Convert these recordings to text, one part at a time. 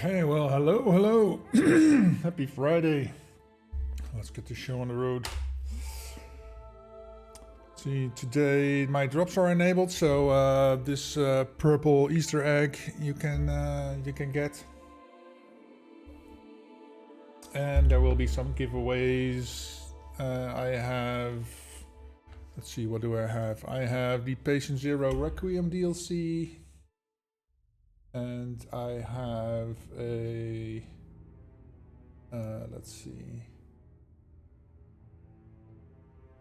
Okay, well, hello. Happy Friday. Let's get the show on the road. See, today my drops are enabled, so this purple Easter egg you can get, and there will be some giveaways. I have. Let's see, what do I have? I have the Patient Zero Requiem DLC. And I have a, let's see,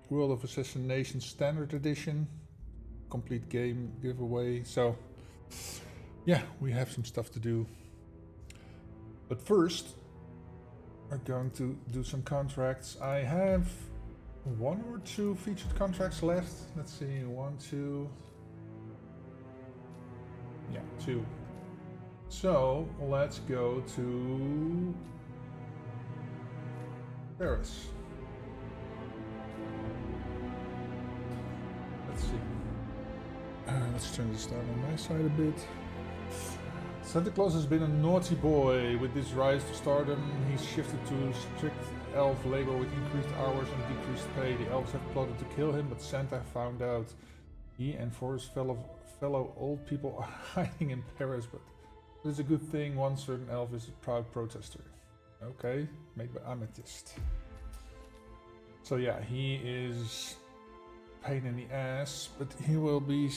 World of Assassination Standard Edition, complete game giveaway. So, yeah, we have some stuff to do. But first, we're going to do some contracts. I have 1 or 2 featured contracts left. Let's see, 1, 2. Yeah, 2. So, let's go to Paris. Let's see. Let's turn this down on my side a bit. Santa Claus has been a naughty boy. With this rise to stardom, he's shifted to strict elf labor with increased hours and decreased pay. The elves have plotted to kill him, but Santa found out. He and 4 his fellow old people are hiding in Paris, but it's a good thing. One certain elf is a proud protester. Okay, made by Amethyst. So yeah, he is a pain in the ass, but he will be.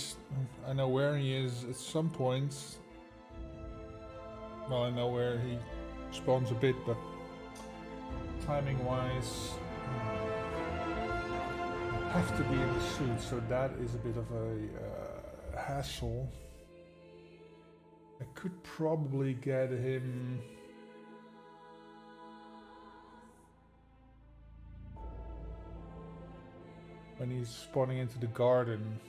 I know where he is at some point. Well, I know where he spawns a bit, but timing-wise, have to be in the suit, so that is a bit of a hassle. I could probably get him when he's spawning into the garden.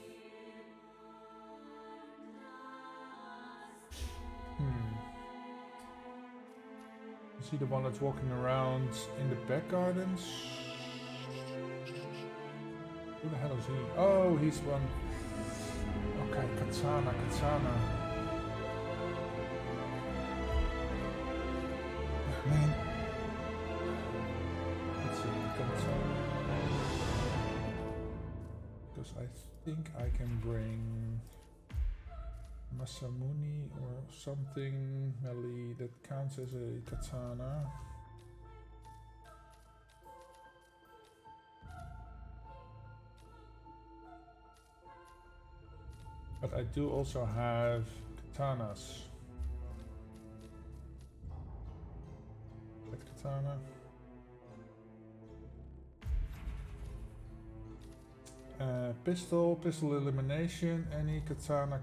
Is he the one that's walking around in the back gardens? Who the hell is he? Oh, he's one. Okay, Katana. Man. Let's see, because I think I can bring Masamune or something melee that counts as a katana. But I do also have katanas. Katana. Pistol elimination, any katana.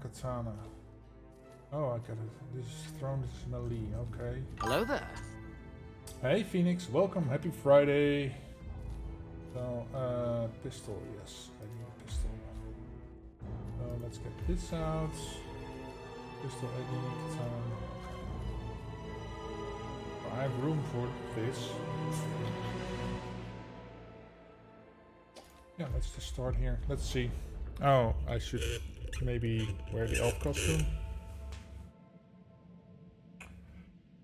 Oh, I got it. This is thrown, this is melee, okay. Hello there. Hey Phoenix, welcome, happy Friday. So, pistol, yes, I need a pistol. Let's get this out. Pistol, any katana. I have room for this. Yeah, let's just start here. Let's see. Oh, I should maybe wear the elf costume.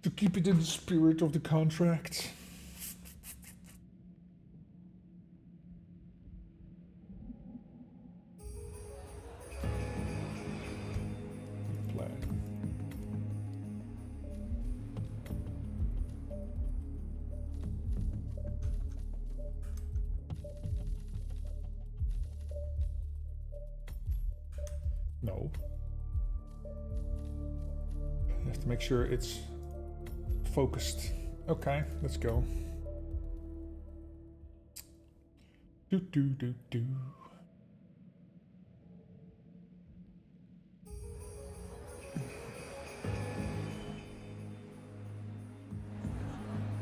To keep it in the spirit of the contract. No. You have to make sure it's focused. Okay, let's go. Do.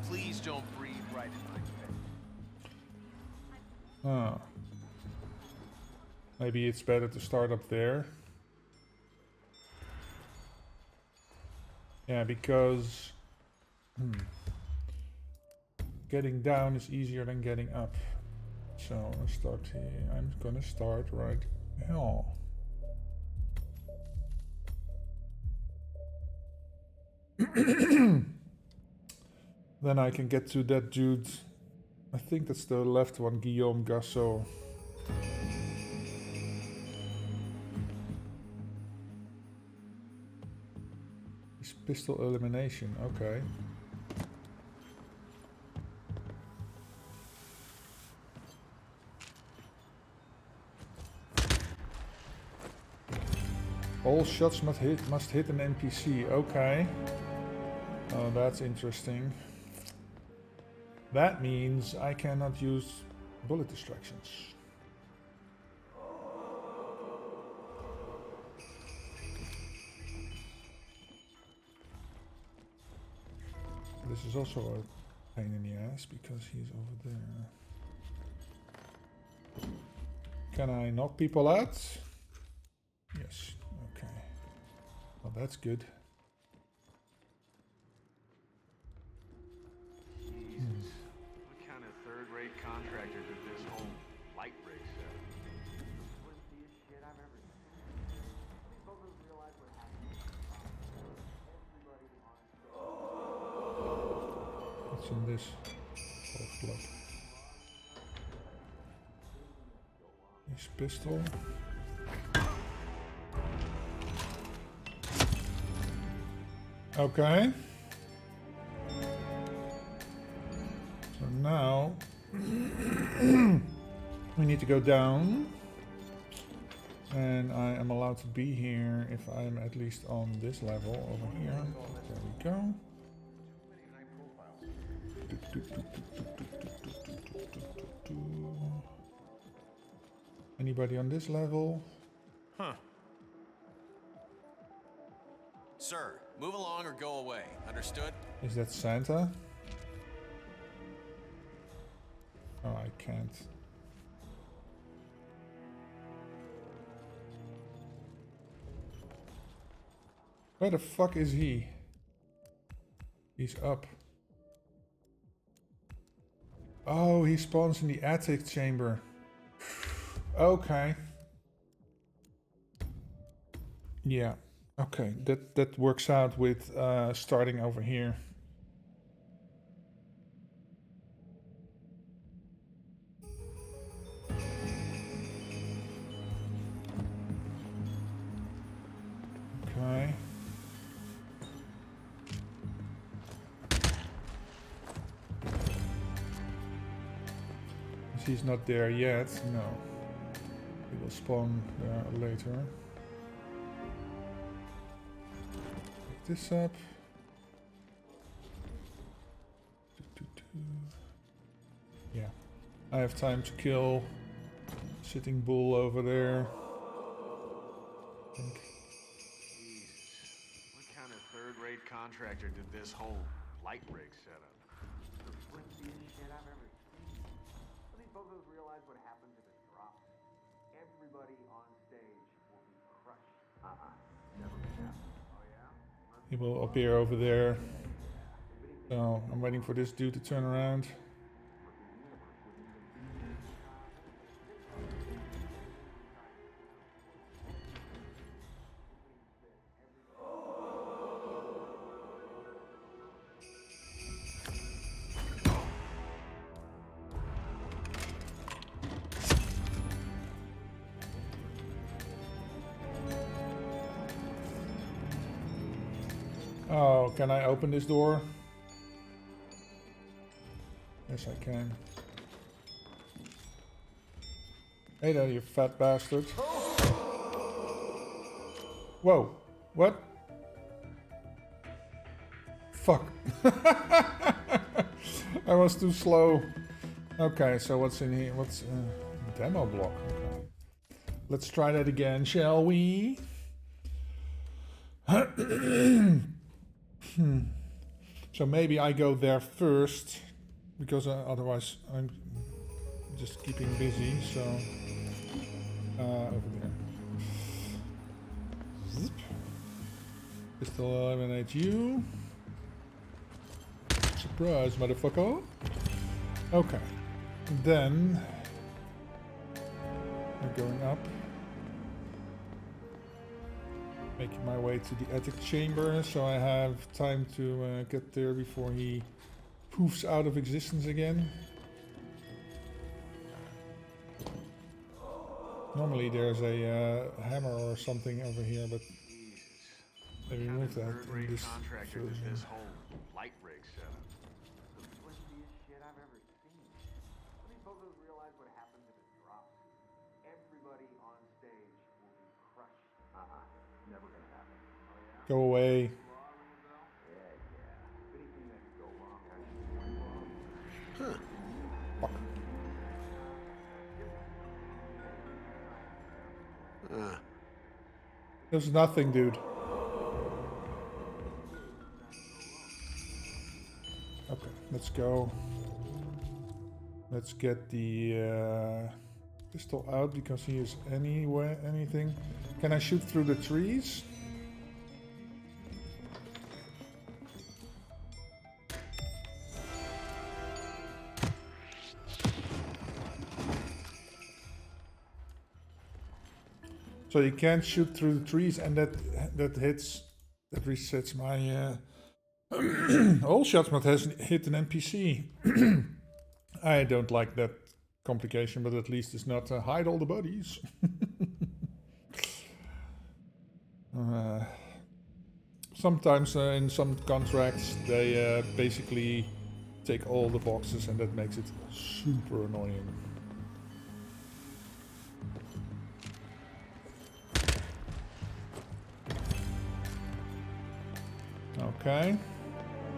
Please don't breathe right in my face. Ah. Maybe it's better to start up there. Yeah, because getting down is easier than getting up. So let's start here. I'm gonna start right here. Then I can get to that dude. I think that's the left one, Guillaume Gassot. It's pistol elimination, okay. All shots must hit an NPC, okay. Oh, that's interesting. That means I cannot use bullet distractions. This is also a pain in the ass because he's over there. Can I knock people out? Yes, okay. Well, that's good. What kind of third-rate contractor did this whole light rig set? Shit I've ever seen. These folks don't realize what happened. What's in this? Oh, blood. This pistol. Okay. So now we need to go down, and I am allowed to be here if I'm at least on this level over here. There we go. Anybody on this level? Huh. Sir, move along or go away. Understood? Is that Santa? Oh, I can't. Where the fuck is he? He's up. Oh, he spawns in the attic chamber. Okay. Yeah. Okay. That works out with starting over here. Okay. He's not there yet. No. He will spawn there later. Pick this up. Yeah. I have time to kill Sitting Bull over there. Jesus. What kind of third-rate contractor did this whole light rig set up? The flimsiest shit I've ever seen. Well, these folks don't realize what happens if it drops. Everybody on stage will be crushed. Never gonna happen. Oh yeah? He will appear over there. So I'm waiting for this dude to turn around. Oh, can I open this door? Yes, I can. Hey there, you fat bastard. Whoa, what? Fuck. I was too slow. Okay, so what's in here? What's demo block? Okay. Let's try that again, shall we? So maybe I go there first, because otherwise I'm just keeping busy. So over there. Zip. Pistol eliminate you. Surprise, motherfucker. Okay. Then we're going up. Making my way to the attic chamber, so I have time to get there before he poofs out of existence again. Normally there's a hammer or something over here, but they removed that in this version. This whole light rig setup. The flimsiest shit I've ever seen. I mean, both of us realize what happens if it drops. Everybody on stage will be crushed. Never gonna happen. Oh yeah? Go away. Yeah. Anything that could go wrong actually went wrong. Fuck. There's nothing, dude. Okay, let's go. Let's get the pistol out because he is anywhere, anything. Can I shoot through the trees? So you can't shoot through the trees, and that resets my all shots but has hit an NPC. I don't like that complication, but at least it's not hide all the bodies. Sometimes in some contracts they basically take all the boxes, and that makes it super annoying. Okay.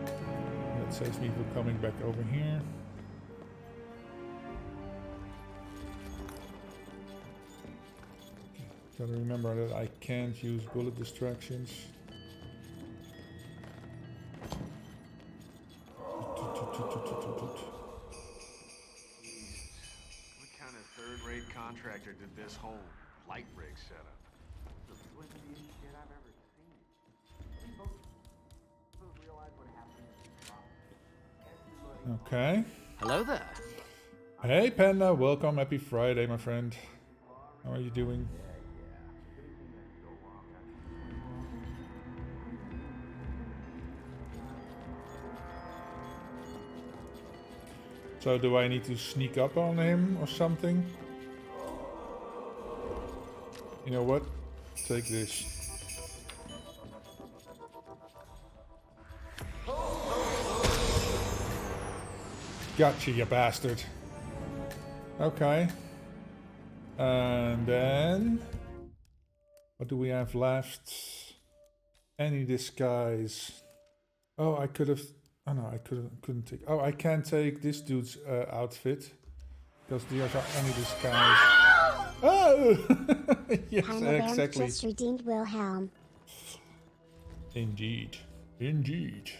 That saves me from coming back over here. Gotta remember that I can't use bullet distractions. What kind of third-rate contractor did this whole light rig setup? The flimsiest shit I've ever seen. I mean, both of us realize what happens if it drops. Everybody. Okay. Hello there. Hey Panda, welcome. Happy Friday, my friend. How are you doing? So do I need to sneak up on him or something? You know what? Take this. Gotcha, you bastard. Okay. And then... what do we have left? Any disguise. Oh, I could have... oh no, I couldn't take... oh, I can't take this dude's outfit. Because there's any disguise. Oh! Yes, exactly. Just redeemed Wilhelm. Indeed. Indeed.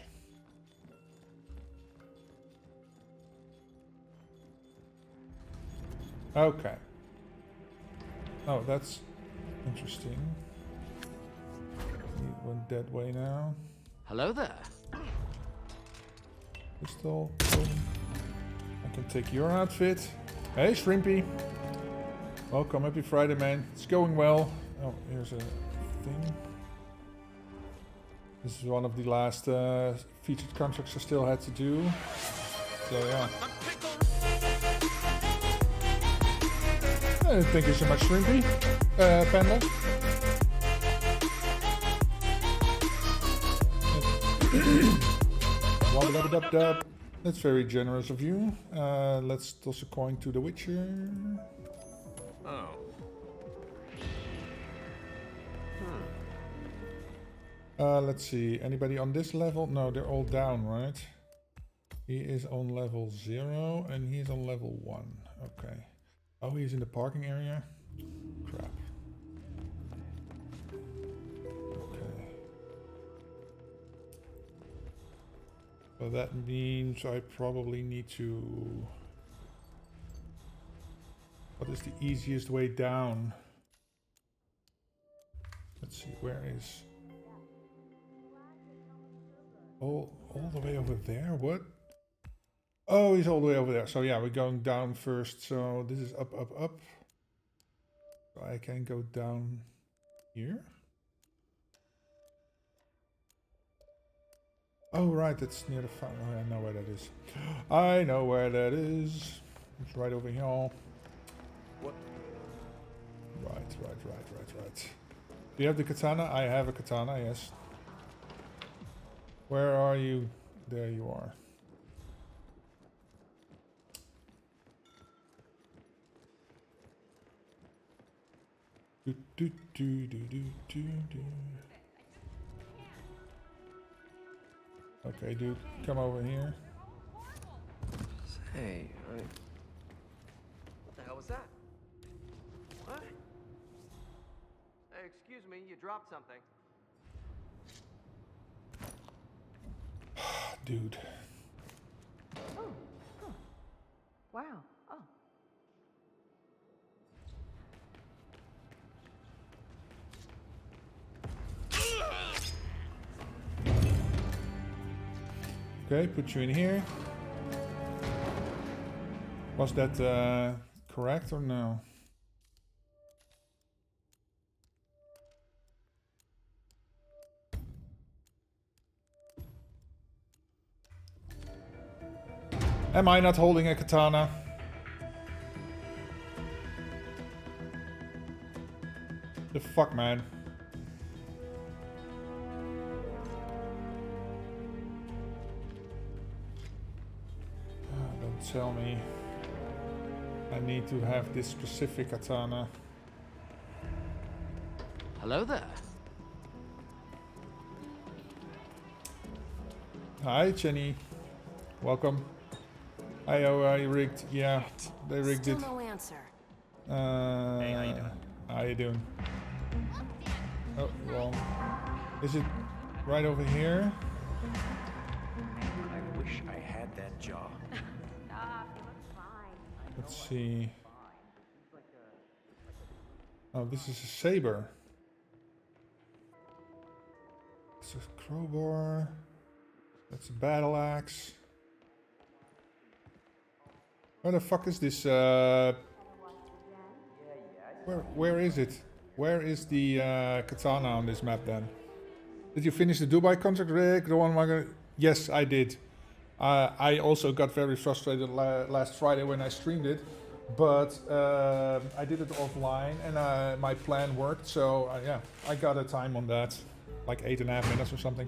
Okay. Oh, that's interesting. He went that way now. Hello there. Pistol. Boom. I can take your outfit. Hey, Shrimpy. Welcome. Happy Friday, man. It's going well. Oh, here's a thing. This is one of the last featured contracts I still had to do. So, yeah. Thank you so much, Shrimpy. Panda. Wabba-dubba-dub-dub. That's very generous of you. Let's toss a coin to the Witcher. Oh. Let's see. Anybody on this level? No, they're all down, right? He is on level 0 and he's on level 1. Okay. Oh, he's in the parking area? Crap. Okay. So that means I probably need to... what is the easiest way down? Let's see, where is... all the way over there? What? Oh, he's all the way over there. So yeah, we're going down first. So this is up, up, up. So I can go down here. Oh right, it's near the fountain. Oh, I know where that is. I know where that is. It's right over here. What? Right. Do you have the katana? I have a katana, yes. Where are you? There you are. Do, do, do, do, do, do, do. Okay, dude, come over here. Hey, what the hell was that? What? Hey, excuse me, you dropped something. Dude. Oh. Huh. Wow. Oh. Okay, put you in here. Was that correct or no? Am I not holding a katana? The fuck, man. Don't tell me I need to have this specific katana. Hello there. Hi, Jenny. Welcome. I rigged. Yeah, they rigged Still it. no answer. Hey, how you doing? How you doing? Oh, wrong. Is it right over here? I wish I had that jaw. Let's see. Oh, this is a saber. It's a crowbar. That's a battle axe. Where the fuck is this? Where is it? Where is the katana on this map then? Did you finish the Dubai contract, Rick? The one I'm gonna... Yes, I did. I also got very frustrated last Friday when I streamed it, but I did it offline and my plan worked. So yeah, I got a time on that, like 8.5 minutes or something.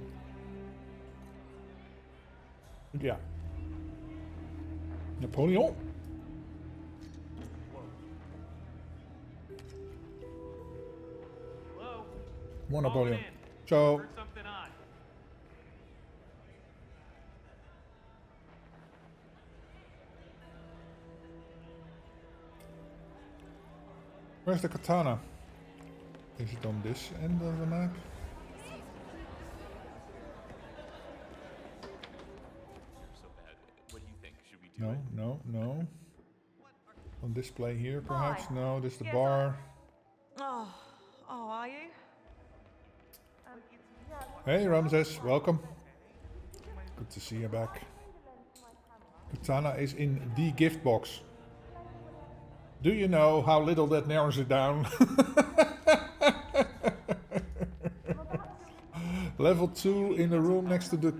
Yeah. Napoleon. Hello? One Calling Napoleon. in. So Heard something odd. where's the katana? Is it on this end of the map? So bad. What do you think? Should we do it? No. On display here, perhaps? No, this is the bar. Oh, are you? Hey, Ramses, welcome. Good to see you back. Katana is in the gift box. Do you know how little that narrows it down? Level 2 in the room next to the...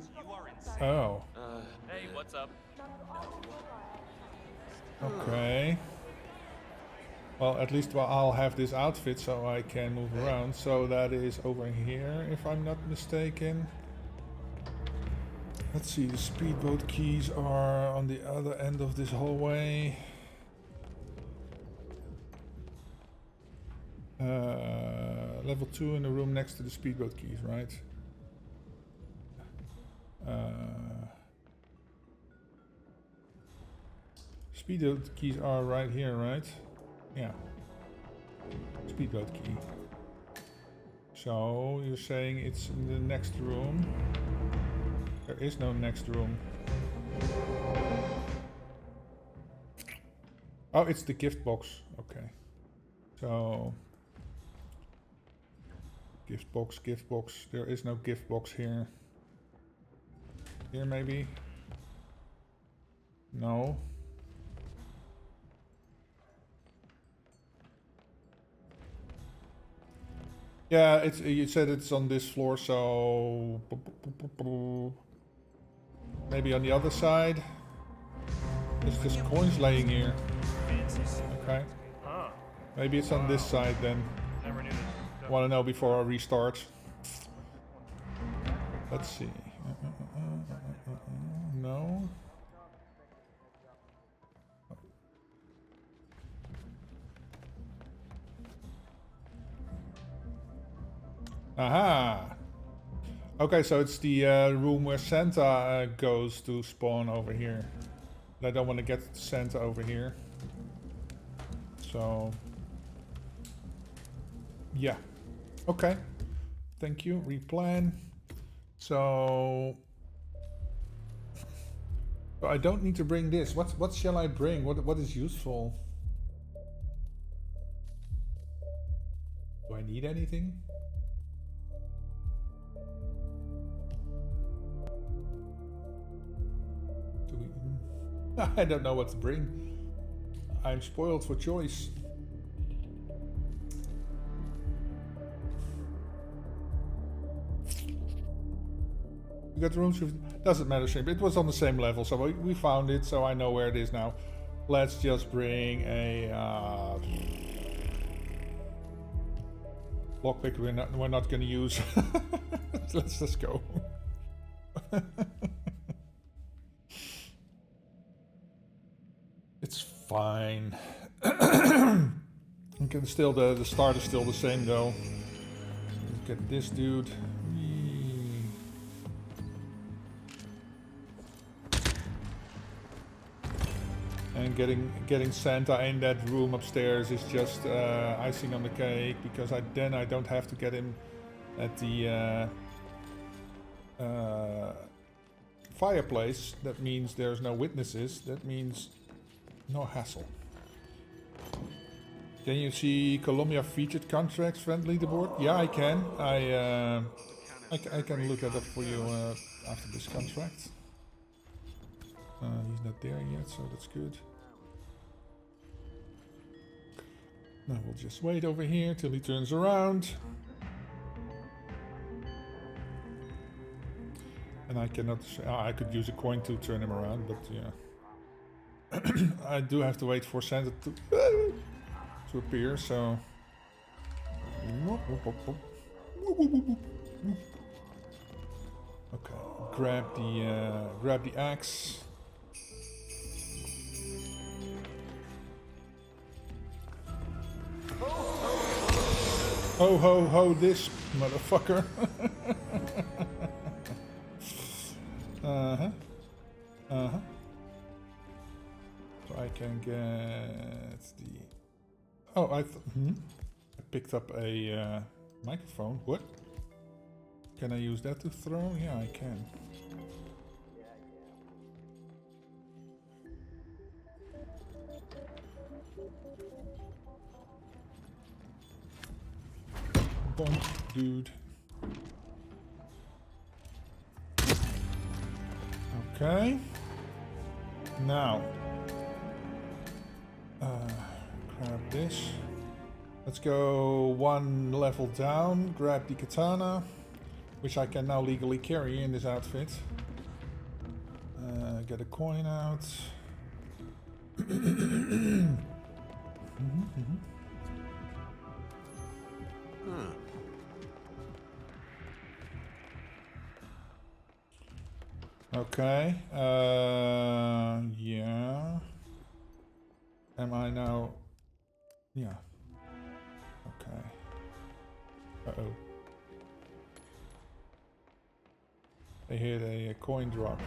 Oh, Hey, what's up? okay. Well, at least I'll have this outfit so I can move around. So that is over here, if I'm not mistaken. Let's see, the speedboat keys are on the other end of this hallway. Level 2 in the room next to the speedboat keys, right? Speedboat keys are right here, right? Yeah. Speedboat key. So you're saying it's in the next room? There is no next room. Oh, it's the gift box. Okay. So gift box. There is no gift box here. Here maybe? No. Yeah, it's you said it's on this floor, so Maybe on the other side. There's just coins laying here. Okay. Maybe it's on this side then. Want to know before I restart. Let's see. No. Aha. Okay, so it's the room where Santa goes to spawn over here. I don't want to get Santa over here. So... yeah. Okay. Thank you. Replan. So... I don't need to bring this. What shall I bring? What is useful? Do I need anything? Do we... I don't know what to bring. I'm spoiled for choice. We got the room shift. Doesn't matter, Shrimp. It was on the same level, so we found it, so I know where it is now. Let's just bring a lockpick. We're not gonna use. Let's just go. It's fine. Okay, still the start is still the same though. Look at this dude. And getting Santa in that room upstairs is just icing on the cake, because then I don't have to get him at the fireplace. That means there's no witnesses. That means no hassle. Can you see Columbia featured contracts friend leaderboard? Yeah, I can. I can look that up for you after this contract. He's not there yet, so that's good. Now we'll just wait over here till he turns around. And I cannot... I could use a coin to turn him around, but yeah. I do have to wait for Santa to appear, so... Okay, grab the axe. Ho ho ho this motherfucker. Uh-huh. Uh-huh. So I can get the... Oh, I picked up a microphone. What? Can I use that to throw? Yeah, I can. Bonk, dude. Okay. Now, grab this. Let's go one level down. Grab the katana, which I can now legally carry in this outfit. Get a coin out. Okay. Yeah. Am I now? Yeah. Okay. Uh-oh. I heard a coin drop.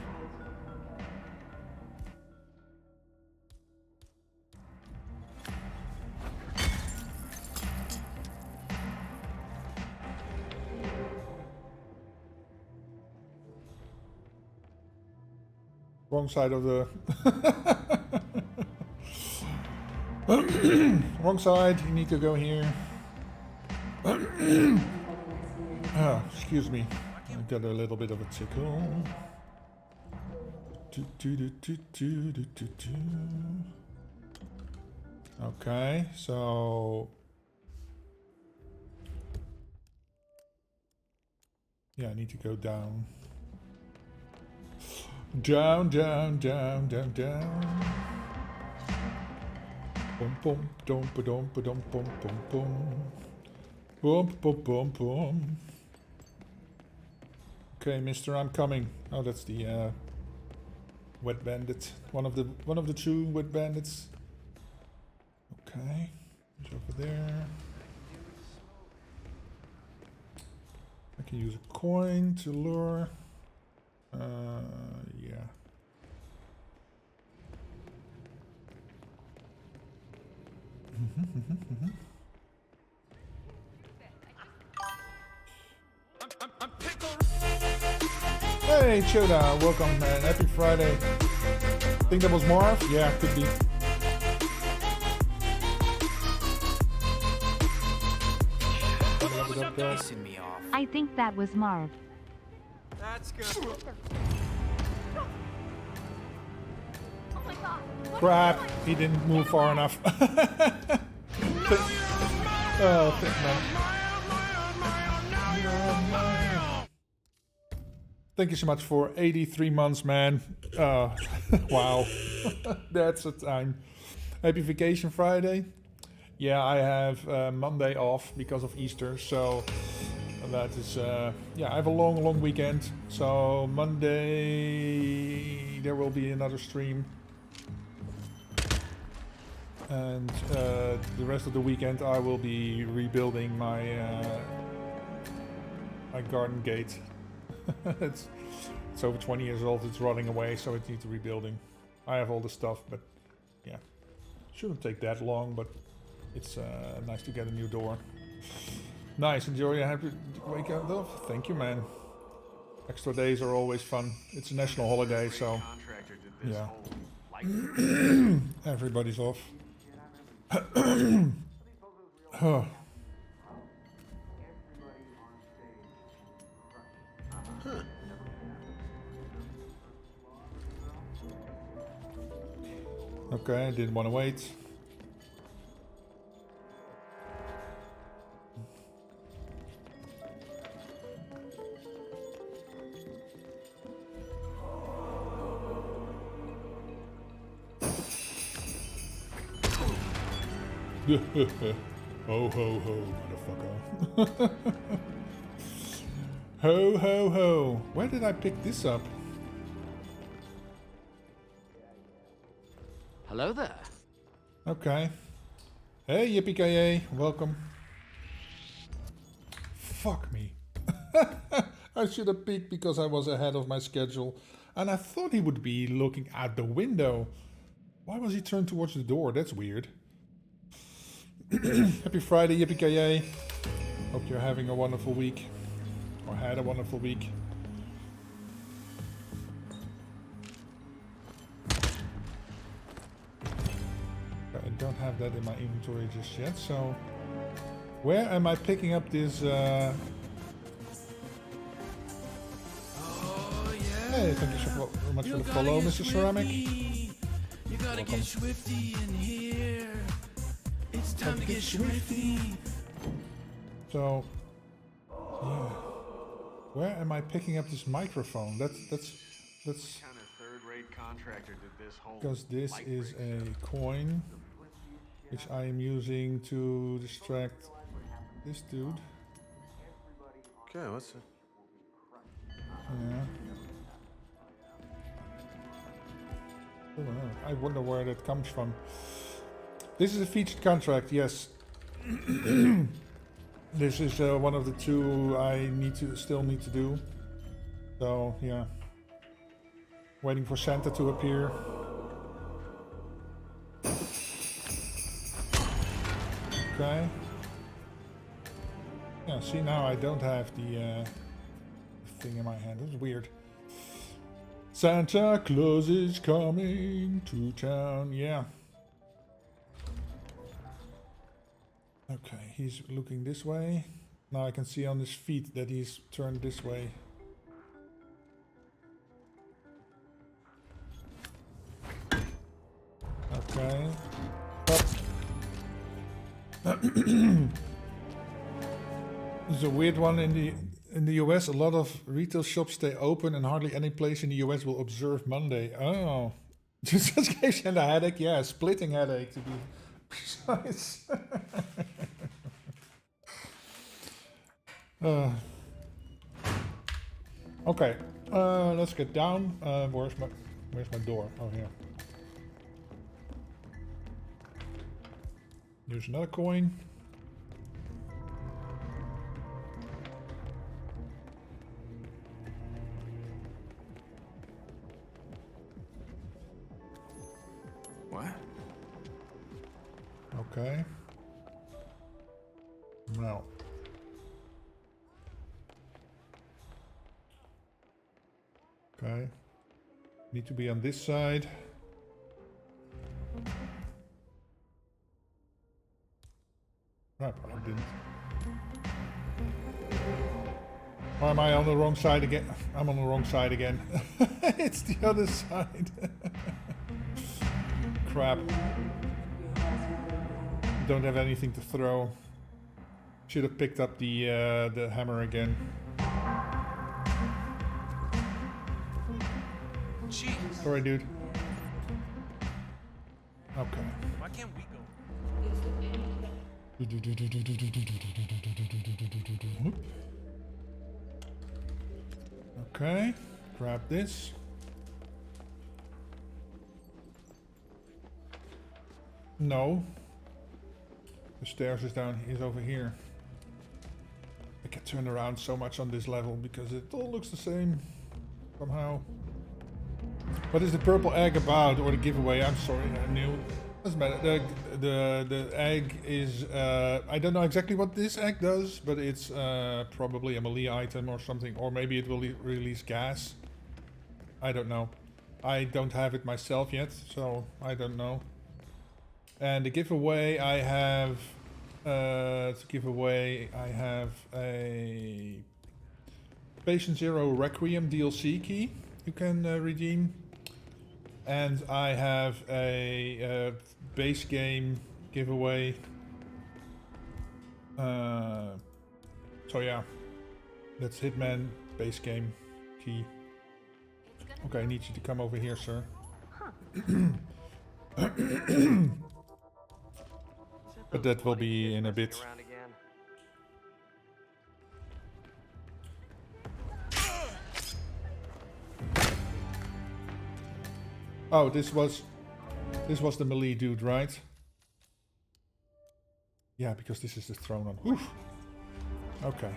Wrong side of the... Wrong side, you need to go here. Oh, excuse me. I got a little bit of a tickle. Okay, so... yeah, I need to go down. Down, down, down, down, down. Boom, boom, dum, ba dum, ba dum, boom, boom, boom. Boom, boom, boom, boom. Okay, mister, I'm coming. Oh, that's the wet bandit. One of the two wet bandits. Okay, he's over there. I can use a coin to lure. Yeah. Hey, Choda, welcome, man. Happy Friday. Think that was Marv? Yeah, could be. Pissing me off. I think that was Marv. That's good. Crap, he didn't move far enough. Oh, man. Thank you so much for 83 months, man. Wow. That's a time. Happy Vacation Friday. Yeah, I have Monday off because of Easter, so that is, yeah, I have a long weekend. So Monday there will be another stream. And the rest of the weekend I will be rebuilding my my garden gate. it's over 20 years old, it's rotting away, so it needs rebuilding. I have all the stuff, but yeah, shouldn't take that long, but it's nice to get a new door. Nice, enjoy your happy wake up though. Thank you, man. Extra days are always fun. It's a national holiday, so yeah. Everybody's off. Huh. Okay, I didn't want to wait. Ho ho ho, motherfucker. Ho ho ho. Where did I pick this up? Hello there. Okay. Hey, yippee-ki-yay. Welcome. Fuck me. I should have peeked because I was ahead of my schedule. And I thought he would be looking out the window. Why was he turned towards the door? That's weird. Happy Friday, yippee-ki-yay. Hope you're having a wonderful week. Or had a wonderful week. I don't have that in my inventory just yet, so... Where am I picking up this... Oh, yeah. Hey, thank you so much for the follow, Mr. Ceramic. You gotta get swifty in here. It's time to get swifty. So, yeah. Where am I picking up this microphone? That's Kind of third-rate contractor did this whole because this light is rig a coin which I am using to distract this dude. Okay, what's it? Yeah. I don't know. I wonder where that comes from. This is a featured contract, yes. This is one of the two I still need to do. So yeah, waiting for Santa to appear. Okay. Yeah. See, now I don't have the thing in my hand. It's weird. Santa Claus is coming to town. Yeah. Okay, he's looking this way. Now I can see on his feet that he's turned this way. Okay. There's a weird one in the in the US, a lot of retail shops stay open and hardly any place in the US will observe Monday. Oh. Just gives you a headache? Yeah, a splitting headache to be precise. Okay, let's get down. Where's my door? Oh, here. Here's another coin. What? Okay. Now. Okay. Need to be on this side. Crap, I didn't. Or am I on the wrong side again? I'm on the wrong side again. It's the other side. Crap. Don't have anything to throw. Should have picked up the hammer again. Jeez. Sorry, dude. Okay. Why can't we go? Okay. Grab this. No. The stairs is over here. I can turn around so much on this level because it all looks the same somehow. What is the purple egg about, or the giveaway? I'm sorry, I knew. Doesn't matter. The egg is I don't know exactly what this egg does, but it's probably a melee item or something, or maybe it will release gas. I don't know. I don't have it myself yet, so I don't know. And the giveaway I have a Patient Zero Requiem DLC key you can redeem, and I have a base game giveaway. So yeah, that's Hitman base game key. Okay, I need you to come over here, sir. But that will be in a bit. Oh, this was the melee dude, right? Yeah, because this is the throne on. Oof. Okay.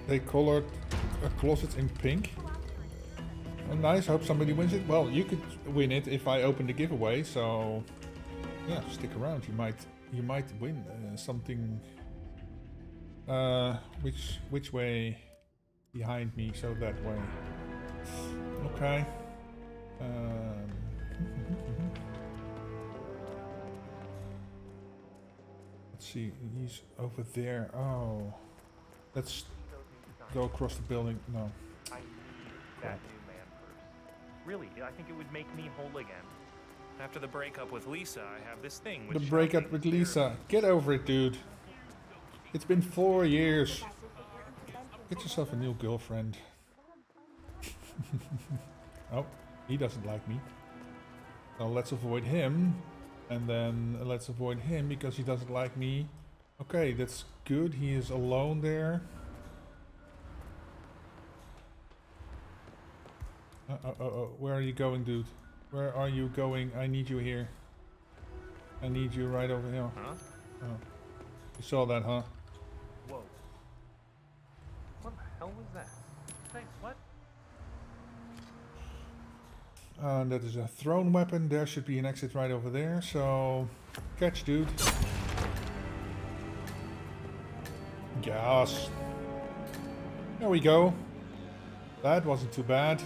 They colored a closet in pink. Oh, nice. Hope somebody wins it. Well, you could win it if I open the giveaway. So yeah, stick around. You might win something. Which way? Behind me, so that way. Okay. Let's see. He's over there. Oh, let's go across the building. No. I need that new man purse. Really, I think it would make me whole again. After the breakup with Lisa, I have this thing. The breakup with Lisa. Get over it, dude. It's been 4 years. Get yourself a new girlfriend. Oh, he doesn't like me. Now let's avoid him. And then let's avoid him because he doesn't like me. Okay, that's good. He is alone there. Where are you going, dude? Where are you going? I need you here. I need you right over here. Huh? Oh. You saw that, huh? Whoa. What the hell was that? Thanks, what? That is a thrown weapon. There should be an exit right over there. So, catch, dude. Yes. There we go. That wasn't too bad.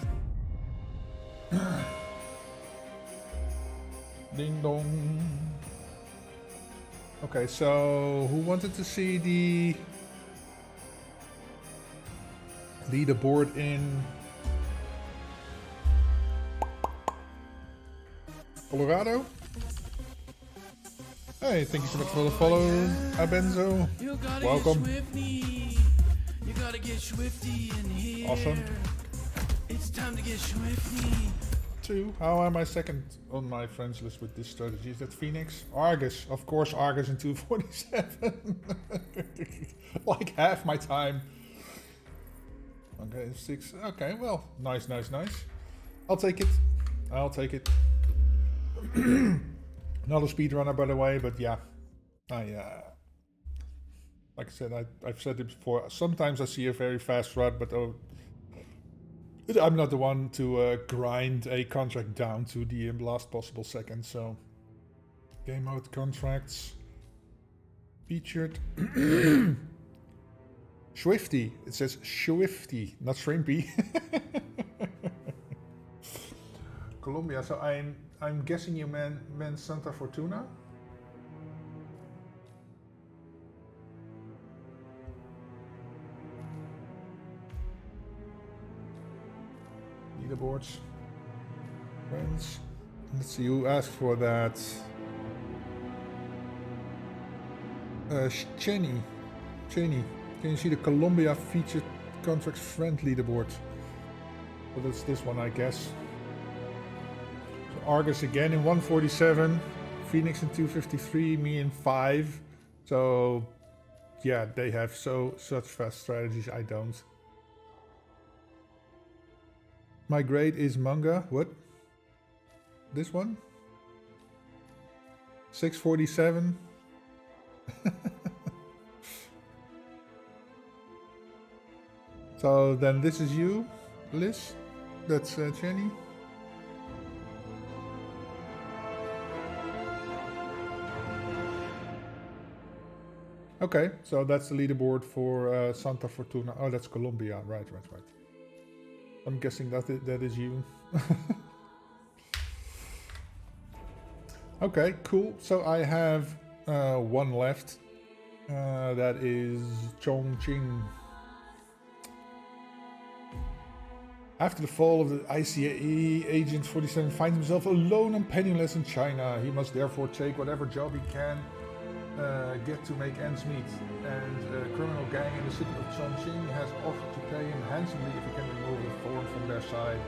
Ding dong. Okay, so who wanted to see the leaderboard in Colorado? Hey, thank you so much for the follow, Abenzo. You gotta Welcome. get swifty. You gotta get swifty in here. Awesome. It's time to get swifty. 2. How am I second on my friends list with this strategy? Is that Phoenix? Argus. Of course, Argus in 247. Like half my time. Okay, 6. Okay, well, nice. I'll take it. Not a speedrunner, by the way, but yeah. Like I said, I've said it before. Sometimes I see a very fast run, but I'm not the one to grind a contract down to the last possible second. So, game mode contracts featured. Swifty. It says Swifty, not Shrimpy. Colombia. So I'm guessing you meant Santa Fortuna. Leaderboards. Friends. Let's see who asked for that. Cheney. Can you see the Colombia featured contracts friend leaderboard? Well, that's this one, I guess. So Argus again in 147, Phoenix in 253, me in 5. So yeah, they have such fast strategies. I don't. My grade is manga. What? This one? 647. So then this is you, Liz. That's Jenny. Okay, so that's the leaderboard for Santa Fortuna. Oh, that's Colombia. Right. I'm guessing that is you. Okay, cool. So I have one left. That is Chongqing. After the fall of the ICAE, Agent 47 finds himself alone and penniless in China. He must therefore take whatever job he can get to make ends meet. And a criminal gang in the city of Chongqing has offered to pay him handsomely if he can remove the thorn from their side.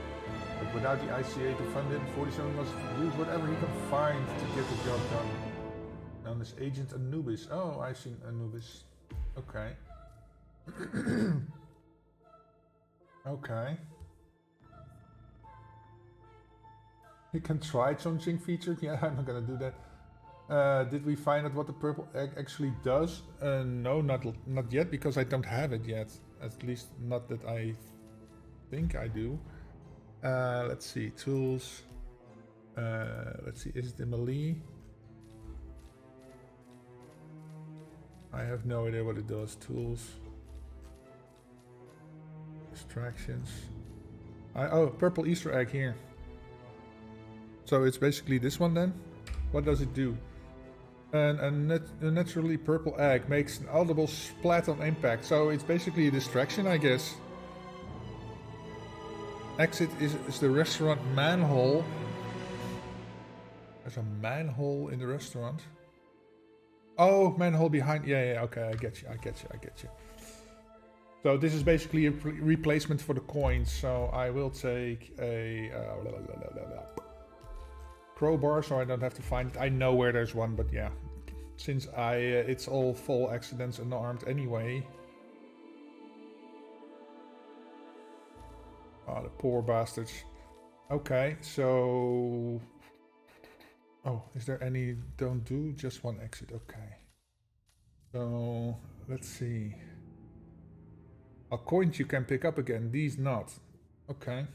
But without the ICA to fund him, 47 must use whatever he can find to get the job done. Known as Agent Anubis. Oh, I've seen Anubis. Okay. Okay. You can try Chongqing featured. Yeah, I'm not gonna do that. Did we find out what the purple egg actually does? No, not yet, because I don't have it yet. At least not that I think I do. Let's see, tools. Let's see, is it in melee? I have no idea what it does. Tools. Distractions. Oh, purple Easter egg here. So it's basically this one then. What does it do? A naturally purple egg makes an audible splat on impact. So it's basically a distraction, I guess. Exit is the restaurant manhole. There's a manhole in the restaurant. Oh, manhole behind. Yeah, okay, I get you. So this is basically a replacement for the coins. So I will take a crowbar, so I don't have to find it. I know where there's one, but yeah, since it's all full accidents unarmed anyway. Oh, the poor bastards. Okay, so oh, is there any don't do? Just one exit. Okay. So let's see. Coins you can pick up again. These not. Okay,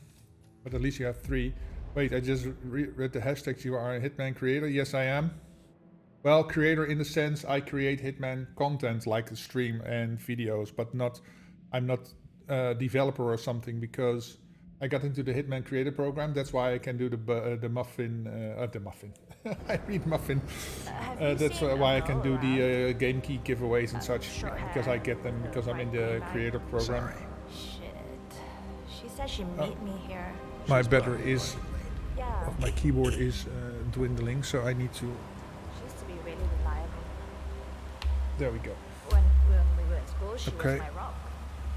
but at least you have 3. Wait, I just read the hashtags. You are a Hitman creator? Yes, I am. Well, creator in the sense I create Hitman content like a stream and videos, but not. I'm not a developer or something because I got into the Hitman creator program. That's why I can do the muffin. The muffin. I read muffin. That's why I can do the game key giveaways and such because I get them because I'm in the creator program. Shit. She said she'd meet me here. My battery is. Yeah. My keyboard is dwindling, so I need to. She used to be really reliable. There we go. When we were at school, she Okay. was my rock.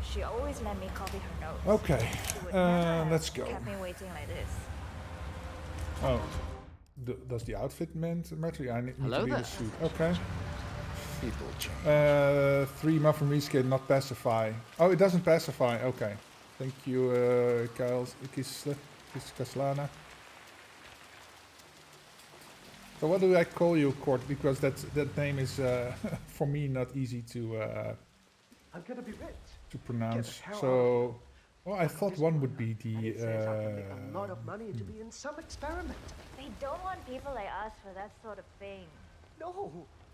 She always let me copy her notes. Okay, She would never let's go. kept me waiting like this. Oh, does the outfit matter? Yeah, I need Hello to be in there. the suit. Okay. People change. 3 muffin reskin, not pacify. Oh, it doesn't pacify. Okay. Thank you, Kyle Kislana. So what do I call you, Court? Because that name is for me not easy to I'm gonna be rich. pronounce. hell out So, well, I thought one would be And it says I can make a lot the. of money to be in some experiment. They don't want people like us for that sort of thing. No,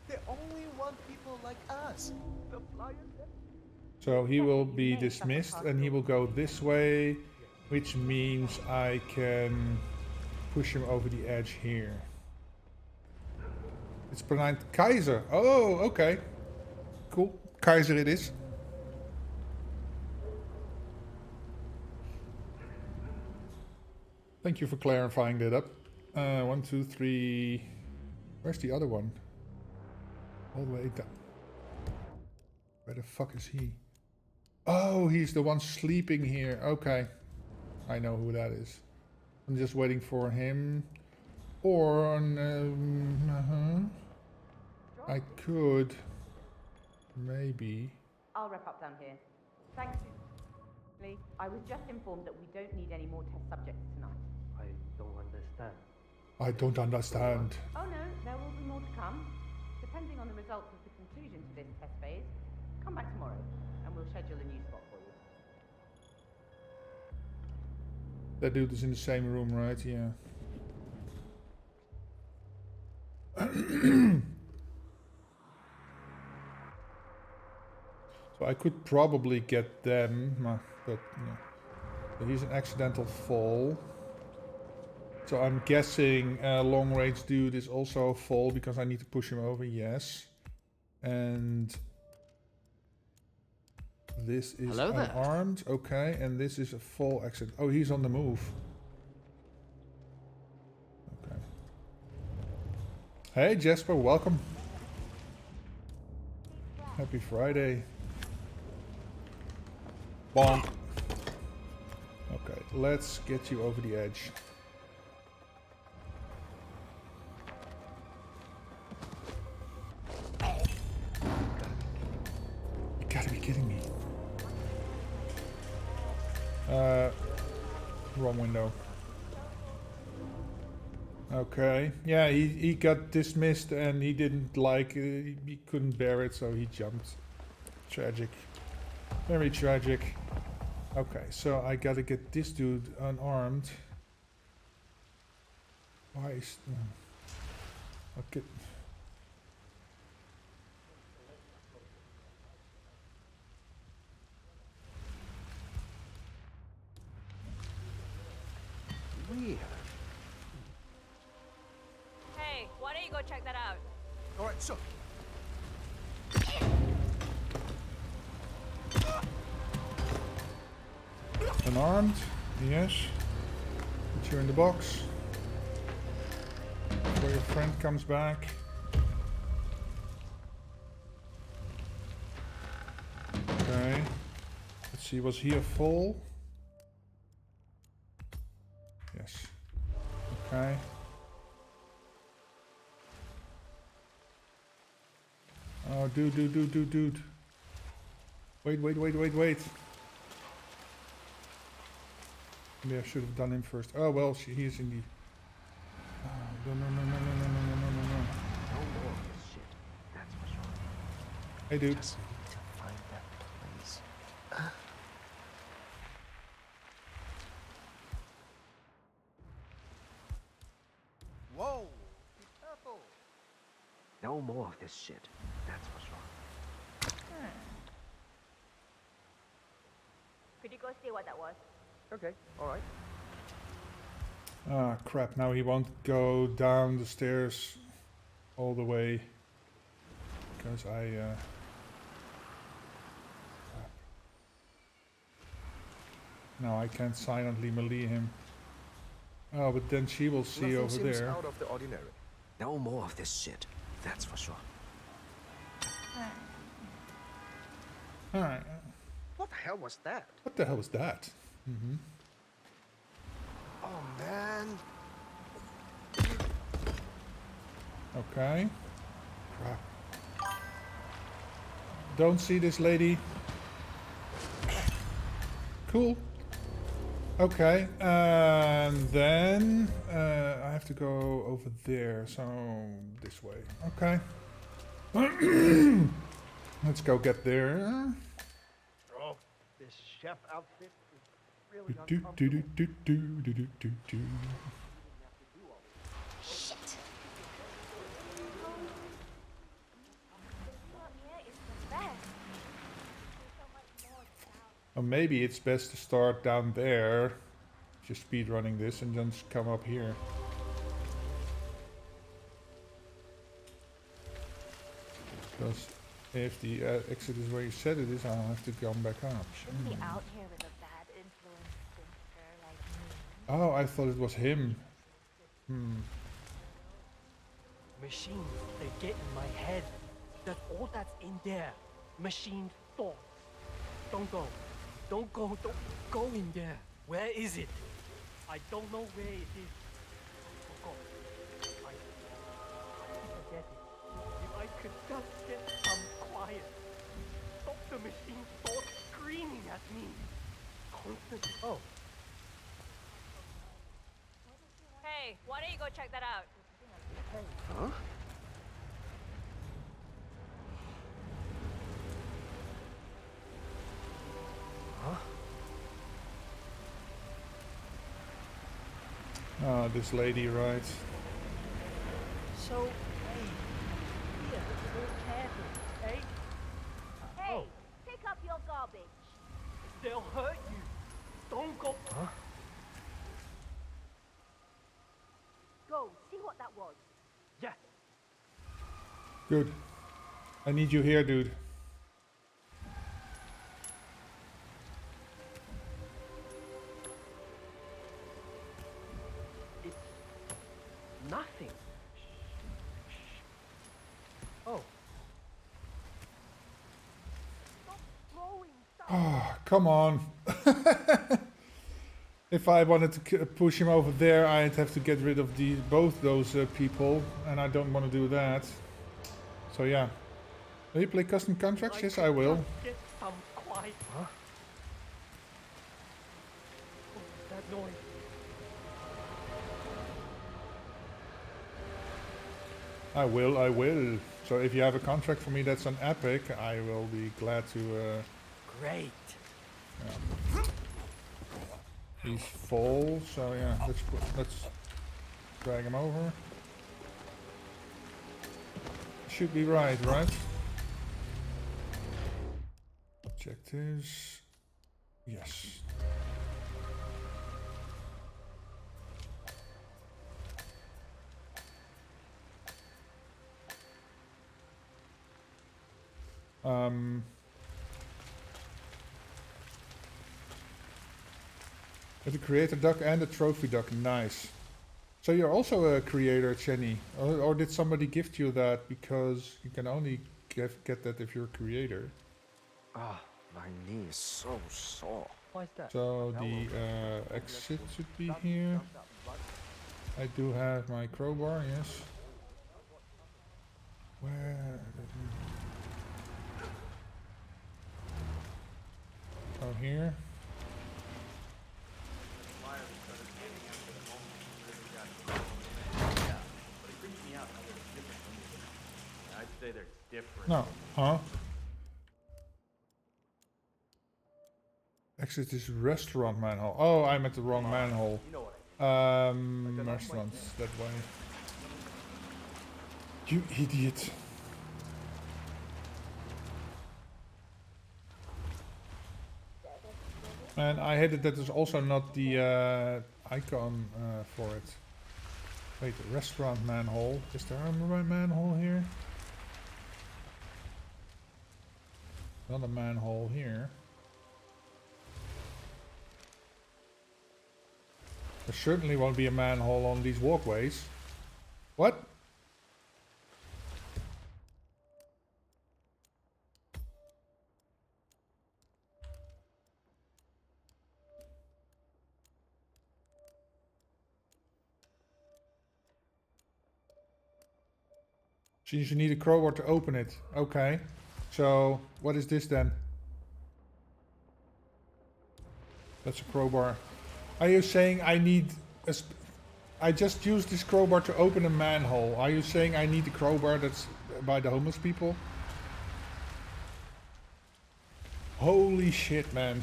they only want people like us. The flyers. So he will be dismissed, and he will go this way, which means I can push him over the edge here. It's pronounced Kaiser. Oh, okay. Cool. Kaiser it is. Thank you for clarifying that up. 1, 2, 3. Where's the other one? All the way down. Where the fuck is he? Oh, he's the one sleeping here. Okay. I know who that is. I'm just waiting for him. Or I could maybe. I'll wrap up down here. Thank you. Lee, I was just informed that we don't need any more test subjects tonight. I don't understand. I don't understand. Oh no, there will be more to come. Depending on the results of the conclusion to this test phase, come back tomorrow and we'll schedule a new spot for you. That dude is in the same room, right? Yeah. So I could probably get them, but no. So he's an accidental fall. So I'm guessing long range dude is also a fall because I need to push him over, yes. And this is Hello there. unarmed, okay, and this is a fall accident. Oh, he's on the move. Okay. Hey Jasper, welcome. Happy Friday. Bonk. Okay, let's get you over the edge. You gotta be kidding me. Wrong window. Okay, yeah, he got dismissed and he didn't like, he couldn't bear it, so he jumped. Tragic. Very tragic. Okay, so I gotta get this dude unarmed. Why is... Okay. Weird. Hey, why don't you go check that out? All right, so Unarmed, yes. Put you in the box. Before your friend comes back. Okay. Let's see, was he a fall? Yes. Okay. Oh, dude. Wait. Maybe I should have done him first. Oh, well, he's in the... Oh, no. No more of this shit. That's for sure. Hey, dude. just need to find that place. Whoa! Be careful. No more of this shit. That's for sure. Could you go see what that was? Okay, all right. Ah, crap. Now he won't go down the stairs all the way. Because I... crap. Now I can't silently melee him. Oh, but then she will see Nothing over seems there. out of the ordinary. No more of this shit. That's for sure. Alright. What the hell was that? What the hell was that? Oh man. Okay. Crap. Don't see this lady. Cool. Okay, and then I have to go over there, so this way. Okay. Let's go get there. Oh, this chef outfit is really Do, do, do, do, do, do, do, do, do. Shit! Or maybe it's best to start down there, just speed running this, and then just come up here. Because if the exit is where you said it is, I'll have to come back up. Shouldn't be out here with a bad influence thinker like me. Oh, I thought it was him. Machines, they get in my head. That's all that's in there. Machine thoughts. Don't go. Don't go. Don't go in there. Where is it? I don't know where it is. Don't go. I get it. If I could just get some quiet. Stop the machine thoughts screaming at me. Constantly. Oh. Hey, why don't you go check that out? Huh? Oh, this lady, right? So, hey. Here, all careful, hey? Hey, pick up your garbage. They'll hurt you. Don't go. Huh? Go, see what that was. Yeah. Good. I need you here, dude. It's nothing. Oh. Stop throwing stuff. Oh, come on. If I wanted to push him over there, I'd have to get rid of both those people, and I don't want to do that. So yeah. Will you play custom contracts? Yes, I will. Get some quiet. Huh? What's that noise? I will. So if you have a contract for me that's an epic, I will be glad to... Great. Yeah. He's full, so yeah, let's drag him over. Should be right? Objectives. Yes. With a creator duck and a trophy duck, nice. So you're also a creator, Chenny, or did somebody gift you that because you can only get that if you're a creator? Ah, my knee is so sore. Why is that? So the exit should be here. I do have my crowbar, yes. Where? Oh, here. I'd say they're different. No, huh? Exit is restaurant manhole. Oh, I'm at the wrong manhole. You know what I mean. Restaurants, that way. You idiot. And I hated that there's also not the icon for it. Wait, restaurant manhole. Is there a manhole here? Not a manhole here. There certainly won't be a manhole on these walkways. What? Since you need a crowbar to open it. Okay. So, what is this then? That's a crowbar. Are you saying I need a... I just used this crowbar to open a manhole. Are you saying I need the crowbar that's by the homeless people? Holy shit, man.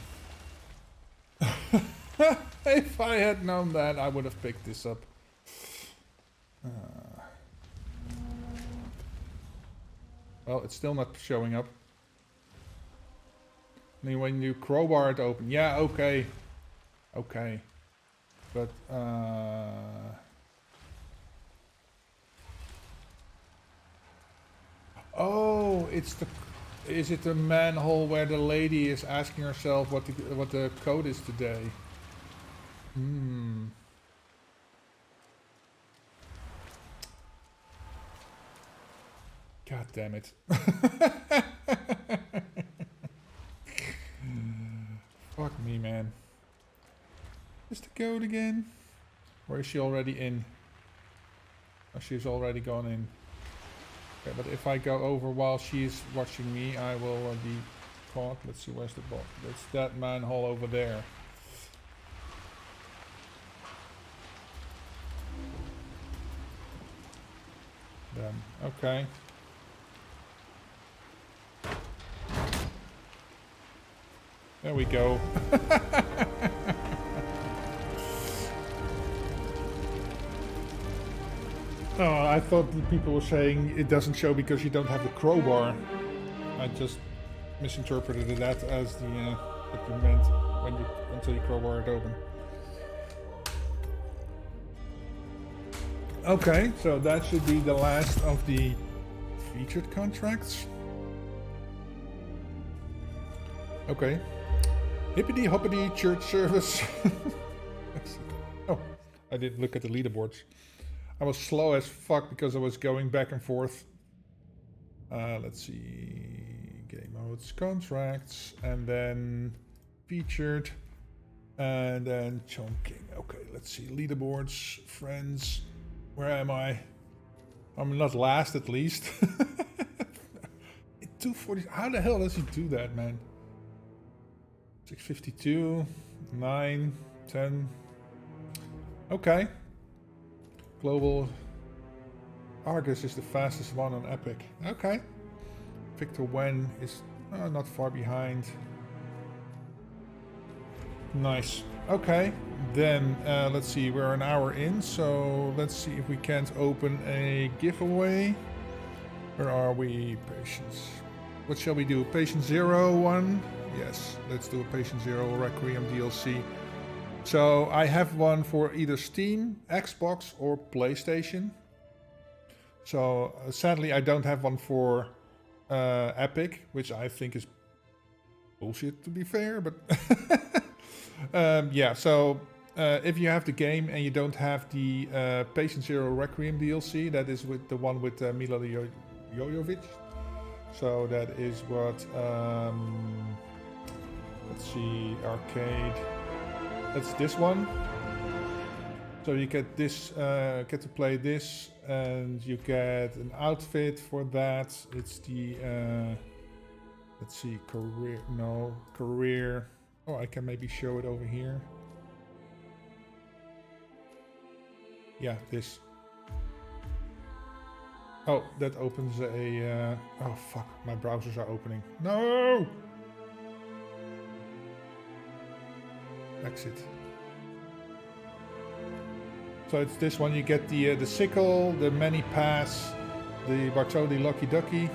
If I had known that, I would have picked this up. Well, it's still not showing up. I mean, when you crowbar it open. Yeah, okay. Okay. But, oh, it's the... Is it the manhole where the lady is asking herself what the code is today? Hmm. God damn it. Fuck me, man. Is the code again? Or is she already in? Oh, she's already gone in. Okay, but if I go over while she's watching me, I will be caught. Let's see, where's the bot? That's that manhole over there. Then, okay. There we go. Oh, I thought the people were saying it doesn't show because you don't have the crowbar. I just misinterpreted that as the what you meant when you until you crowbar it open. Okay, so that should be the last of the featured contracts. Okay. Hippity hoppity church service. Oh, I didn't look at the leaderboards. I was slow as fuck because I was going back and forth. Let's see. Game modes, contracts, and then featured, and then chunking. Okay, let's see. Leaderboards, friends. Where am I? I'm not last at least. 240. How the hell does he do that, man? 652, 9, 10. Okay. Global Argus is the fastest one on Epic. Okay. Victor Wen is not far behind. Nice. Okay. Then let's see. We're an hour in, so let's see if we can't open a giveaway. Where are we? Patience. What shall we do? Patient 0 one? Yes. Let's do a Patient 0 Requiem DLC. So I have one for either Steam, Xbox, or PlayStation. So sadly I don't have one for Epic, which I think is bullshit to be fair, but yeah, so if you have the game and you don't have the Patient Zero Requiem DLC, that is with the one with Mila Jovovich. So that is what, let's see, arcade. That's this one. So you get this, get to play this, and you get an outfit for that. It's the, let's see, career. Oh, I can maybe show it over here. Yeah, this. Oh, that opens a, oh fuck, my browsers are opening. No! Exit. So it's this one. You get the sickle, the many pass, the Bartoli Lucky Ducky,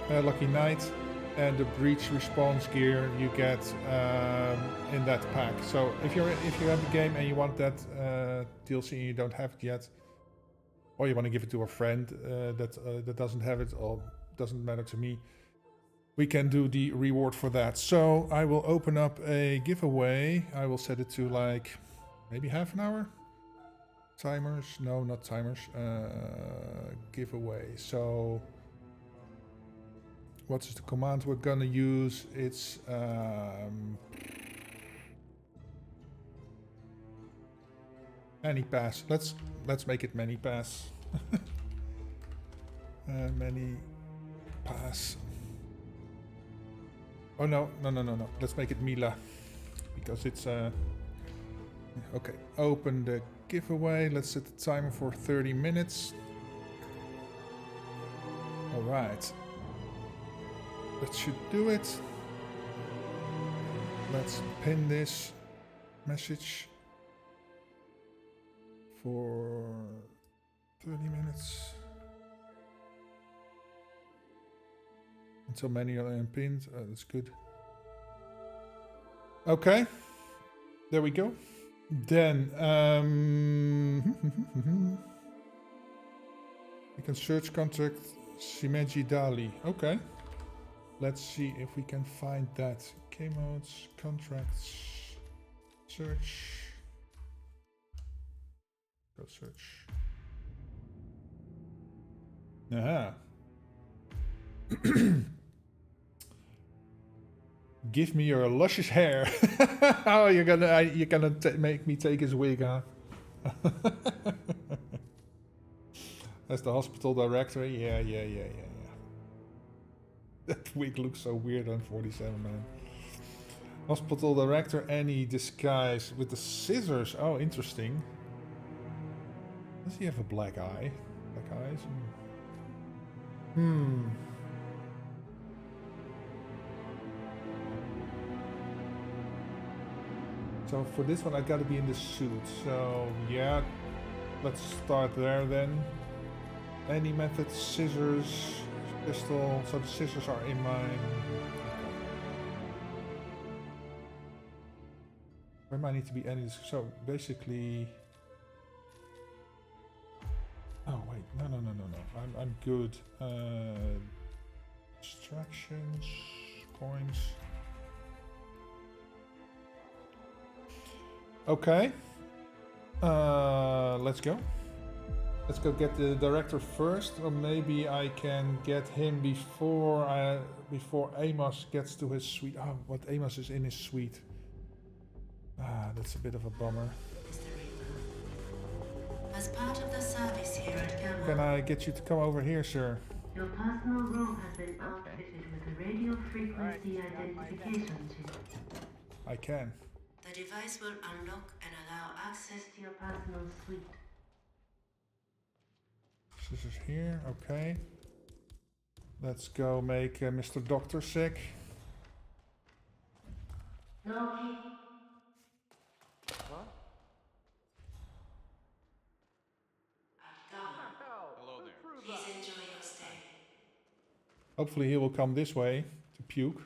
Lucky Knight, and the breach response gear you get in that pack. So if you have the game and you want that DLC and you don't have it yet, or you want to give it to a friend that doesn't have it, or doesn't matter to me, we can do the reward for that. So I will open up a giveaway. I will set it to like maybe half an hour. Timers, no, not timers. Giveaway. So what is the command we're gonna use? It's many pass. Let's make it many pass. Many pass. Oh no. Let's make it Mila. Because it's okay. Open the giveaway. Let's set the timer for 30 minutes. Alright. That should do it. Let's pin this message for 30 minutes. Until many are pinned. That's good. Okay. There we go. Then we can search contract Shimeji Dali. Okay. Let's see if we can find that. K-modes, contracts, search. Go search. Aha. Give me your luscious hair. Oh, you're gonna make me take his wig, huh? As the hospital director, yeah. That wig looks so weird on 47, man. Hospital director, any disguise with the scissors. Oh, interesting. Does he have a black eye? Black eyes? So for this one I gotta be in the suit. So yeah, let's start there then. Any method, scissors, pistol. So the scissors are in mine. Where might need to be any? So basically. Oh wait, no. I'm good. Distractions, coins. Okay. Let's go. Let's go get the director first, or maybe I can get him before Amos gets to his suite. Oh, what Amos is in his suite. Ah, that's a bit of a bummer. As part of the service here at Gamma, can I get you to come over here, sir? Your personal room has been outfitted with a radio frequency identification chip. I can. The device will unlock and allow access to your personal suite. This is here, okay. Let's go make Mr. Doctor sick. No key. What? Hello there. Please enjoy your stay. Hopefully he will come this way to puke.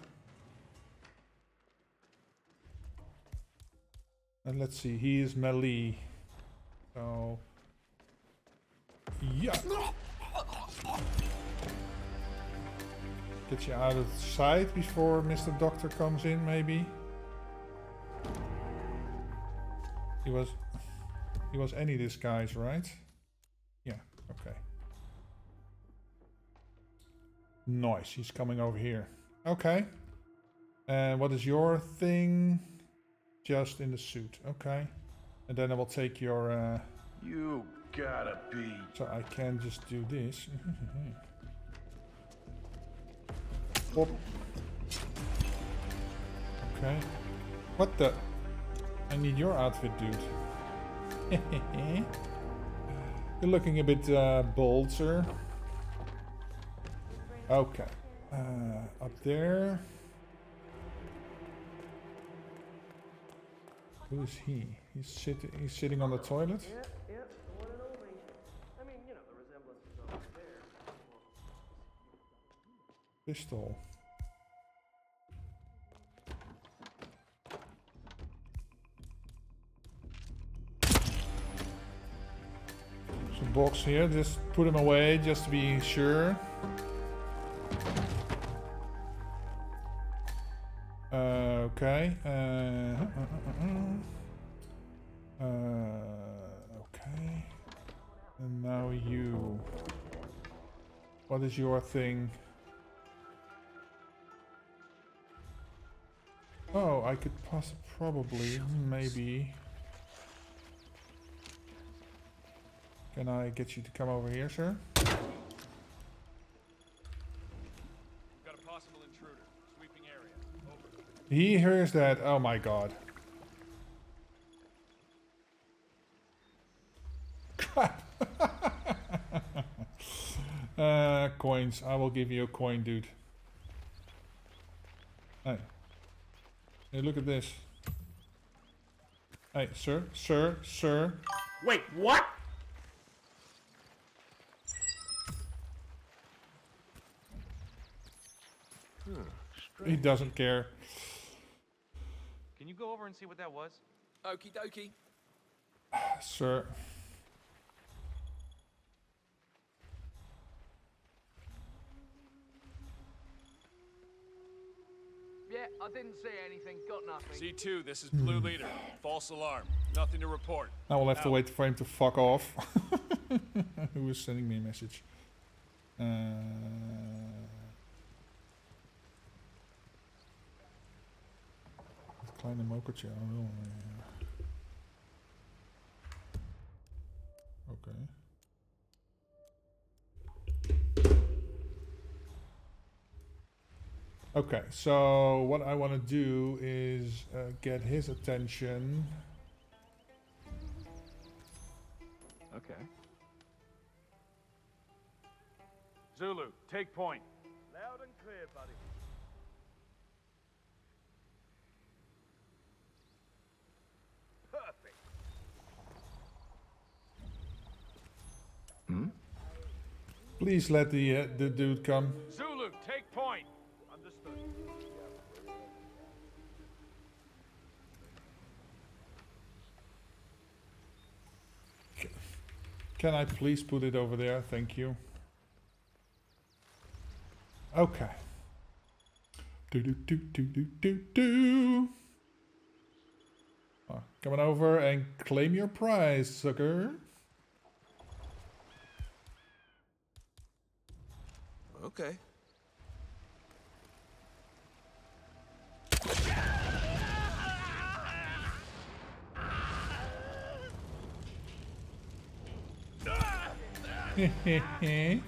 And let's see, he is melee. So... yeah! Get you out of sight before Mr. Doctor comes in, maybe. He was any disguise, right? Yeah, okay. Nice, he's coming over here. Okay. And what is your thing? Just in the suit, okay. And then I will take your... You gotta be... So I can just do this. Pop. Okay. What the... I need your outfit, dude. You're looking a bit bold, sir. Okay. Up there. Who is he? He's sitting on the toilet? Yeah, the one and only. I mean, you know, the resemblance is always there. Pistol. Some box here, just put him away just to be sure. Okay. Okay. And now you. What is your thing? Oh, I could probably, maybe. Can I get you to come over here, sir? possible intruder. Sweeping area. Over. He hears that. Oh my god. Crap. Coins. I will give you a coin, dude. Hey. Hey, look at this. Hey, sir, sir, sir. Wait, what? He doesn't care. Can you go over and see what that was? Okie dokie. Sir. Yeah, I didn't say anything. Got nothing. C2, this is Blue Leader. False alarm. Nothing to report. I will have to Out. wait for him to fuck off. Who is sending me a message? Het kleine mokertje. Oh, okay. Okay, so what I want to do is get his attention. Okay. Zulu, take point. Loud and clear, buddy. Perfect. Please let the dude come. Zulu, take point. Understood. Can I please put it over there? Thank you. Okay. Do do do do do do do. Oh, come on over and claim your prize, sucker. Okay.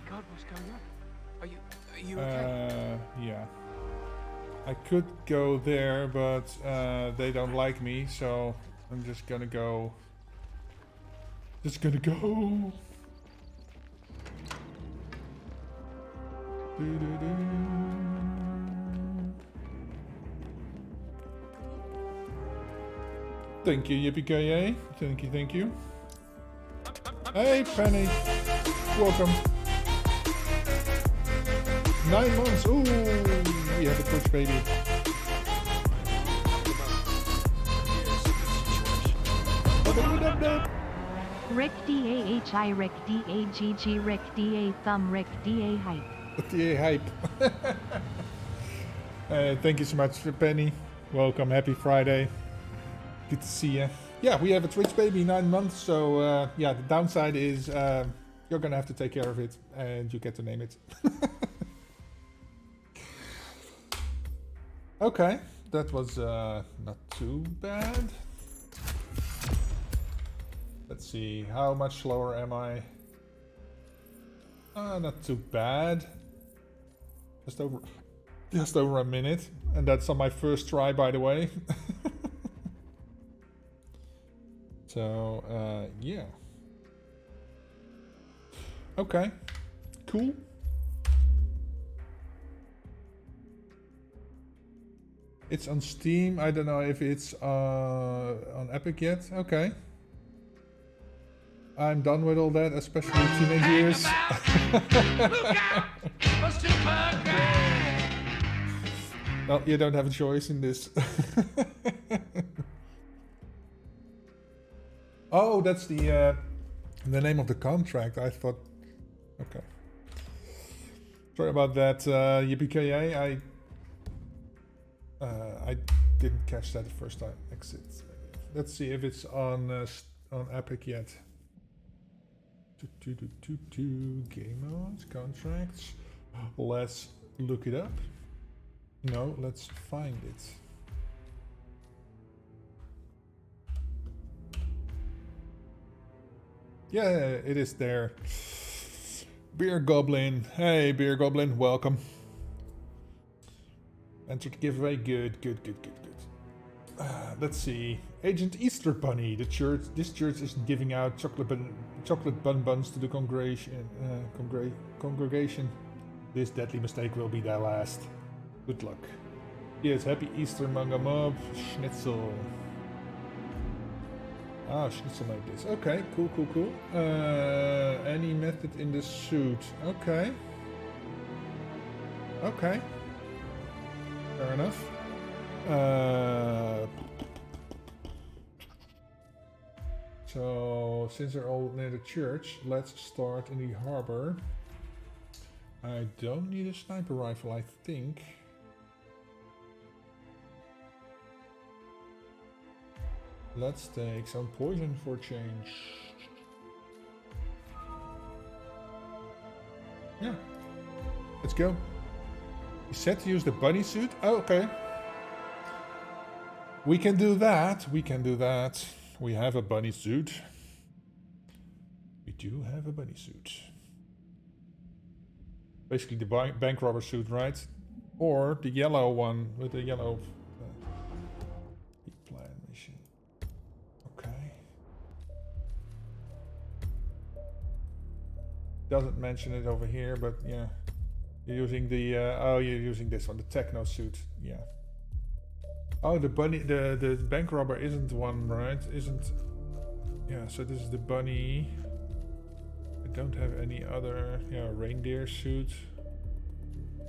God, what's going on? Are you okay? Yeah. I could go there, but they don't like me, so I'm just gonna go. Just gonna go. Thank you, Yippee-ki-yay. Thank you, thank you. Hey, Penny. Welcome. 9 months. Ooh, we have a Twitch baby. Rick DAHI Rick DAGG Rick DA Thumb Rick DA Hype. DA Hype. Thank you so much, Penny. Welcome. Happy Friday. Good to see you. Yeah, we have a Twitch baby, 9 months. So yeah, the downside is you're gonna have to take care of it, and you get to name it. Okay, that was not too bad. Let's see, how much slower am I? Not too bad. Just over a minute, and that's on my first try, by the way. So yeah. Okay, cool. It's on Steam. I don't know if it's on Epic yet. Okay. I'm done with all that, especially teenage years. Well, you don't have a choice in this. Oh, that's the name of the contract. I thought. Okay. Sorry about that, Yippee-ki-yay. I didn't catch that the first time. Exit. Let's see if it's on Epic yet. Game modes, contracts. Let's look it up. No, let's find it. Yeah, it is there. Beer Goblin. Hey, Beer Goblin, welcome. Entered giveaway. Good, good, good, good, good. Let's see. Agent Easter Bunny. The church. This church isn't giving out chocolate bonbons to the congregation. This deadly mistake will be their last. Good luck. Yes, happy Easter, manga mob. Schnitzel. Ah, schnitzel like this. Okay, cool, cool, cool. Any method in the suit. Okay. Okay. Fair enough. So, since they're all near the church, let's start in the harbor. I don't need a sniper rifle, I think. Let's take some poison for change. Yeah. Let's go. You said to use the bunny suit? Oh, okay. We can do that. We can do that. We have a bunny suit. We do have a bunny suit. Basically the bank robber suit, right? Or the yellow one with the yellow plan mission. Okay. Doesn't mention it over here, but yeah. You're using the oh, you're using this one, the techno suit. Yeah. Oh, the bunny, the bank robber isn't one, right? Isn't. Yeah. So this is the bunny. I don't have any other. Yeah, reindeer suit.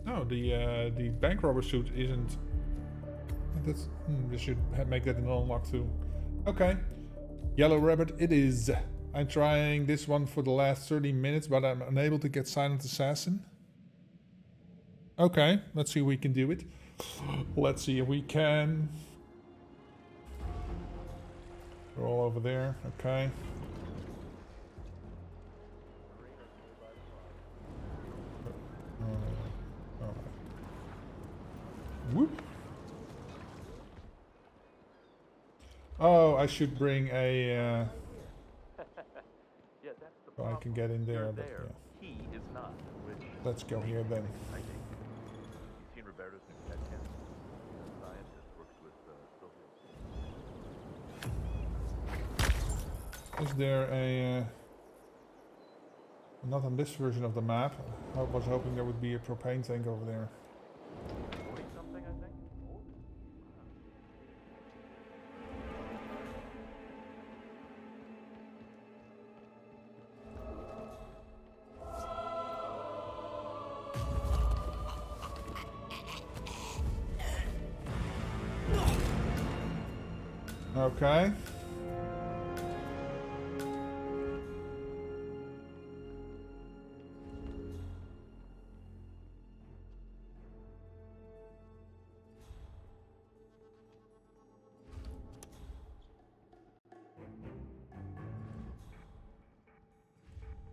No, the bank robber suit isn't. That's. We should make that an unlock too. Okay. Yellow rabbit it is. I'm trying this one for the last 30 minutes, but I'm unable to get Silent Assassin. Okay, let's see if we can do it. Let's see if we can. We're all over there, okay. Alright. Whoop. Oh, I should bring a... Yeah, that's the so I can get in there, but yeah. He is not. Let's go here then. Is there a... not on this version of the map. I was hoping there would be a propane tank over there. Something, I think. Okay.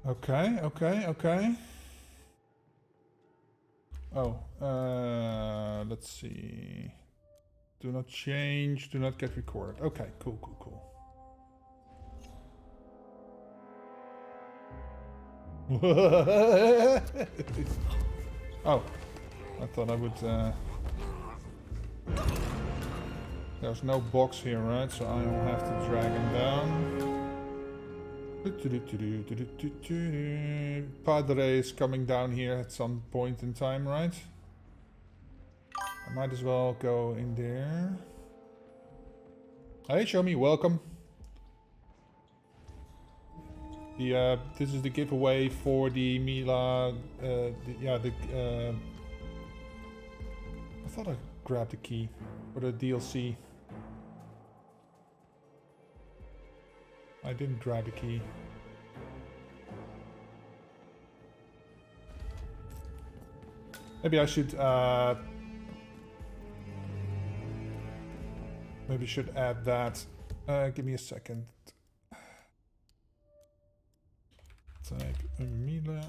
Okay, okay, okay. Oh, let's see. Do not change, do not get recorded. Okay, cool, cool, cool. Oh, I thought I would... There's no box here, right? So I don't have to drag him down. Padre is coming down here at some point in time, right? I might as well go in there. Hey, show me, welcome. The this is the giveaway for the Mila. I thought I grabbed the key for the DLC. I didn't grab the key. Maybe I should maybe should add that. Give me a second. Type Mila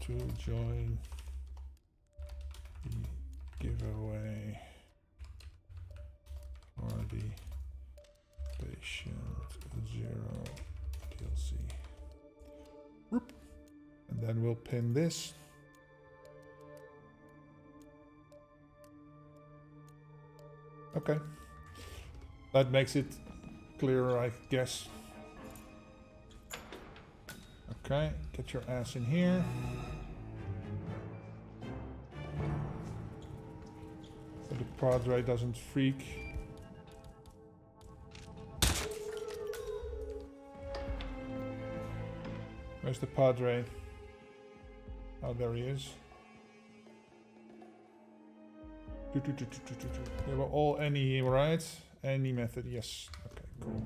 to join the giveaway for the Patient Zero DLC. Whoop. And then we'll pin this. Okay. That makes it clearer, I guess. Okay, get your ass in here. So the Padre doesn't freak. Where's the Padre? Oh, there he is. They were all any, right? Any method, yes. Okay, cool.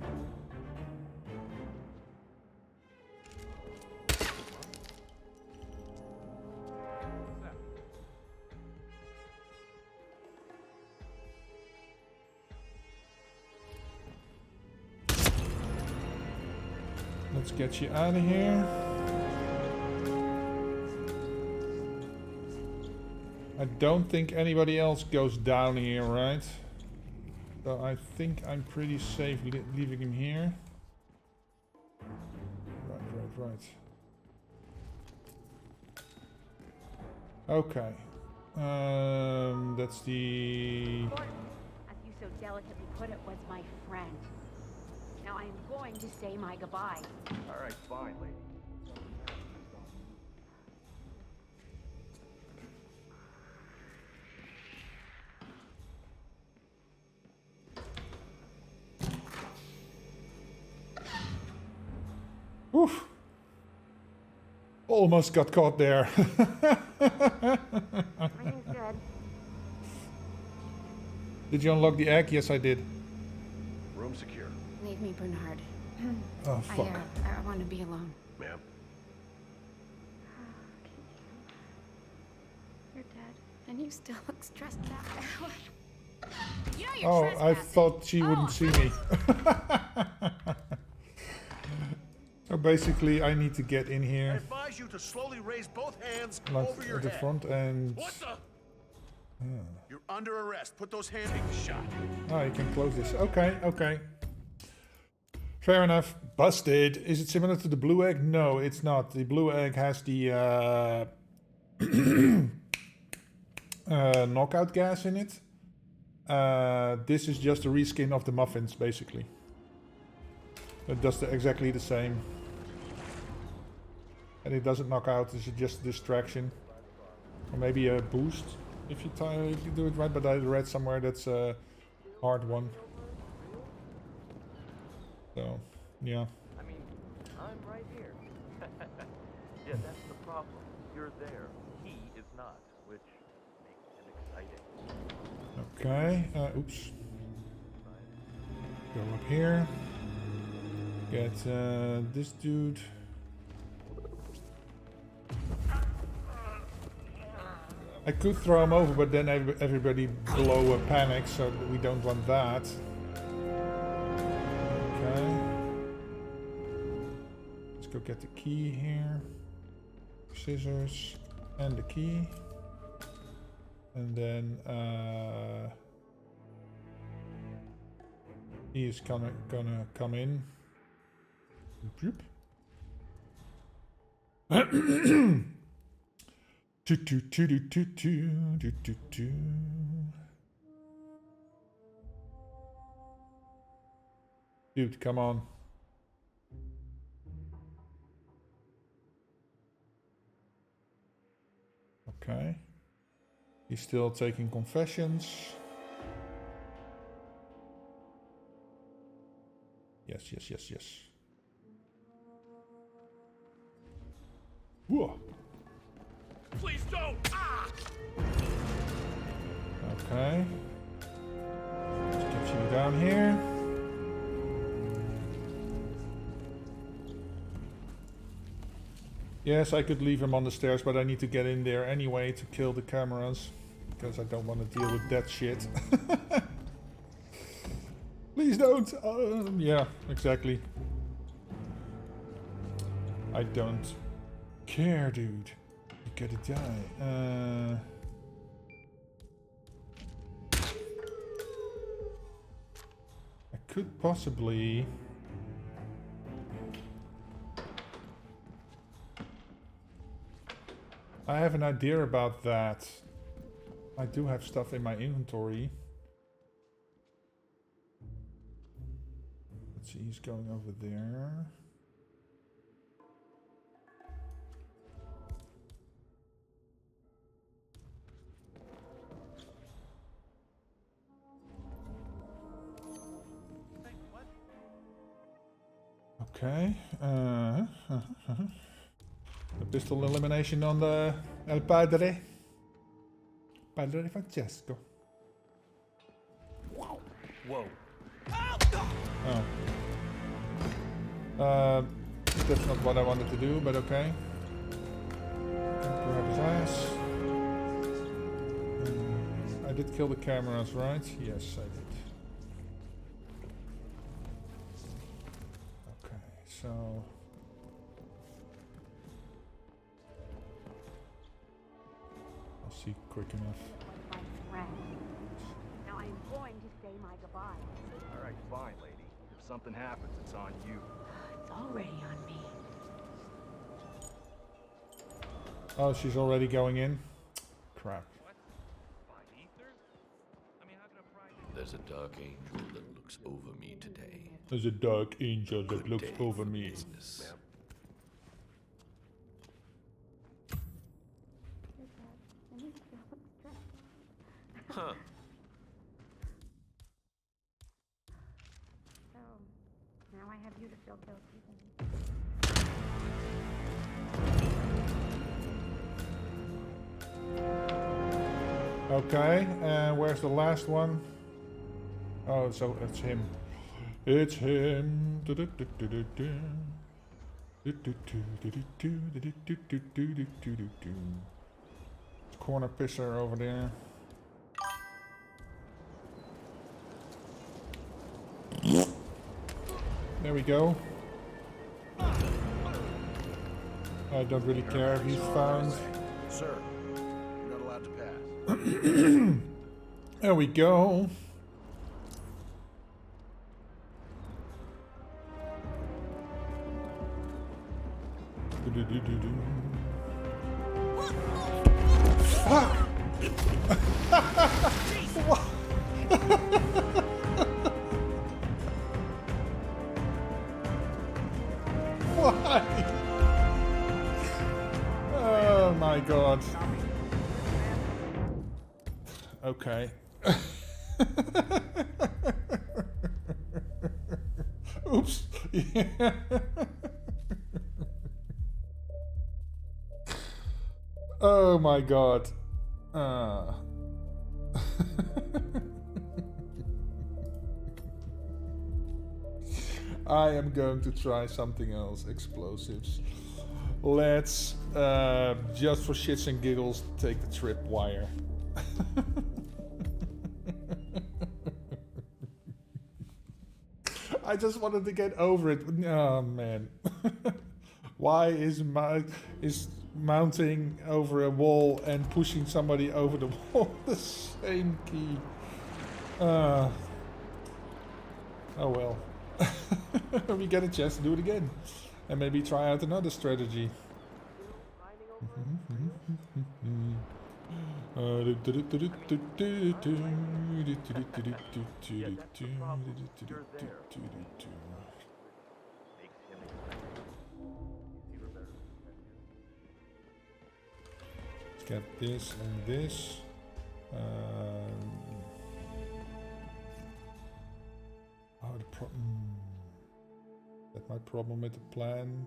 Let's get you out of here. I don't think anybody else goes down here, right? So I think I'm pretty safe leaving him here. Right. Okay. That's the... Gordon, as you so delicately put it, was my friend. Now I am going to say my goodbye. All right, fine, lady. Oof. Almost got caught there. Everything's good. Did you unlock the egg? Yes, I did. Room secure. Leave me, Bernard. Oh, fuck. I want to be alone. Ma'am. You're dead. And you still look stressed out. You know you're Oh, I trespassing. thought she wouldn't see me. So basically, I need to get in I here. advise you to slowly raise both hands Like over your at the head. front and... What the? You're under arrest. Put those hands. Take the shot. Oh, you can close this. Okay. Fair enough. Busted. Is it similar to the blue egg? No, it's not. The blue egg has the knockout gas in it. This is just a reskin of the muffins, basically. It does exactly the same. And it doesn't knock out, it's just a distraction. Or maybe a boost if you do it right, but I read somewhere that's a hard one. So, yeah. I mean, I'm right here. Yeah, that's the problem. You're there. He is not, which makes him exciting. Okay, oops. Go up here. Get this dude. I could throw him over, but then everybody below a panic, so we don't want that. Okay. Let's go get the key here. Scissors and the key. And then he is gonna come in. Bloop. Dude, come on. Okay. He's still taking confessions. Yes. Whoa. Please don't! Ah! Okay. Let's get you down here. Yes, I could leave him on the stairs, but I need to get in there anyway to kill the cameras. Because I don't want to deal with that shit. Please don't! Yeah, exactly. I don't care, dude. You gotta die. I could possibly... I have an idea about that. I do have stuff in my inventory. Let's see, he's going over there. Okay. The pistol elimination on the El Padre. Padre Francesco. Whoa. Oh. That's not what I wanted to do, but okay. Grab his ass. I did kill the cameras, right? Yes, I did. Okay, so... I'll see quick enough. Now I'm going to say my goodbye. All right, fine, lady. If something happens, it's on you. It's already on me. Oh, she's already going in? Crap. There's a dark angel that looks over me today. There's a dark angel that looks over me. Business. Huh. So, now I have you to feel guilty then. Okay, and where's the last one? Oh, so it's him. It's him. Corner pisser over there. There we go. I don't really care if he's found. Sir, you're not allowed to pass. There we go. Fuck! Why? Oh my god. Okay. Oops. Yeah. Oh my god. I am going to try something else. Explosives. Let's, just for shits and giggles, take the tripwire. I just wanted to get over it. Oh man. Why is mounting over a wall and pushing somebody over the wall the same key? Oh well. We get a chance to do it again. And maybe try out another strategy. Let's get this and this. Oh, the problem. That's my problem with the plan.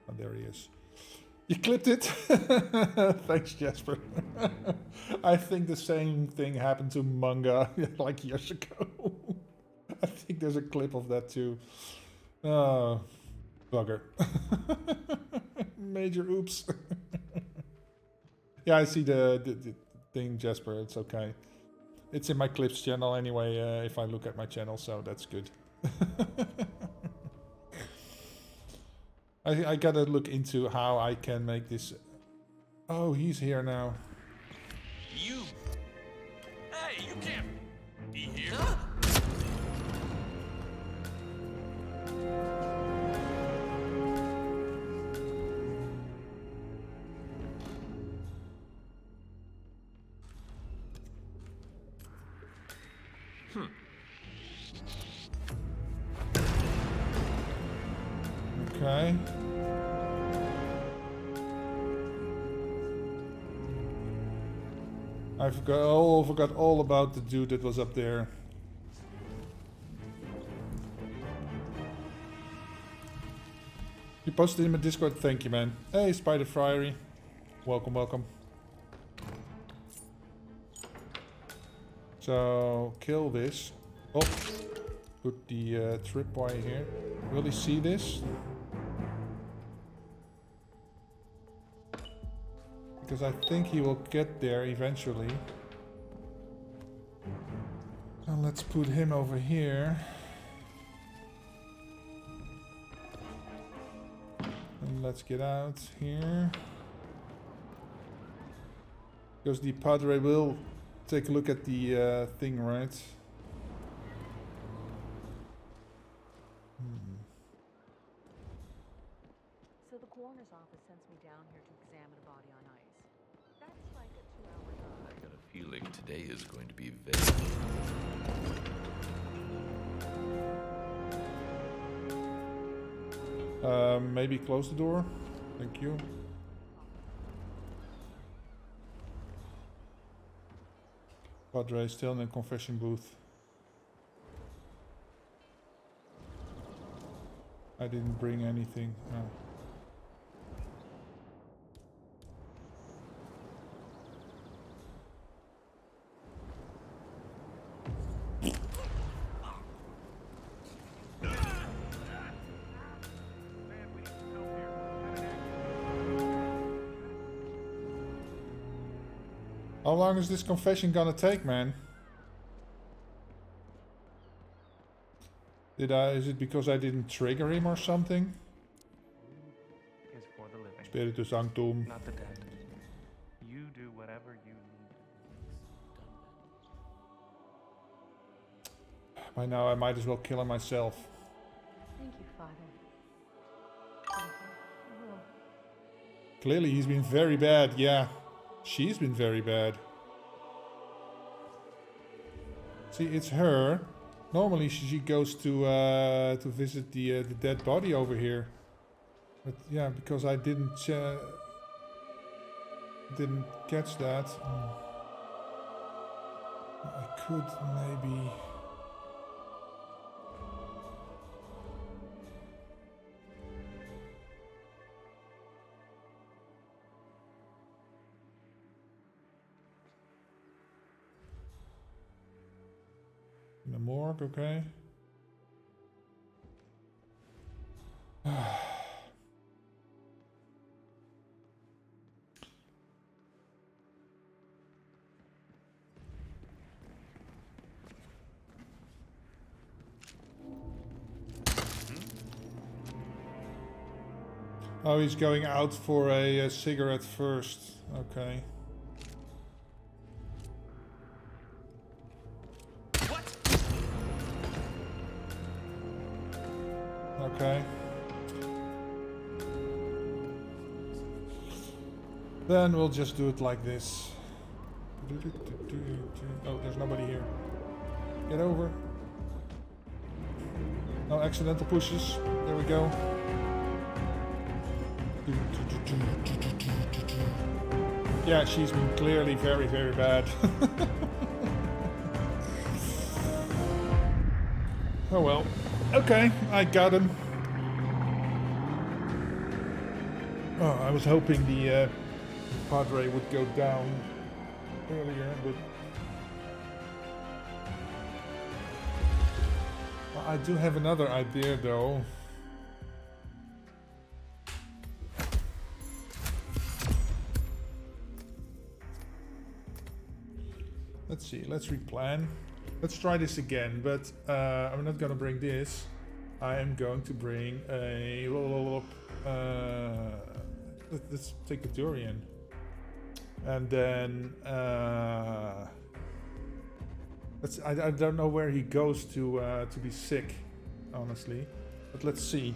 Oh, there he is. You clipped it? Thanks, Jasper. I think the same thing happened to Manga like years ago. I think there's a clip of that too. Oh, bugger. Major oops. Yeah, I see the thing, Jasper. It's okay. It's in my clips channel anyway, if I look at my channel, so that's good. I gotta look into how I can make this... Oh, he's here now. You? Hey, you can't be here. Okay. I forgot all about the dude that was up there. You posted in my Discord, thank you, man. Hey, Spider Friary. Welcome, welcome. So, kill this. Oh, put the tripwire here. Will he see this? Because I think he will get there eventually. And let's put him over here. And let's get out here. Because the Padre will take a look at the thing, right? So the coroner's office sends me down here to examine a body on ice. That's like a 2-hour drive. I got a feeling today is going to be very... Maybe close the door. Thank you. Padre is still in the confession booth. I didn't bring anything. Oh. How long is this confession gonna take, man? Is it because I didn't trigger him or something? Is for the living. Spiritus Sanctum. Not the dead. You do whatever you need. By now I might as well kill him myself. Thank you, Father. Thank you. I will. Clearly he's been very bad, yeah. She's been very bad. See, it's her. Normally she goes to visit the dead body over here. But yeah, because I didn't catch that. I could maybe... In the morgue, okay. Oh, he's going out for a cigarette first. Okay. Okay. Then we'll just do it like this. Oh, there's nobody here. Get over. No accidental pushes. There we go. Yeah, she's been clearly very, very bad. Oh well. Okay, I got him. Oh, I was hoping the Padre would go down earlier, but... Well, I do have another idea, though. Let's see, let's replan. Let's try this again, but I'm not gonna bring this. I am going to bring a... let's take the durian. And then... I don't know where he goes to be sick, honestly. But let's see.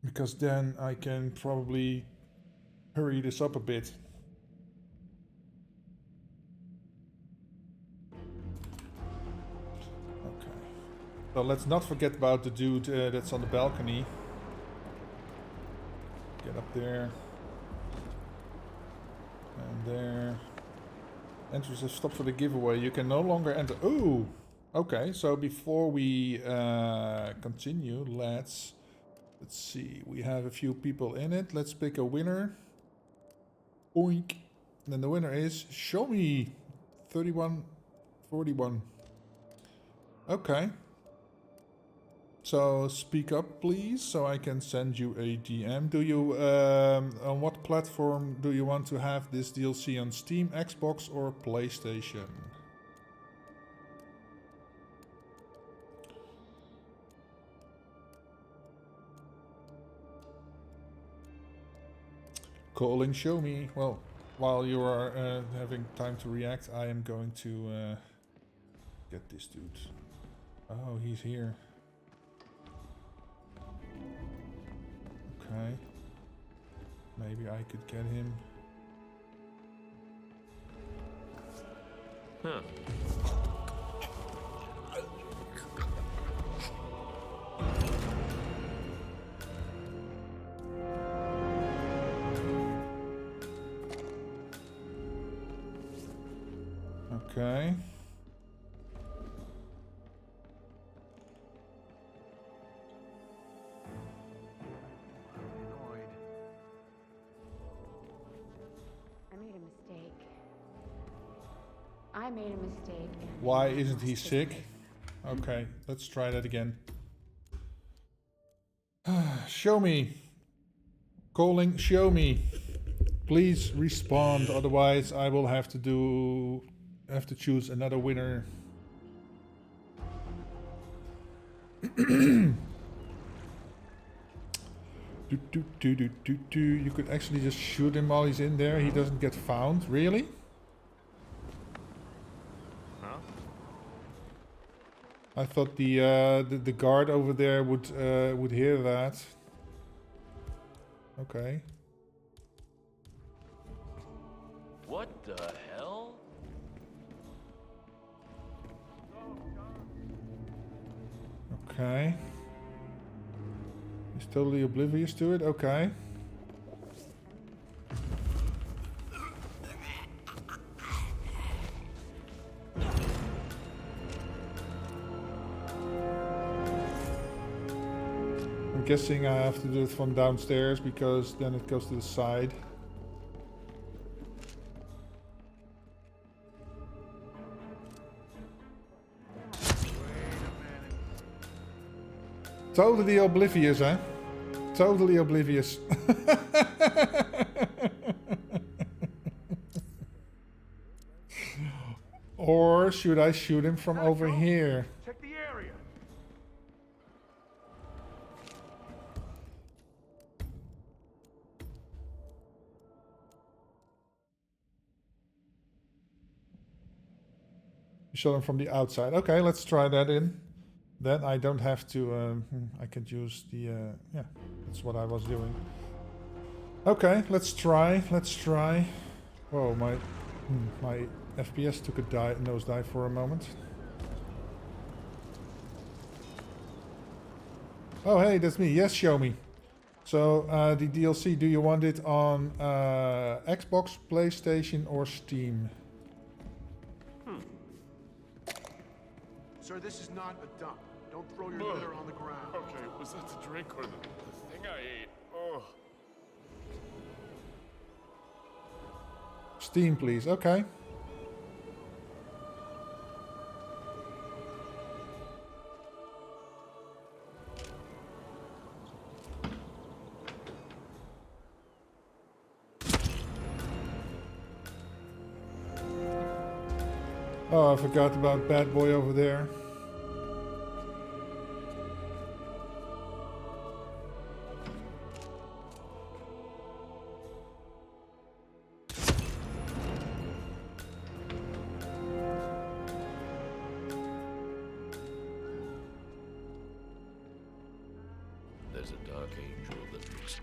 Because then I can probably hurry this up a bit. So let's not forget about the dude that's on the balcony. Get up there. And there. Entrance has stopped for the giveaway. You can no longer enter. Ooh! Okay, so before we continue, let's see. We have a few people in it. Let's pick a winner. Oink. And then the winner is Show Me 3141. Okay. So speak up, please, so I can send you a DM. Do you, on what platform do you want to have this DLC? On Steam, Xbox, or PlayStation? Calling Show Me. Well, while you are having time to react, I am going to get this dude. Oh, he's here. Okay. Maybe I could get him. Huh. Okay. I made a mistake. Why isn't he sick? Okay, let's try that again. Show me. Calling, show me. Please respond, otherwise I will have to choose another winner. You could actually just shoot him while he's in there. He doesn't get found. Really? I thought the guard over there would hear that. Okay. What the hell? Okay. He's totally oblivious to it. Okay. I'm guessing I have to do it from downstairs because then it goes to the side. Totally oblivious, eh? Totally oblivious. Or should I shoot him from over here? Check the area. You shot him from the outside. Okay, let's try that in. Then I don't have to, I can use the, yeah, that's what I was doing. Okay, let's try. Whoa, my FPS took a nosedive for a moment. Oh, hey, that's me. Yes, show me. So, the DLC, do you want it on Xbox, PlayStation, or Steam? Sir, this is not a dump. Don't throw your litter on the ground. Okay, was that the drink or the thing I ate? Oh. Steam, please. Okay. Oh, I forgot about Bad Boy over there. There's a dark angel that looks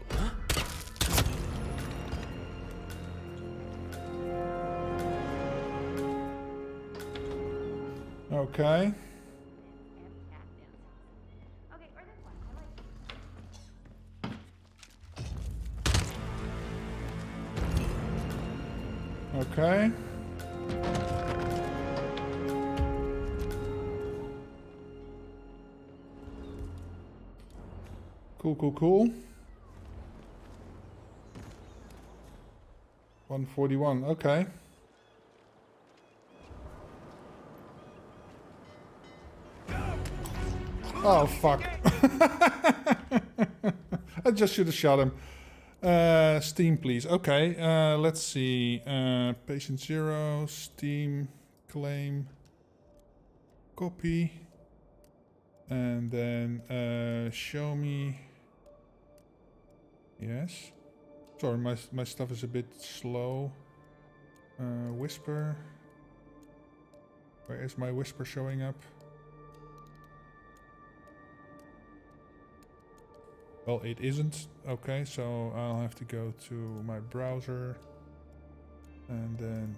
Okay. Okay. Cool. 141, okay. Oh, fuck. I just should have shot him. Steam, please. Okay, let's see. Patient 0, Steam, claim, copy. And then show me. Yes. Sorry, my stuff is a bit slow. Whisper. Where is my whisper showing up? Well, it isn't. Okay, so I'll have to go to my browser. And then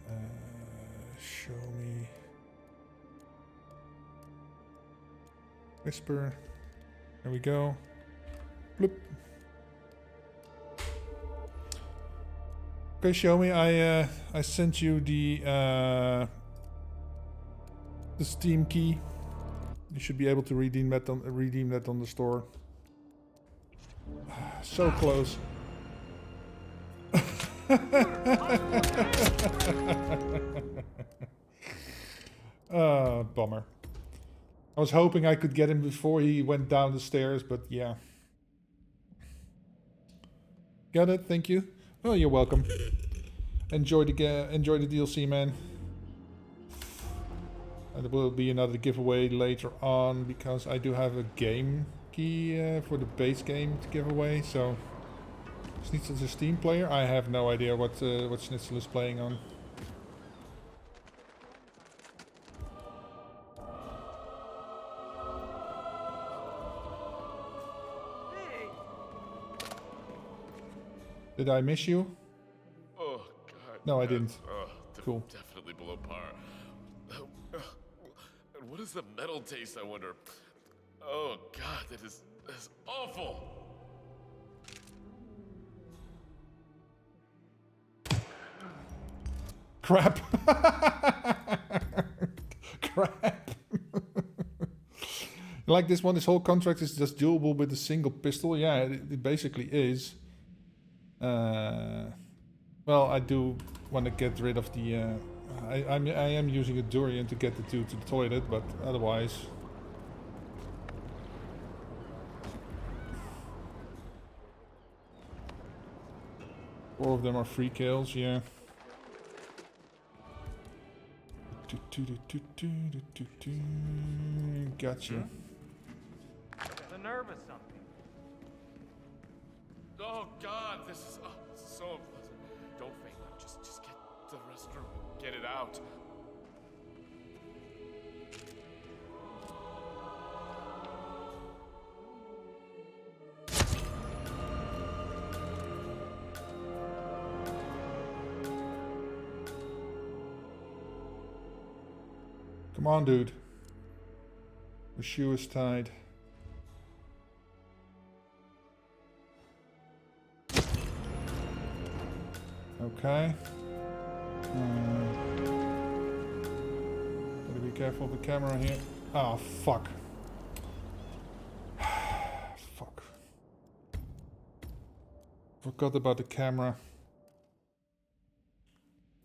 show me. Whisper. There we go. Bloop. Okay, show me. I sent you the Steam key. You should be able to redeem that on the store. So close. Bummer. I was hoping I could get him before he went down the stairs, but yeah. Got it, thank you. Oh, you're welcome. Enjoy the DLC, man. And there will be another giveaway later on because I do have a game key for the base game to give away. So, Schnitzel's a Steam player. I have no idea what Schnitzel is playing on. Did I miss you? Oh, God. No, I didn't. Cool. Definitely below par. And what does the metal taste, I wonder? Oh, God, that is awful. Crap. Crap. Like this one, this whole contract is just doable with a single pistol. Yeah, it basically is. Well, I do want to get rid of the... I am using a durian to get the two to the toilet, but otherwise... Four of them are free kills, yeah. Gotcha. The nerve or something. Oh, God, this is so unpleasant. Don't faint now. Just get to the restroom. Get it out. Come on, dude. The shoe is tied. Okay. Gotta be careful of the camera here. Oh, fuck. Fuck. Forgot about the camera.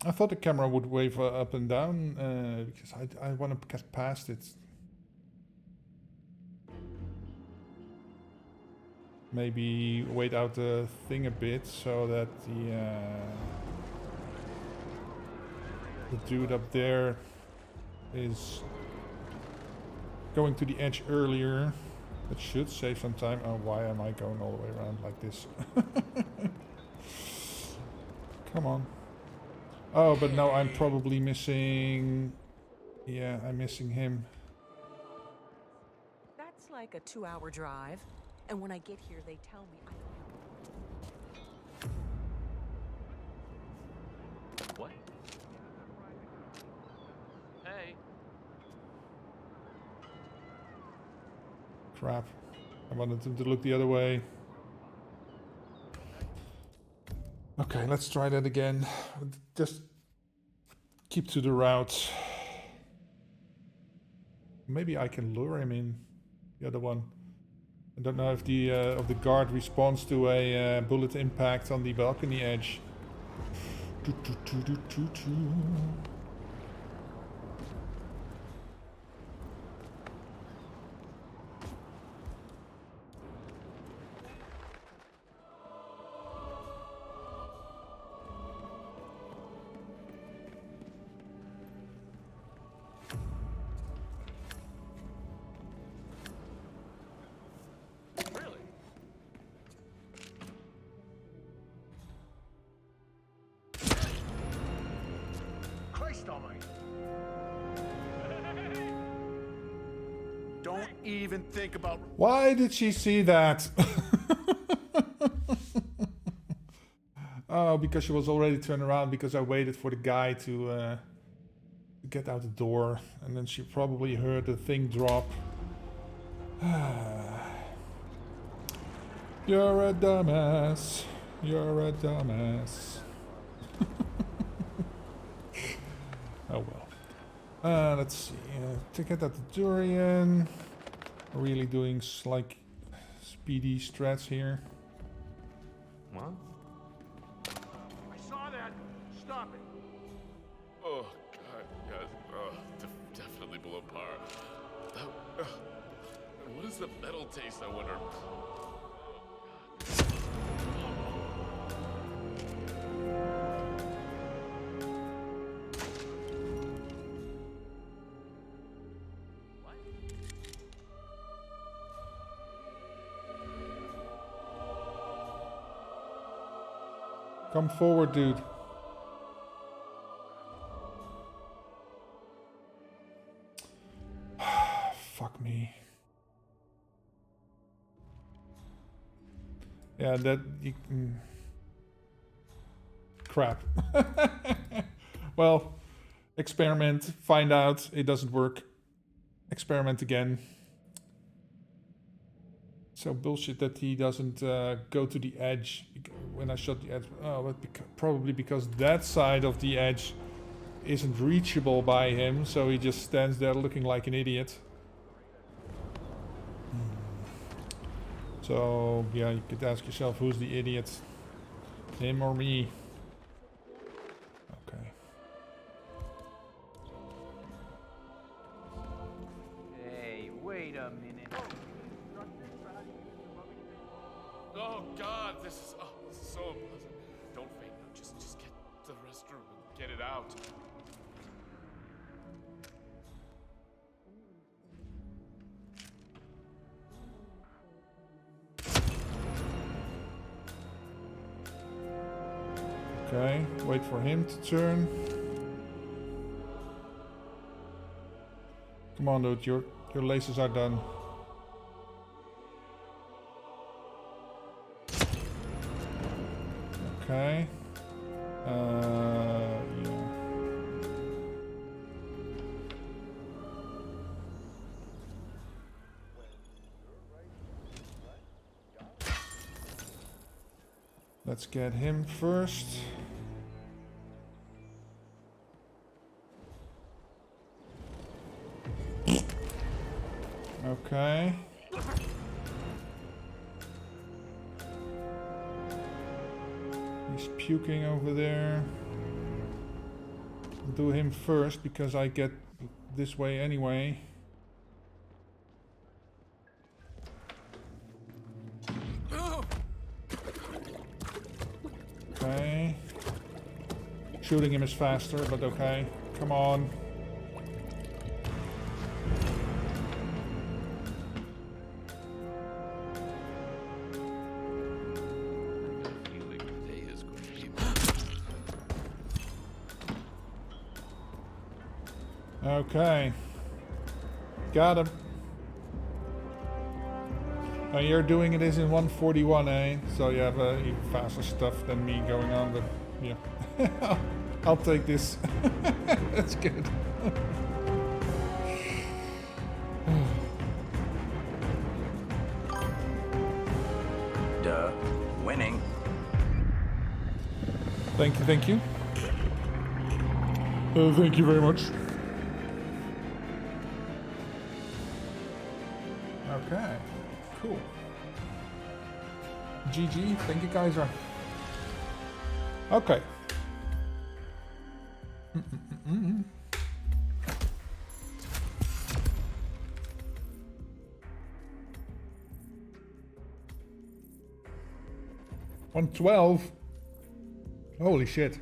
I thought the camera would wave up and down because I want to get past it. Maybe wait out the thing a bit so that the dude up there is going to the edge earlier. That should save some time. Oh, why am I going all the way around like this? Come on. Oh, but no, I'm probably missing... Yeah, I'm missing him. That's like a 2-hour drive. And when I get here, they tell me I don't have... What? Hey. Crap. I wanted him to look the other way. Okay, let's try that again. Just keep to the route. Maybe I can lure him in. The other one. I don't know if the guard responds to a bullet impact on the balcony edge. Christ almighty. Don't even think about... Why did she see that? Oh, because she was already turned around because I waited for the guy to get out the door. And then she probably heard the thing drop. You're a dumbass. You're a dumbass. Oh well. Let's see. To get out the durian. Really doing like speedy strats here. What? I saw that. Stop it. Oh, God, yeah. Definitely below par. And what does the metal taste, I wonder? Come forward, dude. Fuck me. Yeah, that... Crap. Well, experiment, find out, it doesn't work. Experiment again. So bullshit that he doesn't go to the edge when I shot the edge. Oh, but probably because that side of the edge isn't reachable by him, so he just stands there looking like an idiot. So, yeah, you could ask yourself, who's the idiot? Him or me? Okay. Hey, wait a minute. Oh, God, this is so unpleasant. Don't faint now. Just get to the restroom and get it out. Okay, wait for him to turn. Come on, dude, your laces are done. Okay. Yeah. Let's get him first. Okay. He's puking over there. I'll do him first because I get this way anyway. Okay. Shooting him is faster, but okay. Come on. Okay. Got him. Oh, you're doing it is in 141, eh? So you have even faster stuff than me going on, but yeah. I'll take this. That's good. Duh. Winning. Thank you, thank you. Thank you very much. Okay, cool. GG, thank you, Kaiser. Okay. 112? Holy shit.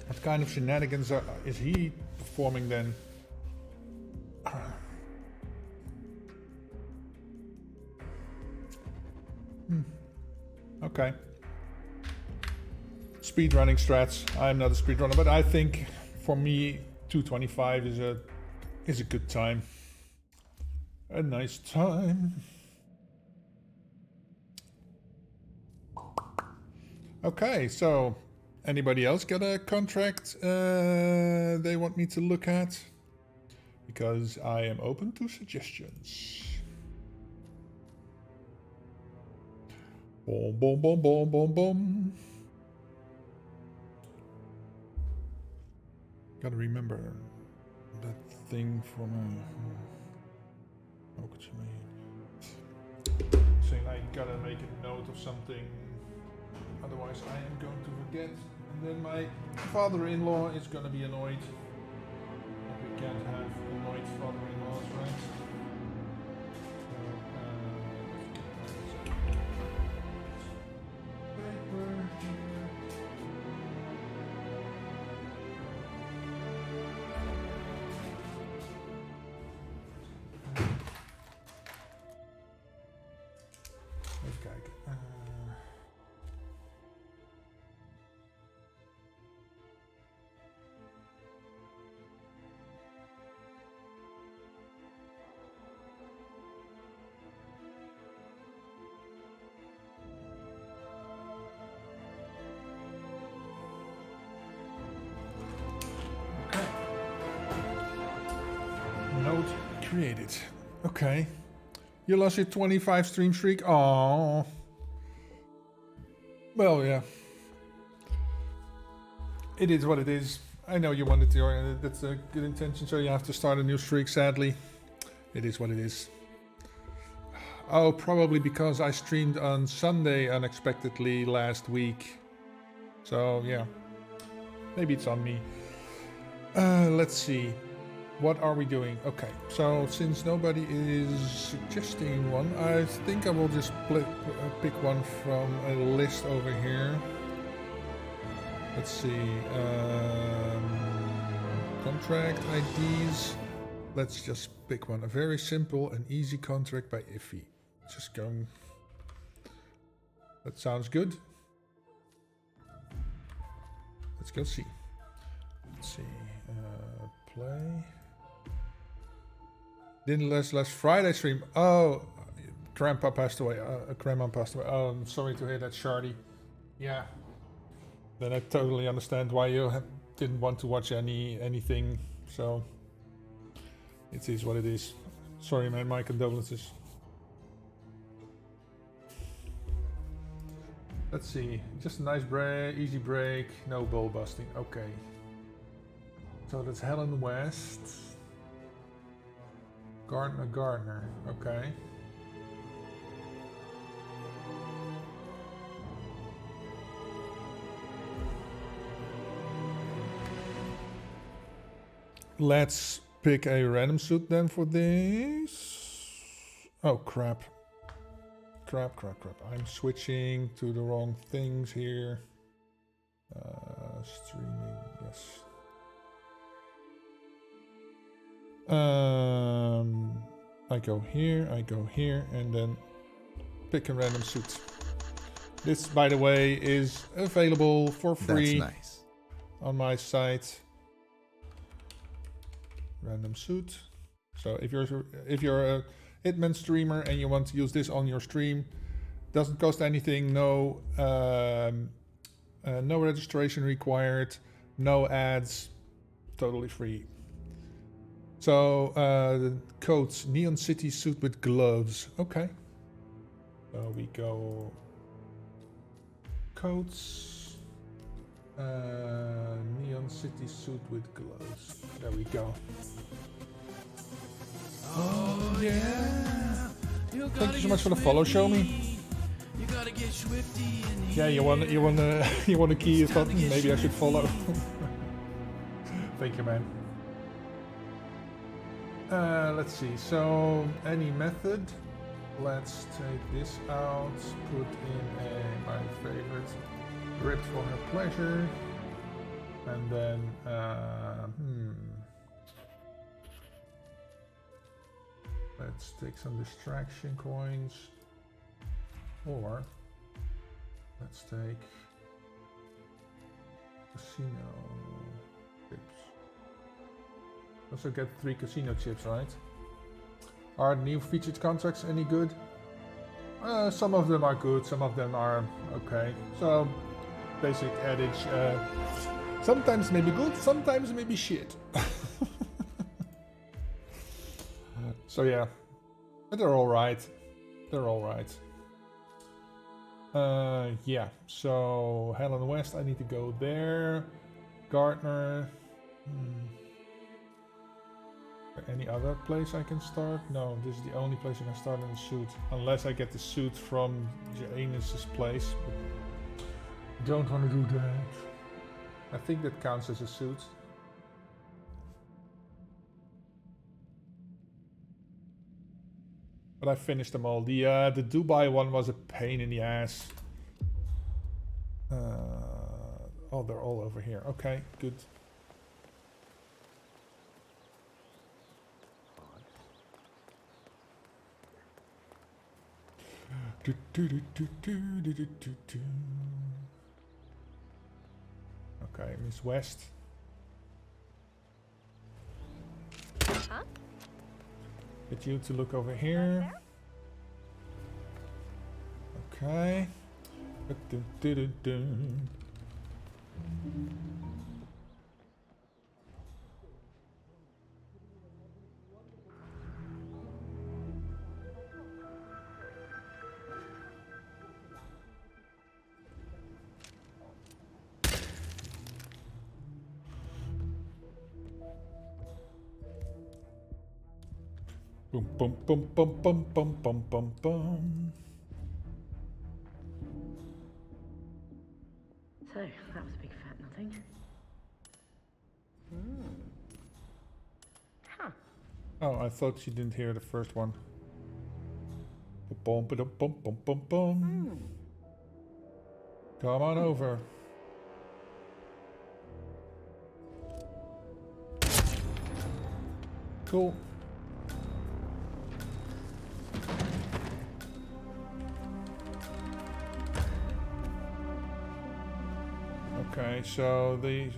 What kind of shenanigans is he performing then? Okay. Speedrunning strats. I'm not a speedrunner, but I think for me 225 is a good time. A nice time. Okay, so anybody else got a contract they want me to look at? Because I am open to suggestions. Boom, boom, boom, boom, boom, boom. Gotta remember that thing for my... How could you make... Saying I gotta make a note of something. Otherwise I am going to forget. And then my father-in-law is gonna be annoyed. And we can't have annoyed father-in-laws, right? Created. Okay. You lost your 25 stream streak? Aww. Well, yeah. It is what it is. I know you wanted to, that's a good intention, so you have to start a new streak, sadly. It is what it is. Oh, probably because I streamed on Sunday unexpectedly last week. So, yeah. Maybe it's on me. Let's see. What are we doing? Okay, so since nobody is suggesting one, I think I will just pick one from a list over here. Let's see. Contract IDs. Let's just pick one. A very simple and easy contract by Iffy. Just going. That sounds good. Let's go see. Let's see. Play. Didn't last Friday stream. Oh, Grandpa passed away. Grandma passed away. Oh, I'm sorry to hear that, Shardy. Yeah. Then I totally understand why you didn't want to watch anything. So it is what it is. Sorry, man. My condolences. Let's see. Just a nice break, easy break, no ball busting. Okay. So that's Helen West. Gardner, okay. Let's pick a random suit then for this. Oh, crap. Crap. I'm switching to the wrong things here. Streaming, yes. I go here, and then pick a random suit. This, by the way, is available for free. That's nice. On my site. Random suit. So if you're a Hitman streamer and you want to use this on your stream, doesn't cost anything. No registration required. No ads. Totally free. So, the coats, Neon City suit with gloves. Okay. So we go coats. Neon City suit with glows. There we go. Oh yeah. Thank you so much for the follow, show me. You gotta get swifty in Yeah, you wanna you wanna key his button? Maybe I should follow. Thank you, man. Let's see. So any method. Let's take this out. Put in my favorite. Ripped for her pleasure. And then let's take some distraction coins. Or let's take casino chips. Also get 3 casino chips, right? Are new featured contracts any good? Some of them are good, some of them are okay. So basic adage, sometimes maybe good, sometimes maybe shit. So yeah, but they're alright. They're alright. Yeah, so Helen West, I need to go there. Gardner. Any other place I can start? No, this is the only place I can start in the suit. Unless I get the suit from Janus's place. But don't want to do that. I think that counts as a suit. But I finished them all. The Dubai one was a pain in the ass. Oh, they're all over here. Okay, good. Okay, Miss West. Huh? Get you to look over here. Okay. Boom, boom, boom, boom, boom, boom, boom, boom, boom. So, that was a big fat nothing. Huh. Oh, I thought she didn't hear the first one. Boom, boom, boom, boom, boom, boom. Come on over. Cool. Okay, so these...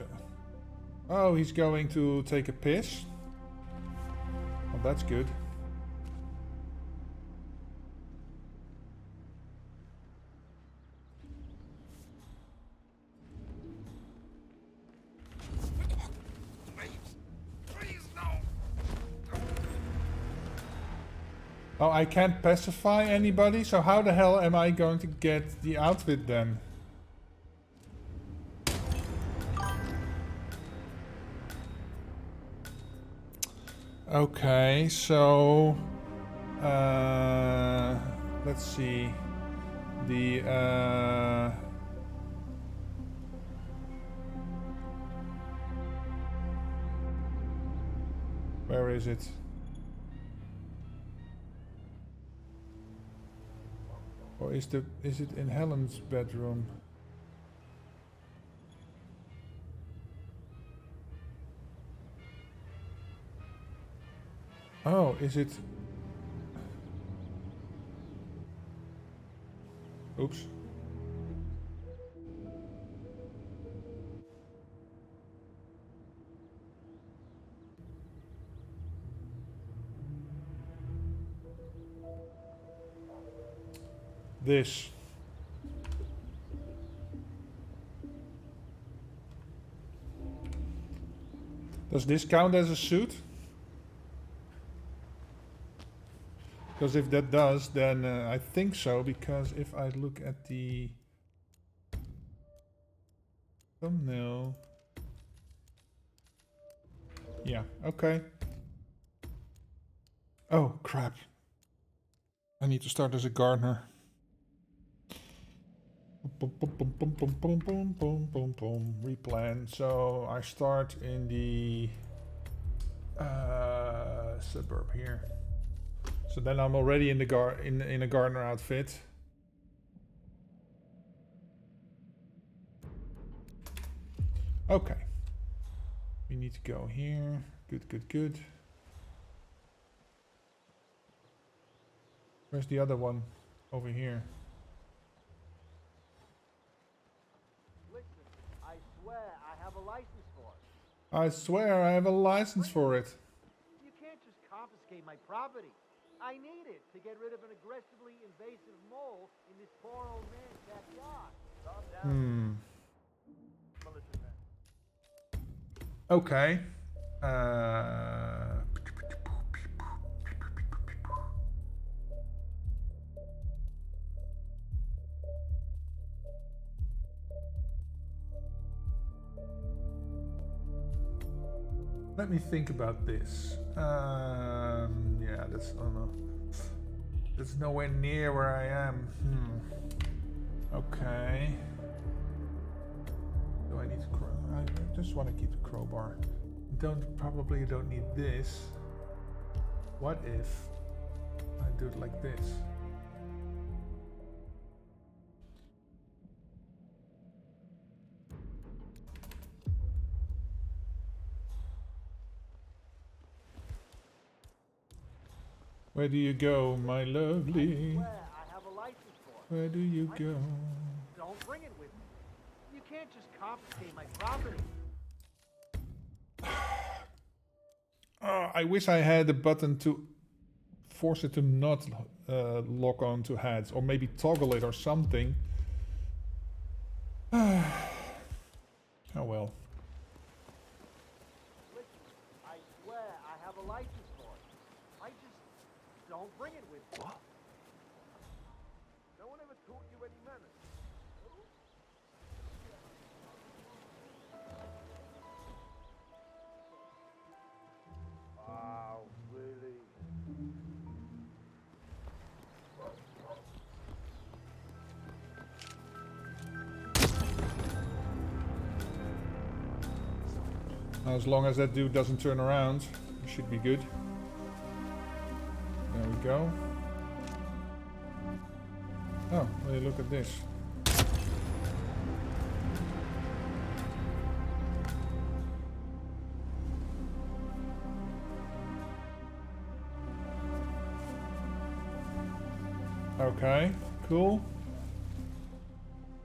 Oh, he's going to take a piss. Well, that's good. Oh, I can't pacify anybody, so how the hell am I going to get the outfit then? Okay, so let's see. The where is it? Or is it in Helen's bedroom? Oh, is it? Oops. This. Does this count as a suit? Because if that does, then I think so, because if I look at the... Thumbnail. Yeah, okay. Oh, crap. I need to start as a gardener. Replan. So I start in the suburb here. So then I'm already in the in a gardener outfit. Okay. We need to go here. Good, good, good. Where's the other one? Over here. Listen, I swear I have a license for it. I swear I have a license for it. You can't just confiscate my property. I need it to get rid of an aggressively invasive mole in this poor old man's backyard. Calm down. Militia man. Okay. Let me think about this. Yeah, that's, I don't know. That's nowhere near where I am. Okay. Do I need to I just want to keep the crowbar. Probably don't need this. What if I do it like this? Where do you go, my lovely? I have a license for it. Where do you go? Don't bring it with me. You can't just confiscate my property. I wish I had a button to force it to not lock on to heads, or maybe toggle it or something. Oh well. Listen, I swear I have a license for it. I just don't bring it with me. What? No one ever taught you any manners. Wow, really? As long as that dude doesn't turn around, it should be good. There we go. Oh, well, look at this. Okay, cool.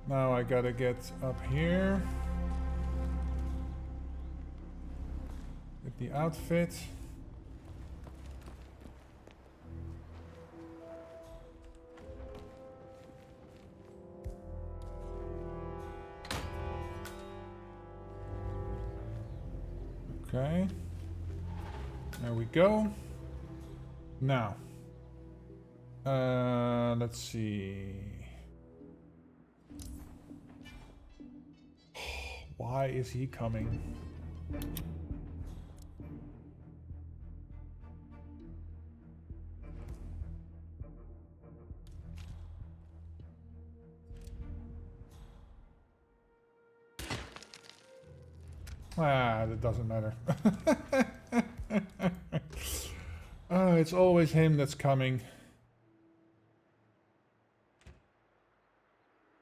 Now I gotta get up here. Get the outfit. Okay. There we go. Now. Let's see. Why is he coming? Ah, that doesn't matter. Oh, it's always him that's coming.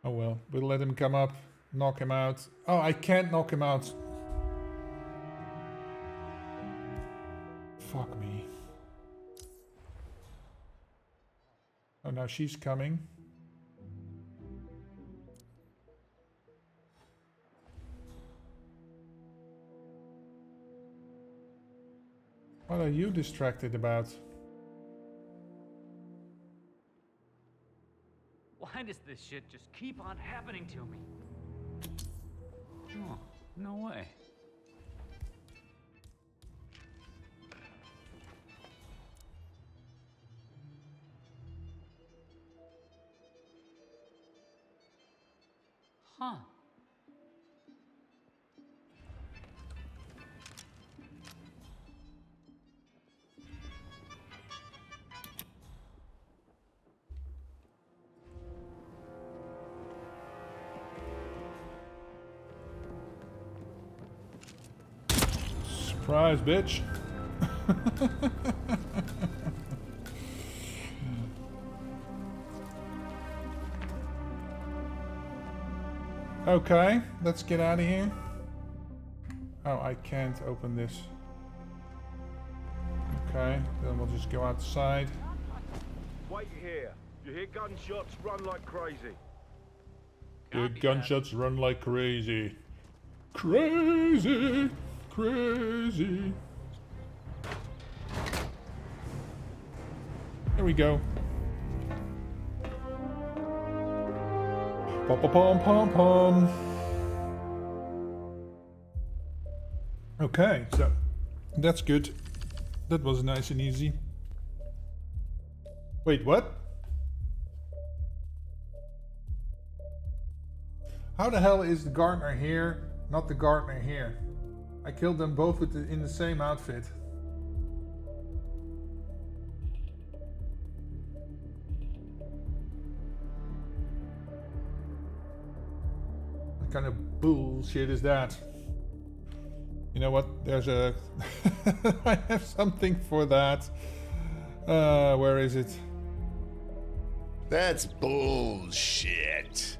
Oh well, we'll let him come up, knock him out. Oh, I can't knock him out. Fuck me. Oh, now she's coming. What are you distracted about? Why does this shit just keep on happening to me? Oh, no way. Huh. Surprise, bitch. Okay, let's get out of here. Oh, I can't open this. Okay, then we'll just go outside. Wait here. You hear gunshots, run like crazy. The gunshots run like crazy. Crazy! Crazy! There we go. Pom pom pom pom pom. Okay, so that's good. That was nice and easy. Wait, what? How the hell is the gardener here, not the gardener here? I killed them both with in the same outfit. What kind of bullshit is that? You know what? There's a... I have something for that. Where is it? That's bullshit.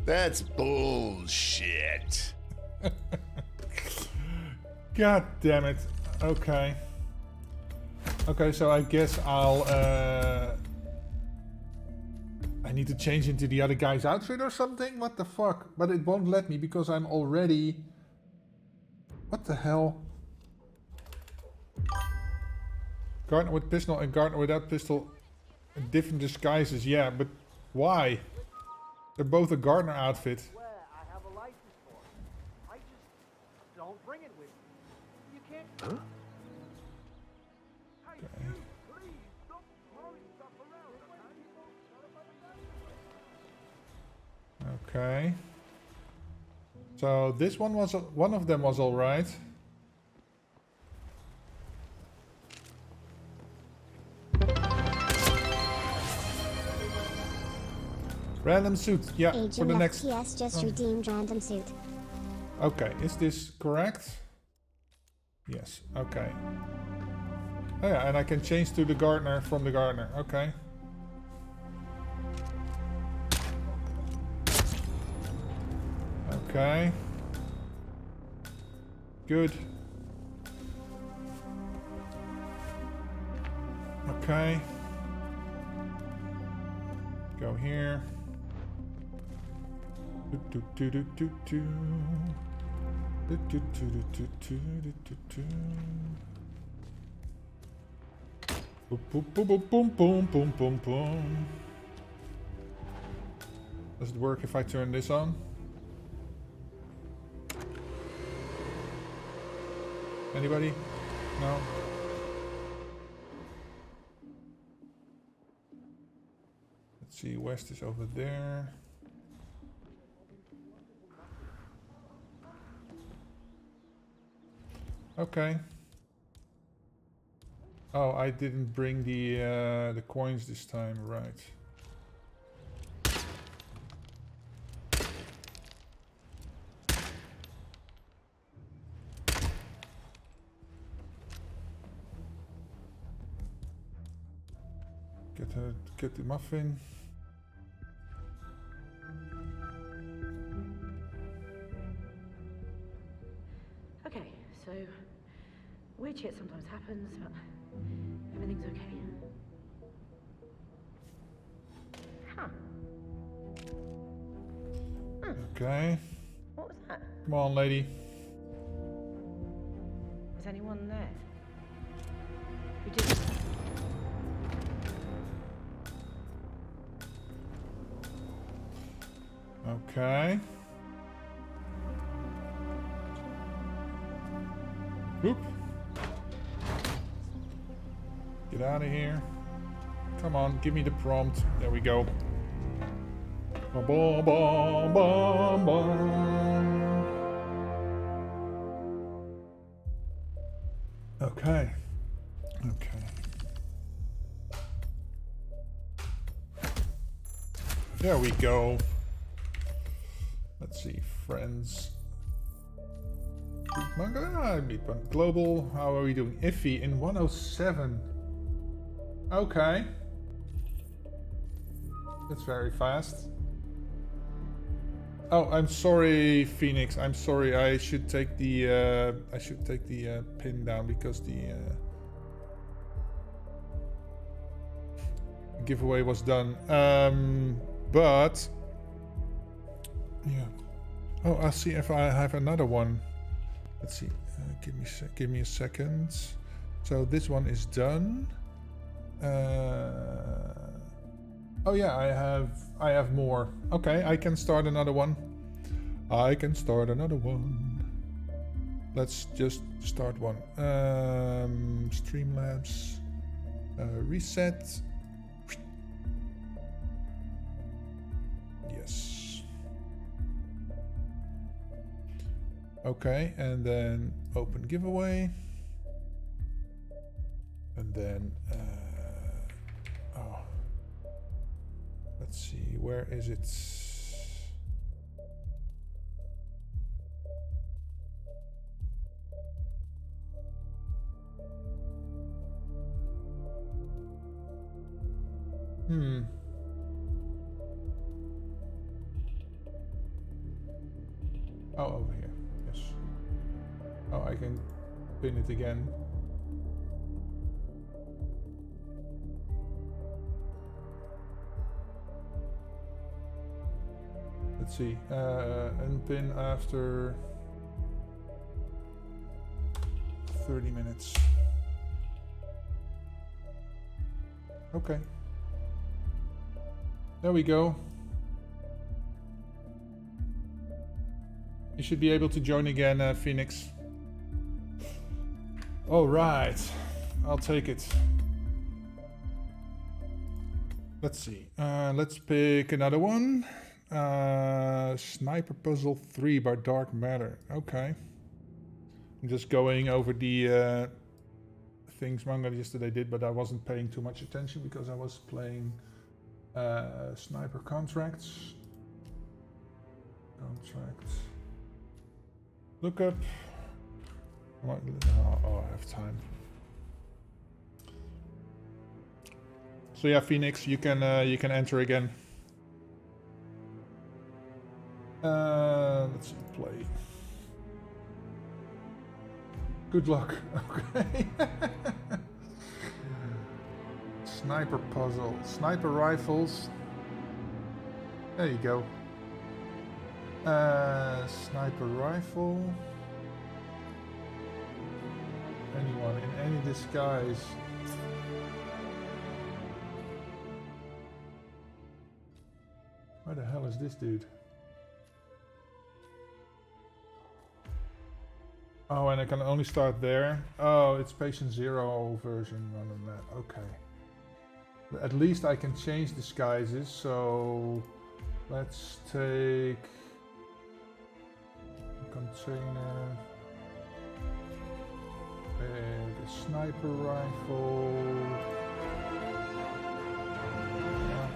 That's bullshit. God damn it. Okay. Okay, so I guess I'll... I need to change into the other guy's outfit or something? What the fuck? But it won't let me because I'm already... What the hell? Gardener with pistol and Gardener without pistol in different disguises. Yeah, but why? They're both a Gardener outfit. Where I have a license for it. I just don't bring it with me. You can't. Huh? Hey, you, please stop throwing stuff around. Okay. So this one was one of them was all right. Random suit, yeah. Agent For the next. FPS just redeemed random suit. Okay, is this correct? Yes. Okay. Oh yeah, and I can change to the gardener from the gardener. Okay. Okay. Good. Okay. Go here. Do do do do do. Do do do do do do do do. Boom boom boom boom boom boom boom boom. Does it work if I turn this on? Anybody? No? Let's see, West is over there. Okay. Oh, I didn't bring the coins this time, right? Get the muffin. Okay, so weird shit sometimes happens, but everything's okay. Huh. Okay. What was that? Come on, lady. Is anyone there? Who did it? Okay. Oop. Get out of here. Come on, give me the prompt. There we go. Bum, bum, bum, bum, bum. Okay. Okay. There we go. Let's see, friends. Manga, Meatman Global. How are we doing? Iffy in 107. Okay. That's very fast. Oh, I'm sorry, Phoenix. I'm sorry. I should take the pin down because the giveaway was done. But yeah. Oh, I'll see if I have another one. Let's see. Give me a second. So this one is done. Oh yeah, I have more. Okay, I can start another one. Let's just start one. Streamlabs. Reset. Yes. Okay, and then open giveaway. And then oh. Let's see, where is it? Oh, over here. Yes. Oh, I can pin it again. Let's see. Unpin after 30 minutes. Okay. There we go. You should be able to join again, Phoenix. All right. I'll take it. Let's see. Let's pick another one. Sniper Puzzle 3 by Dark Matter. Okay. I'm just going over the things Manga yesterday did, but I wasn't paying too much attention because I was playing Sniper Contracts. Look up. Oh, I have time. So yeah, Phoenix, you can enter again. Let's see, play. Good luck. Okay. Sniper puzzle. Sniper rifles. There you go. Sniper rifle. Anyone in any disguise. Where the hell is this dude? Oh, and I can only start there. Oh, it's patient 0 version rather than that. Okay. At least I can change disguises, so let's take a container. A sniper rifle. Yeah.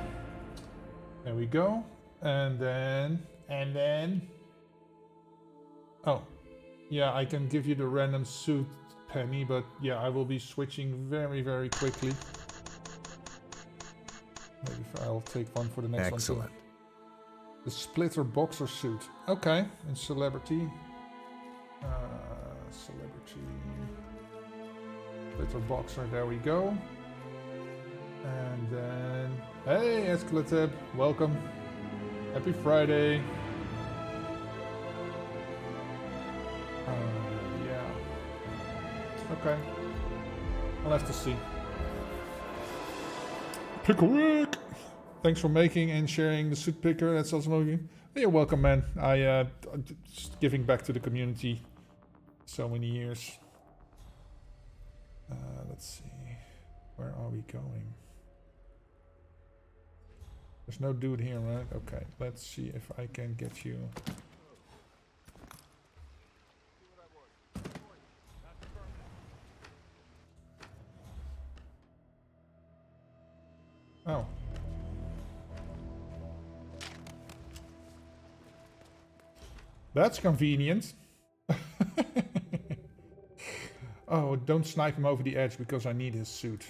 There we go. And then. Oh. Yeah, I can give you the random suit, Penny, but yeah, I will be switching very, very quickly. Maybe I'll take one for the next one. Excellent. The Splitter Boxer suit. Okay, and Celebrity. Splitter Boxer, there we go. And then... Hey, Escalatab, welcome. Happy Friday. Yeah. Okay. I'll have to see. Pickwick! Thanks for making and sharing the suit picker. That's awesome of you. Hey, you're welcome, man. I'm just giving back to the community. So many years. Let's see. Where are we going? There's no dude here, right? Okay. Let's see if I can get you. Oh. That's convenient. Oh, don't snipe him over the edge because I need his suit.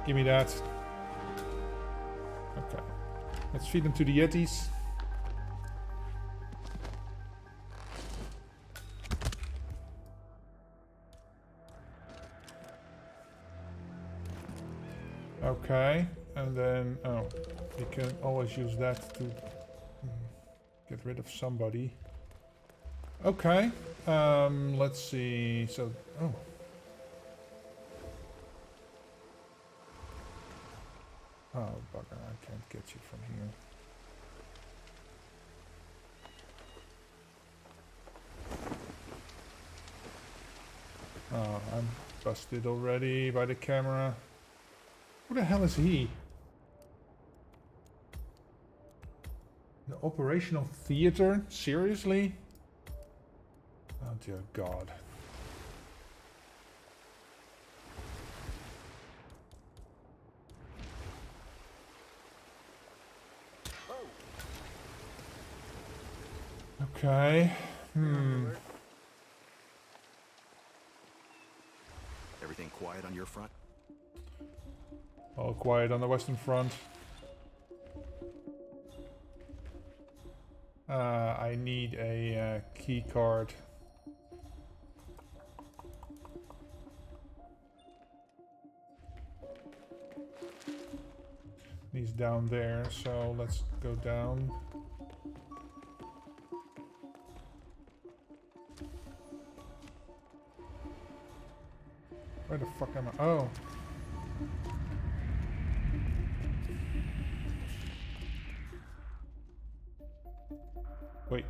Give me that. Okay. Let's feed them to the Yetis. Okay, and then, oh, you can always use that to get rid of somebody. Okay, let's see, so, oh. Oh, bugger, I can't get you from here. Oh, I'm busted already by the camera. Who the hell is he? The operational theater? Seriously? Oh dear God. Okay. Everything quiet on your front? All quiet on the Western Front. I need a key card. He's down there, so let's go down. Where the fuck am I? Oh. Wait.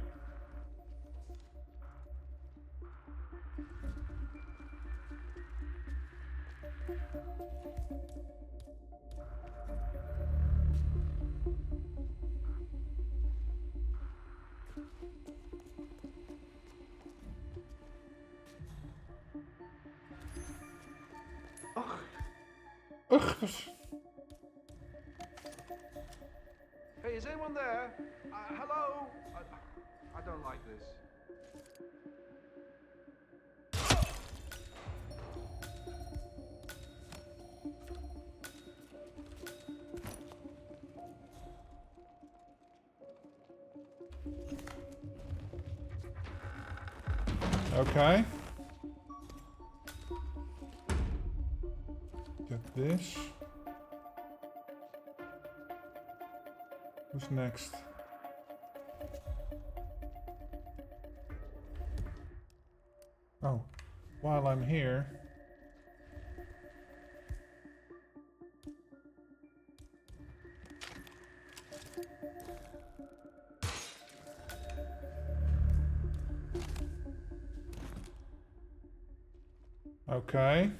Ugh. Hey, is anyone there? Hello? I don't like this. Okay. Get this. Who's next? Oh, while I'm here. Okay.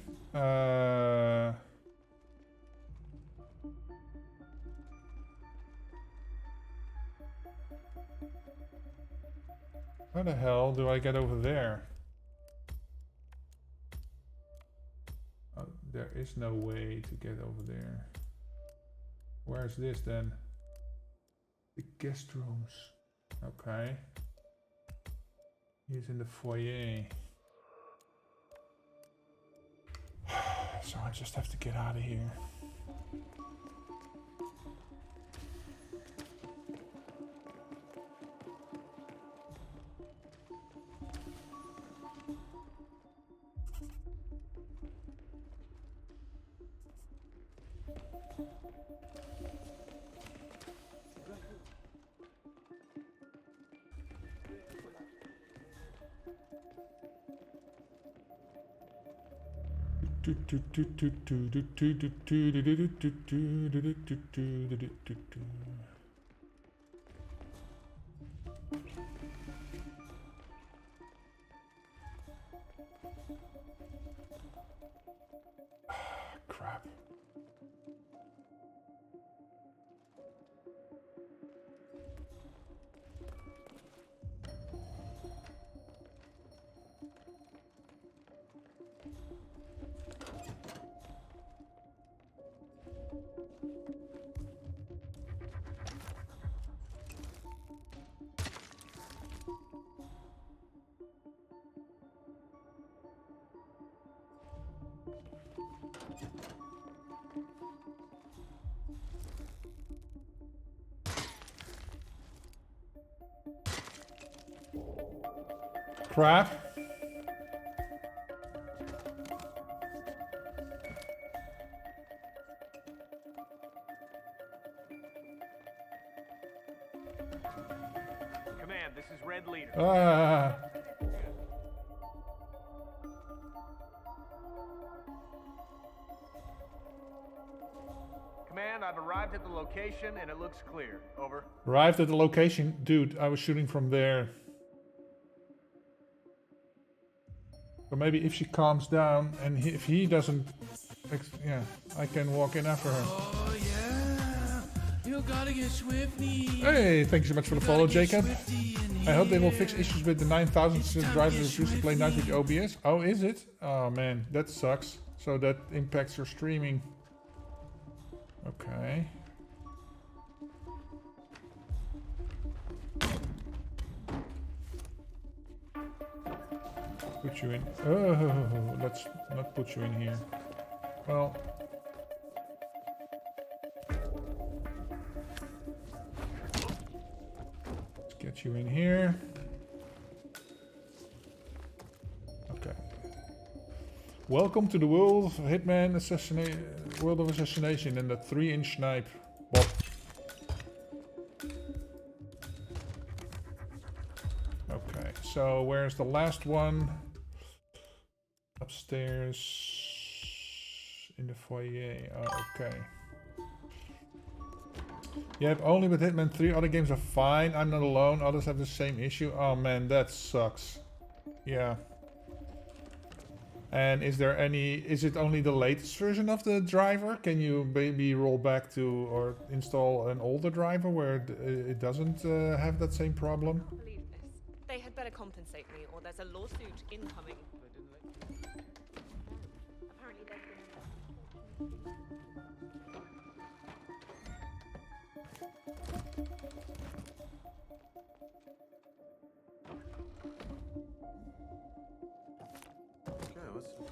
How the hell do I get over there? Oh, there is no way to get over there. Where's this then? The guest rooms. Okay. He's in the foyer. So I just have to get out of here. Crap. crap. Command, this is Red Leader. Ah. Command, I've arrived at the location and it looks clear. Over. Arrived at the location. Dude, I was shooting from there. So maybe if she calms down and if he doesn't... Yeah, I can walk in after her. Oh yeah, you gotta get swifty. Hey, thank you so much for the follow, Jacob. I hope they will fix issues with the 9000 driver refuse to play nice with OBS. Oh, is it? Oh man, that sucks. So that impacts your streaming. Okay. Put you in. Oh, let's not put you in here. Well. Let's get you in here. Okay. Welcome to the world of Hitman World of Assassination and the 3-inch snipe. Bob. Okay, so where's the last one? Upstairs in the foyer. Oh, okay. Yep, only with Hitman 3 other games are fine. I'm not alone. Others have the same issue. Oh man, that sucks. Yeah. And is it only the latest version of the driver? Can you maybe roll back to or install an older driver where it doesn't have that same problem? I can't believe this. They had better compensate me or there's a lawsuit incoming. Apparently there's been...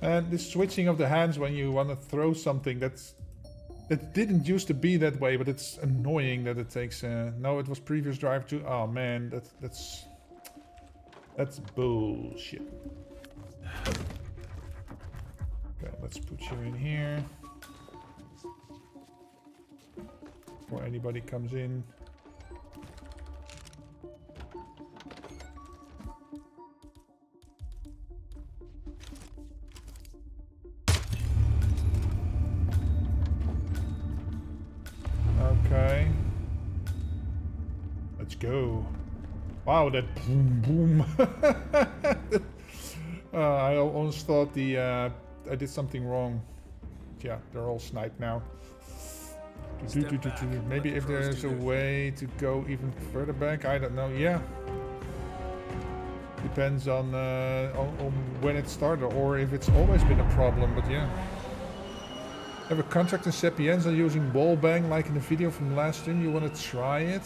And this switching of the hands when you want to throw something, it didn't used to be that way, but it's annoying that it takes. No, it was previous driver too. Oh man, that's bullshit. Okay, let's put you in here before anybody comes in. Okay. Let's go. Wow, that boom boom. I almost thought I did something wrong. Yeah, they're all sniped now. Maybe if there's a way to go even further back, I don't know. Yeah. Depends on when it started or if it's always been a problem, but yeah. Have a contract in Sapienza using wall bang like in the video from last stream. You want to try it?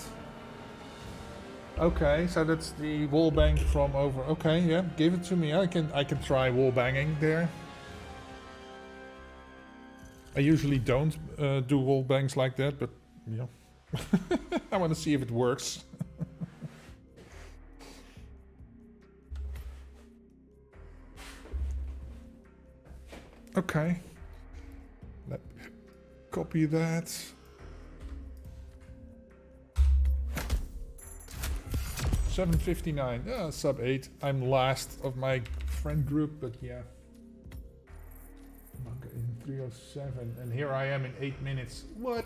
Okay, so that's the wall bang from over. Okay, yeah, give it to me. I can try wall banging there. I usually don't do wall bangs like that, but yeah, I want to see if it works. Okay. Let me copy that. $7.59. Sub 8. I'm last of my friend group, but yeah. Manga in 307, and here I am in 8 minutes. What?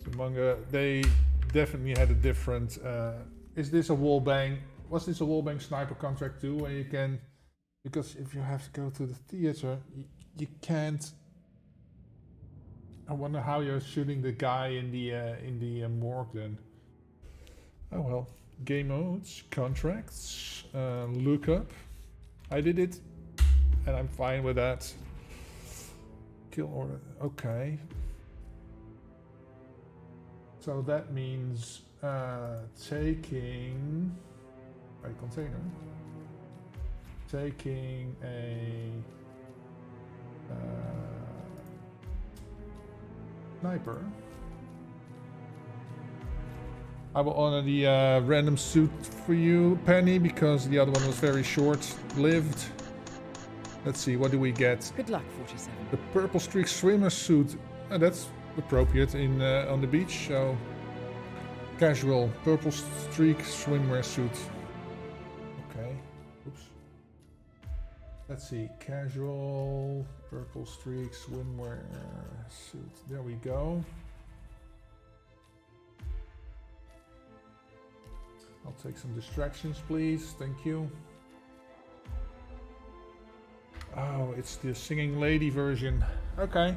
So Manga, they definitely had a different. Is this a wall bang? Was this a wall bang sniper contract too, where you can? Because if you have to go to the theater, you can't. I wonder how you're shooting the guy in the morgue then. Oh well. Game modes, contracts, lookup. I did it, and I'm fine with that. Kill order. Okay. So that means taking a container. Taking a sniper. I will honor the random suit for you, Penny, because the other one was very short-lived. Let's see, what do we get? Good luck, 47. The purple streak swimmer suit. That's appropriate in on the beach. So casual purple streak swimwear suit. Okay. Oops. Let's see. Casual purple streak swimwear suit. There we go. I'll take some distractions, please. Thank you. Oh, it's the singing lady version. Okay.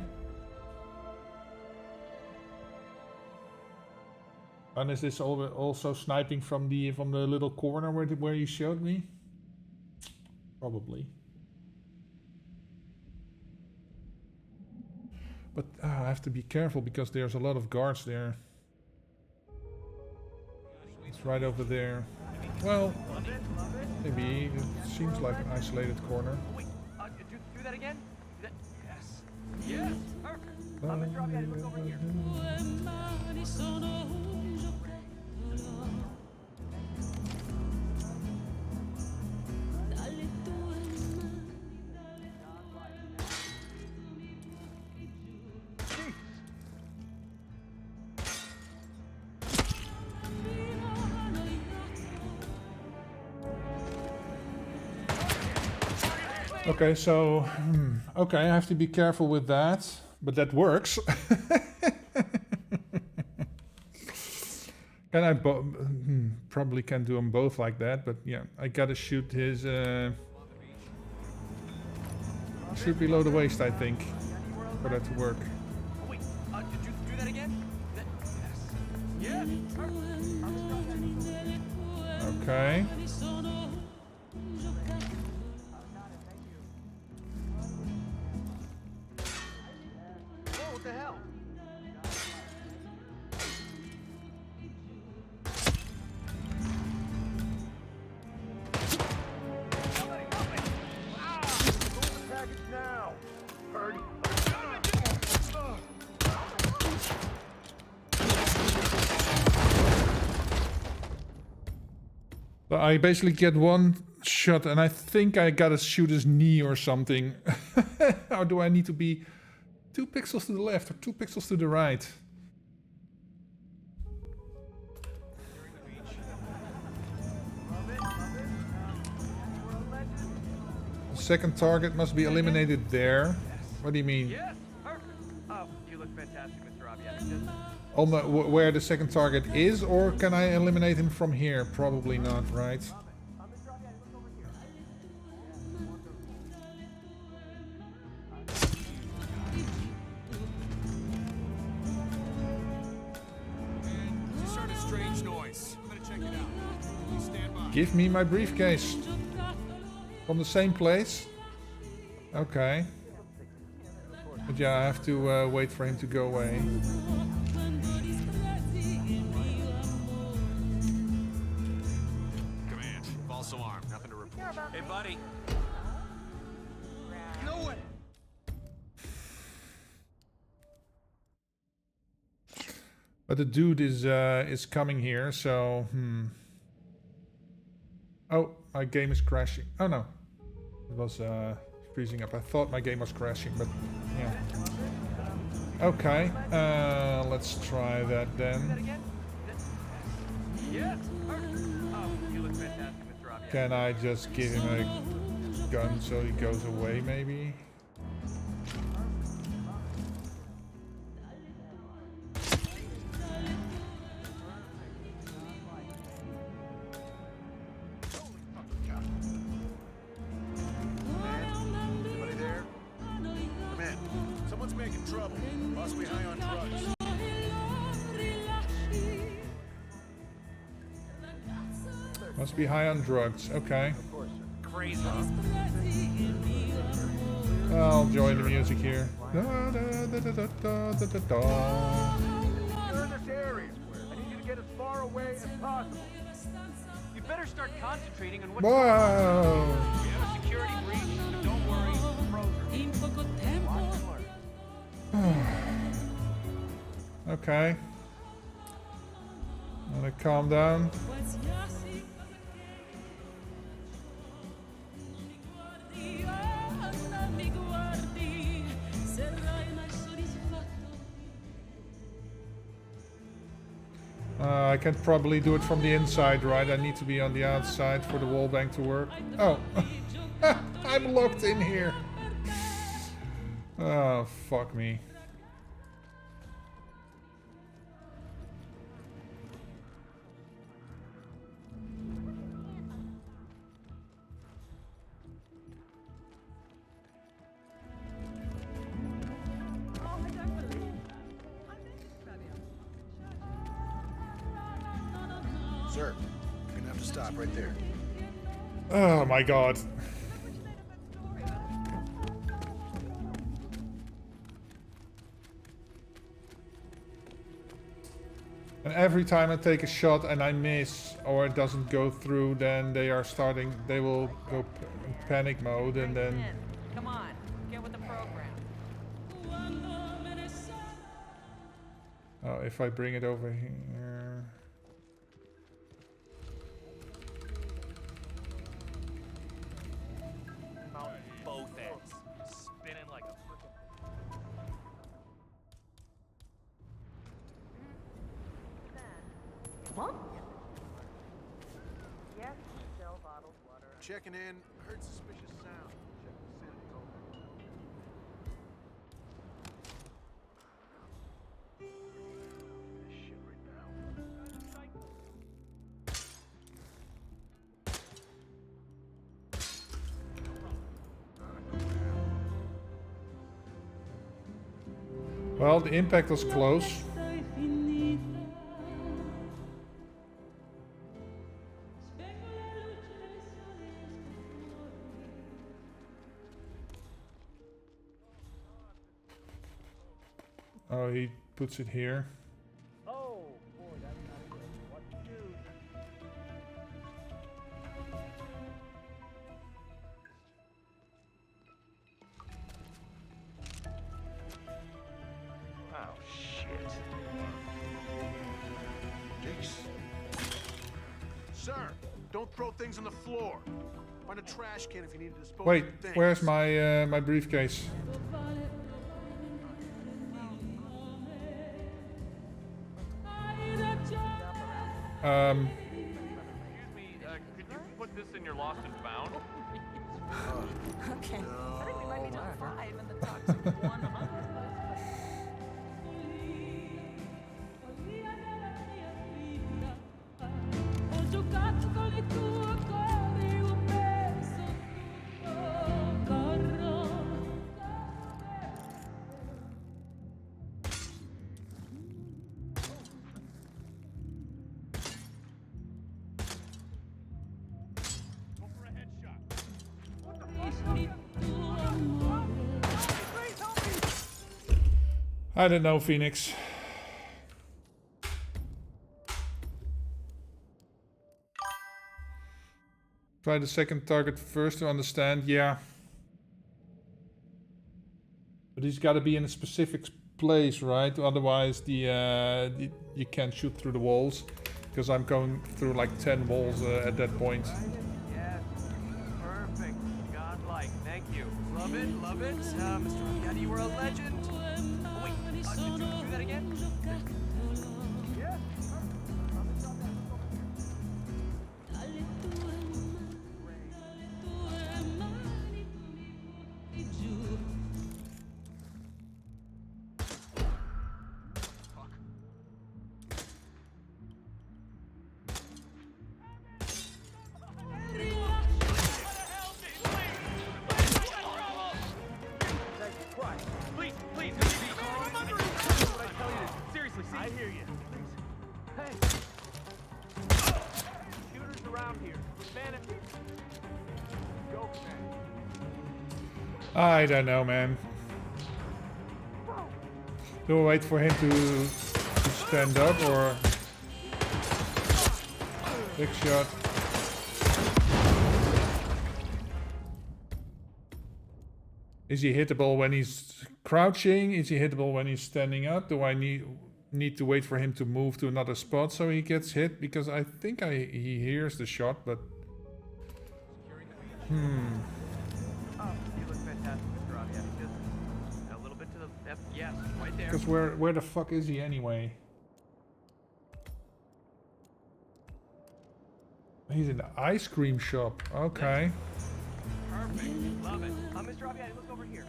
And is this also sniping from the little corner where you showed me? Probably. But I have to be careful because there's a lot of guards there. It's right over there. Well, maybe it seems like an isolated corner. Do that again? Yes. Yes. Perfect. I'm gonna drop that and look over here. Okay, so okay, I have to be careful with that, but that works. Can I probably can't do them both like that, but yeah, I gotta shoot his shoot below the waist, I think, for that to work. Wait, did you do that again? Yes. Yes. Okay. What the hell? Somebody help me! Wow! Move the package now! Birdie! So I basically get one shot and I think I gotta shoot his knee or something. Or do I need to be 2 pixels to the left or 2 pixels to the right? The second target must be eliminated there. What do you mean? Yes, perfect. Oh, you look fantastic, Mr. Robbie. On the, where the second target is, or can I eliminate him from here? Probably not, right? Give me my briefcase. From the same place? Okay. But yeah, I have to wait for him to go away. Command, false alarm. Nothing to report. Hey, buddy. No way. But the dude is coming here, so Oh, my game is crashing. Oh no, it was freezing up. I thought my game was crashing, but yeah. Okay, let's try that then. Can I just give him a gun so he goes away, maybe? Must be high on drugs. Okay. Crazy. I'll join the music here. Da, da, da, da, da, da, da, da. You're in this area. I need you to get as far away as possible. You better start concentrating on what. Whoa! We have a security breach, but don't worry. Okay. Gonna calm down. I can probably do it from the inside, right? I need to be on the outside for the wall bank to work. Oh, I'm locked in here. Oh, fuck me. Sir, you're gonna have to stop right there. Oh my god. And every time I take a shot and I miss or it doesn't go through, then they will go in panic mode and then... Come on, get with the program. Oh, if I bring it over here... Both ends. Spinning like a frickin'... What? Yes, sell bottled water. Checking in. Heard suspicious sound. Check the vicinity. Over. This shit right now. Well, the impact was close. Oh, he puts it here. Oh, boy, that's not good. What to do? Oh, shit. Jeez. Sir, don't throw things on the floor. Find a trash can if you need to dispose Wait, of things. where's my my briefcase? Excuse me, could you put this in your lost and found? Okay. I think we might be top 5 in the toxic 100. I don't know, Phoenix. Try the second target first to understand, yeah. But he's got to be in a specific place, right? Otherwise, you can't shoot through the walls. Because I'm going through like 10 walls at that point. Yes. Perfect. Godlike. Thank you. Love it. Love it. Mr. Ricciardi, you were a legend. Oh, wait. Did you do that again? Yeah. Please, please, seriously, see? I hear you. Hey. Shooters around here. Man, if go, man. I don't know, man. Do I wait for him to stand up or... Big shot. Is he hittable when he's crouching? Is he hittable when he's standing up? Do I need... need to wait for him to move to another spot so he gets hit, because I think he hears the shot, but... Oh, you look fantastic, Mr. Aviat. Just a little bit to the left. Yes, right there. Because where the fuck is he anyway? He's in the ice cream shop. Okay. Perfect. Love it. Mr. Aviat, look over here.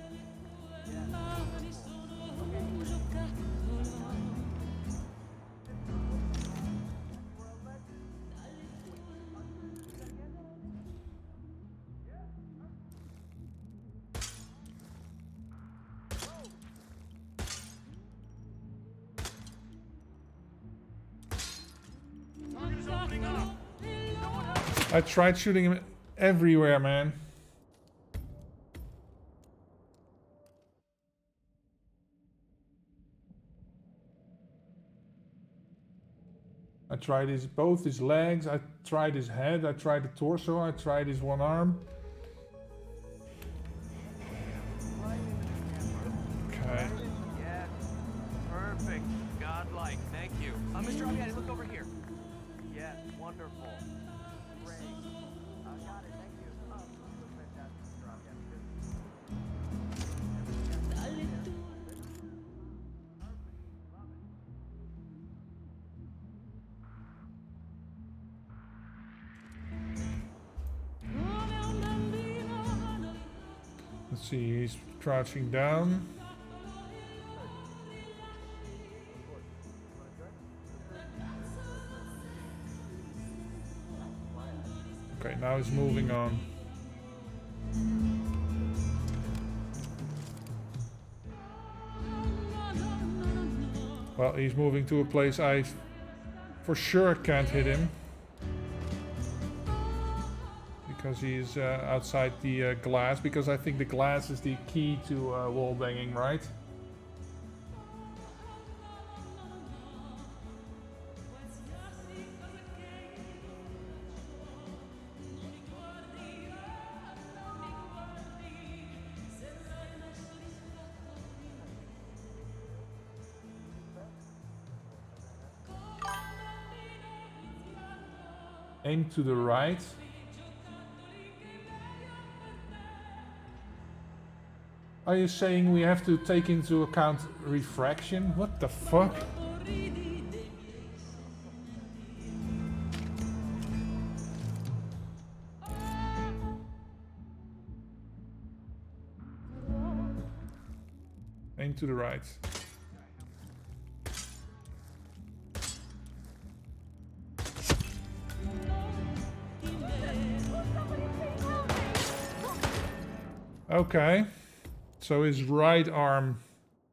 I tried shooting him everywhere, man. I tried both his legs, I tried his head, I tried the torso, I tried his one arm. Okay. Yes. Perfect. Godlike. Thank you. Mr. Aviat, look over here. Yes. Wonderful. Great. Got it. Thank you. You look fantastic, Mr. Aviat. Let's see, he's crouching down. Okay, now he's moving on. Well, he's moving to a place I for sure can't hit him. Because he's outside the glass, because I think the glass is the key to wall banging, right? Aim to the right. Are you saying we have to take into account refraction? What the fuck? Aim to the right. Okay. So his right arm,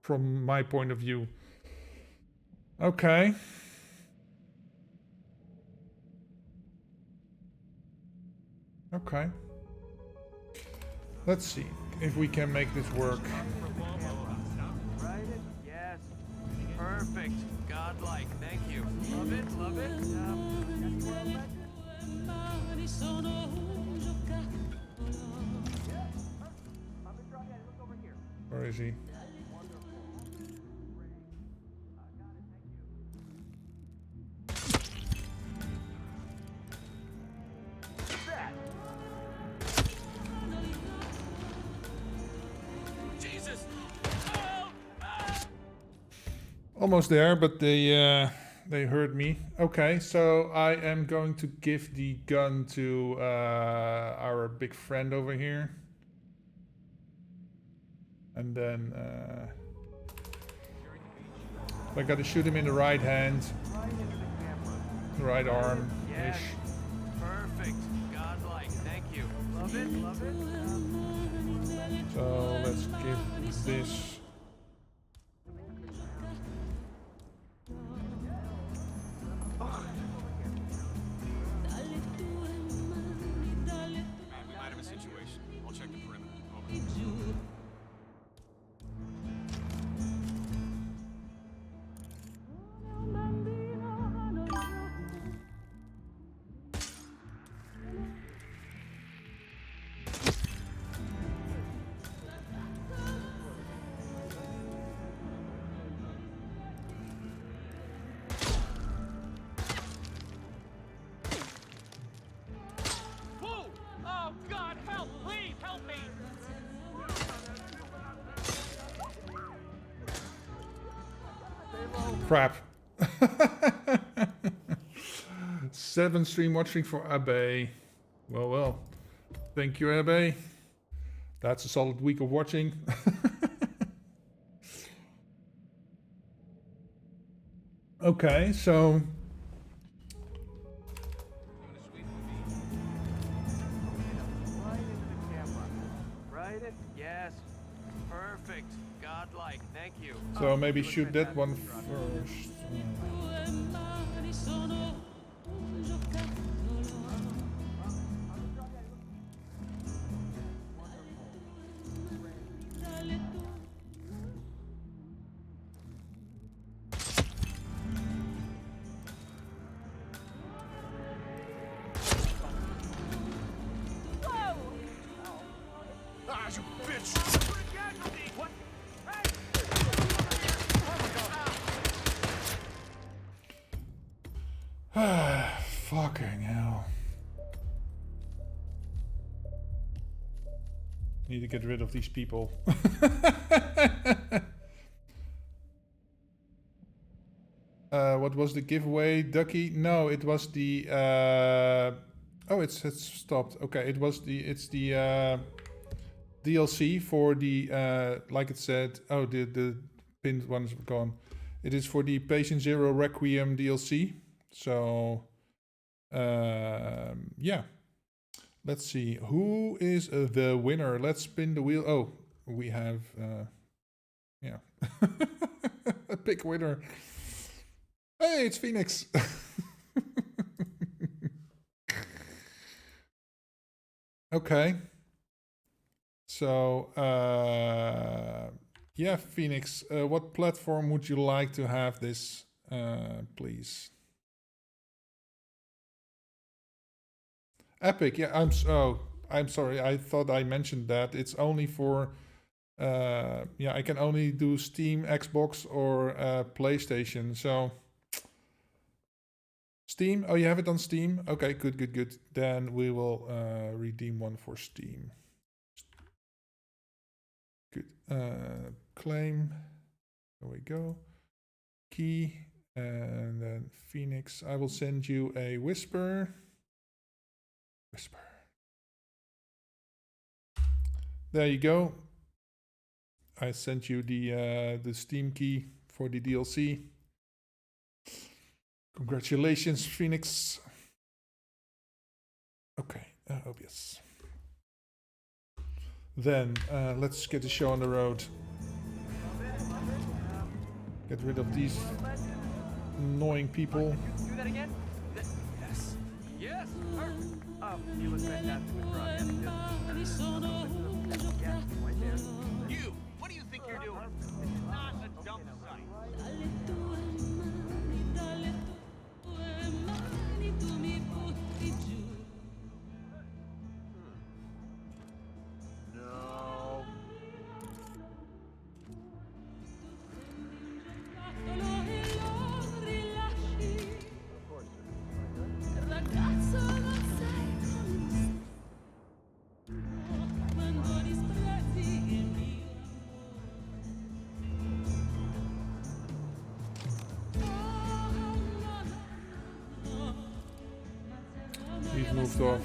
from my point of view. Okay. Okay. Let's see if we can make this work. Right? Yes. Perfect. Godlike. Thank you. Love it. Love it. Where is he? Jesus. Almost there, but they heard me. Okay, so I am going to give the gun to our big friend over here. And then I gotta shoot him in the right hand, the right arm ish. Perfect. Godlike. Thank you. Love it. Love it. So let's give this. We might have a situation. I'll check the perimeter. Over. Crap. 7 stream watching for Abe. Well, well. Thank you, Abe. That's a solid week of watching. Okay, so... Right it? Yes. Perfect. Godlike. Thank you. So maybe shoot that one first. Ah, you bitch! What? Fucking hell. Need to get rid of these people. What was the giveaway, Ducky? No, it was the oh, it's stopped. Okay, it's the DLC for the like it said. Oh, the pinned ones were gone. It is for the Patient Zero Requiem DLC. So yeah. Let's see, who is the winner? Let's spin the wheel. Oh, we have, yeah, a big winner. Hey, it's Phoenix. Okay. So, yeah, Phoenix, what platform would you like to have this, please? Epic, yeah, I'm sorry, I thought I mentioned that. It's only for, yeah, I can only do Steam, Xbox, or PlayStation, so... Steam, oh, you have it on Steam? Okay, good. Then we will redeem one for Steam. Good, claim, there we go. Key, and then Phoenix, I will send you a Whisper. There you go. I sent you the Steam key for the DLC. Congratulations, Phoenix. Okay, oh yes. Then let's get the show on the road. Get rid of these annoying people. Do that again? Yes. Yes. You look fantastic, Mr. Robbie. Yes, right there. You! What do you think you're doing? This is not a dump site. No. He's moved off.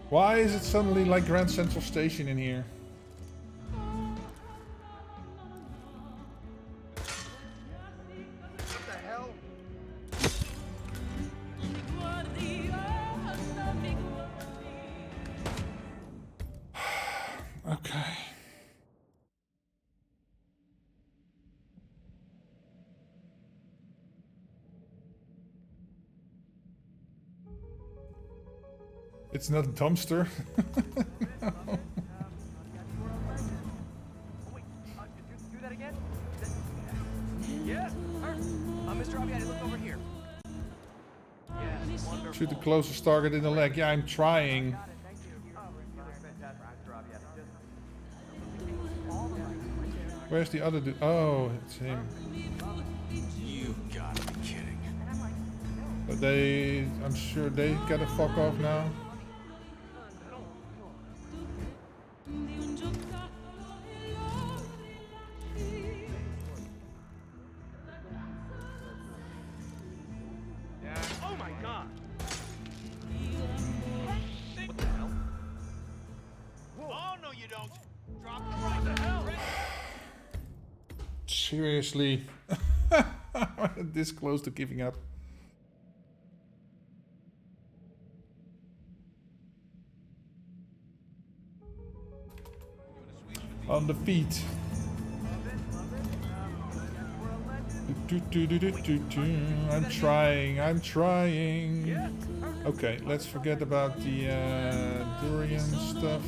Why is it suddenly like Grand Central Station in here? What the hell? Okay. It's not a dumpster. No. Wait, do that again? Yes. Mr. Robbie, look over here. Yes, wonderful. Shoot the closest target in the leg. Yeah, I'm trying. Where's the other dude? Oh, it's him. You gotta be kidding. But I'm sure they gotta fuck off now. Seriously. This close to giving up. On the feet. I'm trying. Okay, let's forget about the durian stuff.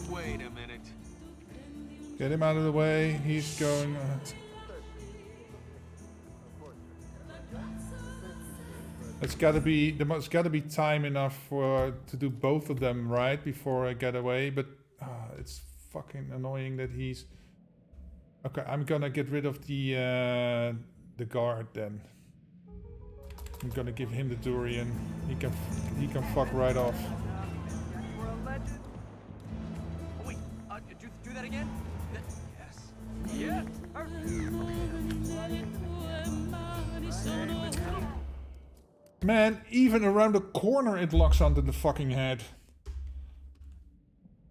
Wait a minute. Get him out of the way. He's going. It's gotta be. There's gotta be time enough for to do both of them right before I get away. But it's fucking annoying that he's. Okay, I'm gonna get rid of the guard then. I'm gonna give him the durian. He can fuck right off. Wait, did you do that again? Yes. Yeah. Man, even around the corner it locks onto the fucking head.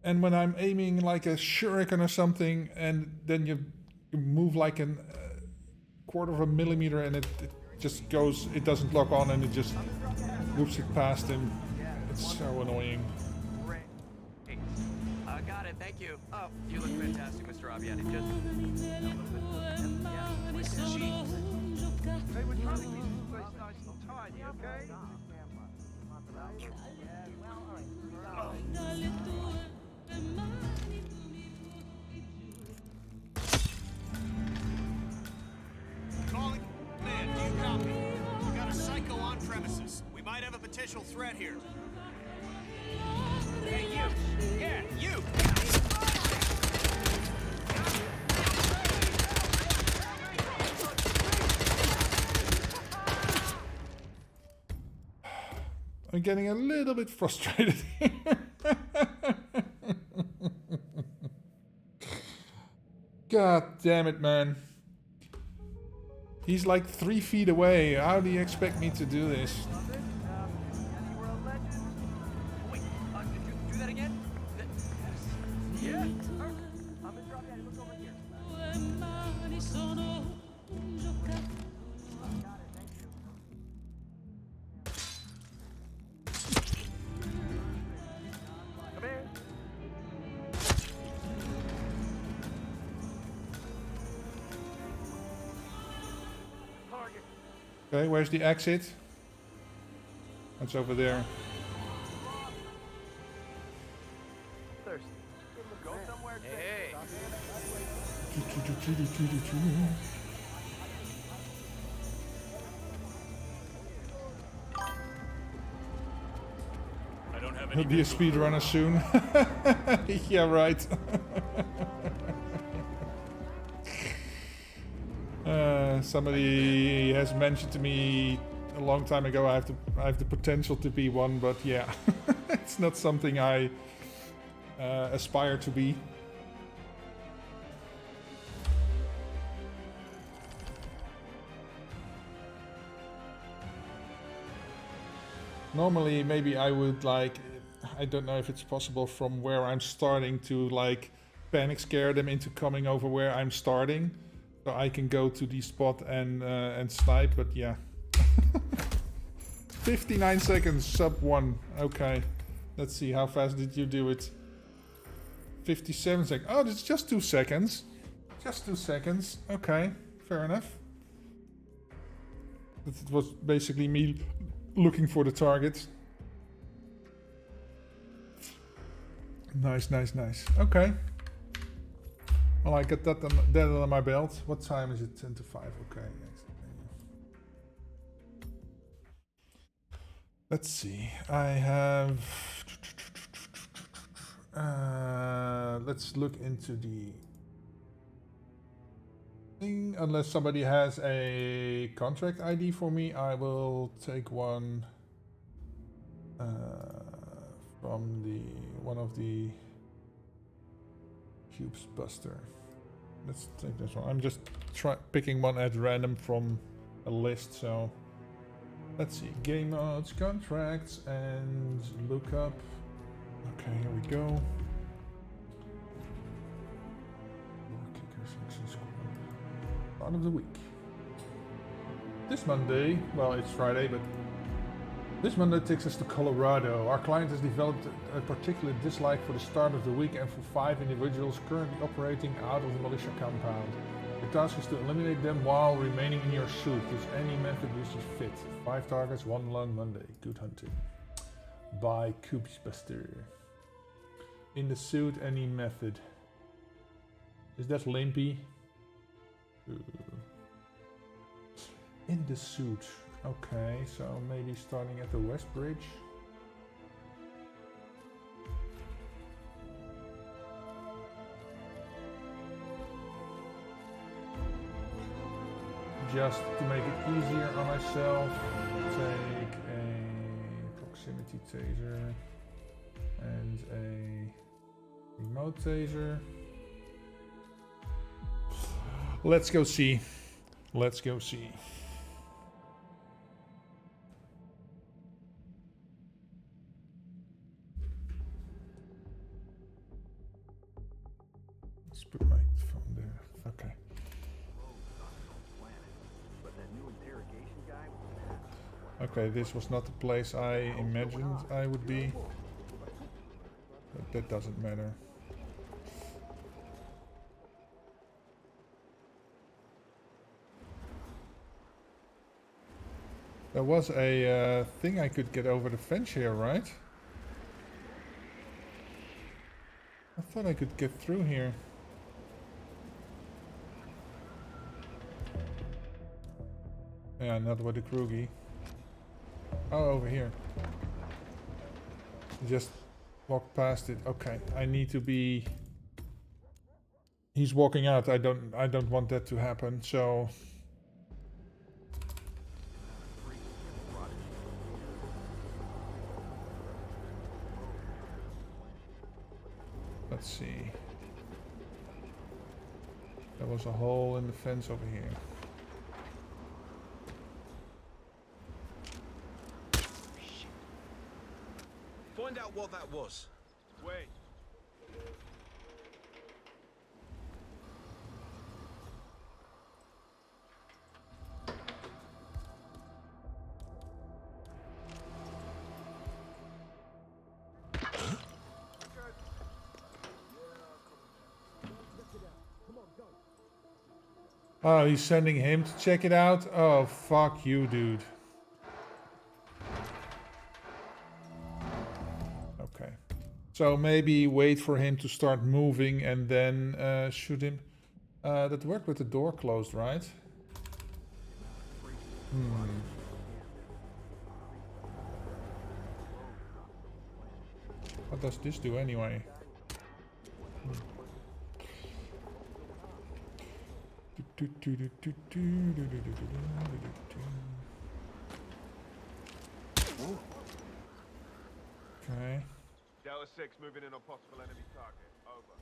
And when I'm aiming like a shuriken or something, and then you move like a quarter of a millimeter and it just goes, it doesn't lock on and it just whoops it past him. It's so annoying. Hey, got it, thank you. Oh, you look fantastic, Mr. Aviati. Just Jeez. Hey, we're trying to keep this place nice and tidy, okay? Calling. Man, do you copy? We got a psycho on premises. We might have a potential threat here. Hey, you! Yeah, you! I'm getting a little bit frustrated here. God damn it, man. He's like 3 feet away. How do you expect me to do this? Wait, did you do that again? Yes. Yeah. I'm gonna drop that. Look over here. Come here. Target. Okay, where's the exit? It's over there. Thirsty. Go somewhere. Hey. I don't have He'll any be a speedrunner soon. Yeah, right. Somebody has mentioned to me a long time ago I have the potential to be one, but yeah, it's not something I aspire to be. Normally, maybe I would like, I don't know if it's possible from where I'm starting to like panic scare them into coming over where I'm starting. So I can go to the spot and snipe, but yeah. 59 seconds, sub 1. Okay. Let's see, how fast did you do it? 57 seconds. Oh, it's just 2 seconds. Just 2 seconds. Okay, fair enough. It was basically me looking for the target. Nice, nice, nice. Okay. Well, I got that under my belt. What time is it? 10 to 5. Okay. Let's see. I have... let's look into the thing. Unless somebody has a contract ID for me, I will take one from one of the Cubes Buster. Let's take this one. I'm just picking one at random from a list, so let's see. Game modes, contracts, and look up. Okay, here we go. Door kickers, action squad. Start of the week. This Monday, well, it's Friday, but this Monday takes us to Colorado. Our client has developed a particular dislike for the start of the week and for 5 individuals currently operating out of the militia compound. The task is to eliminate them while remaining in your suit. Use any method you see fit. 5 targets, 1 lung Monday. Good hunting. By Cubesbuster. In the suit, any method. Is that Limpy? In the suit. Okay, so maybe starting at the West Bridge. Just to make it easier on myself, take a proximity taser and a remote taser. Let's go see. Let's go see. Let's put my phone there. Okay. Okay, this was not the place I imagined I would be. But that doesn't matter. There was a thing I could get over the fence here, right? I thought I could get through here. Yeah, not with the Krugi. Oh, over here. Just walk past it. Okay, I need to be. He's walking out. I don't want that to happen. So. Let's see. There was a hole in the fence over here. Find out what that was. Wait. Oh, he's sending him to check it out? Oh, fuck you, dude. Okay. So maybe wait for him to start moving and then shoot him. That worked with the door closed, right? What does this do anyway? Okay. Delta 6 moving in on possible enemy target. Over.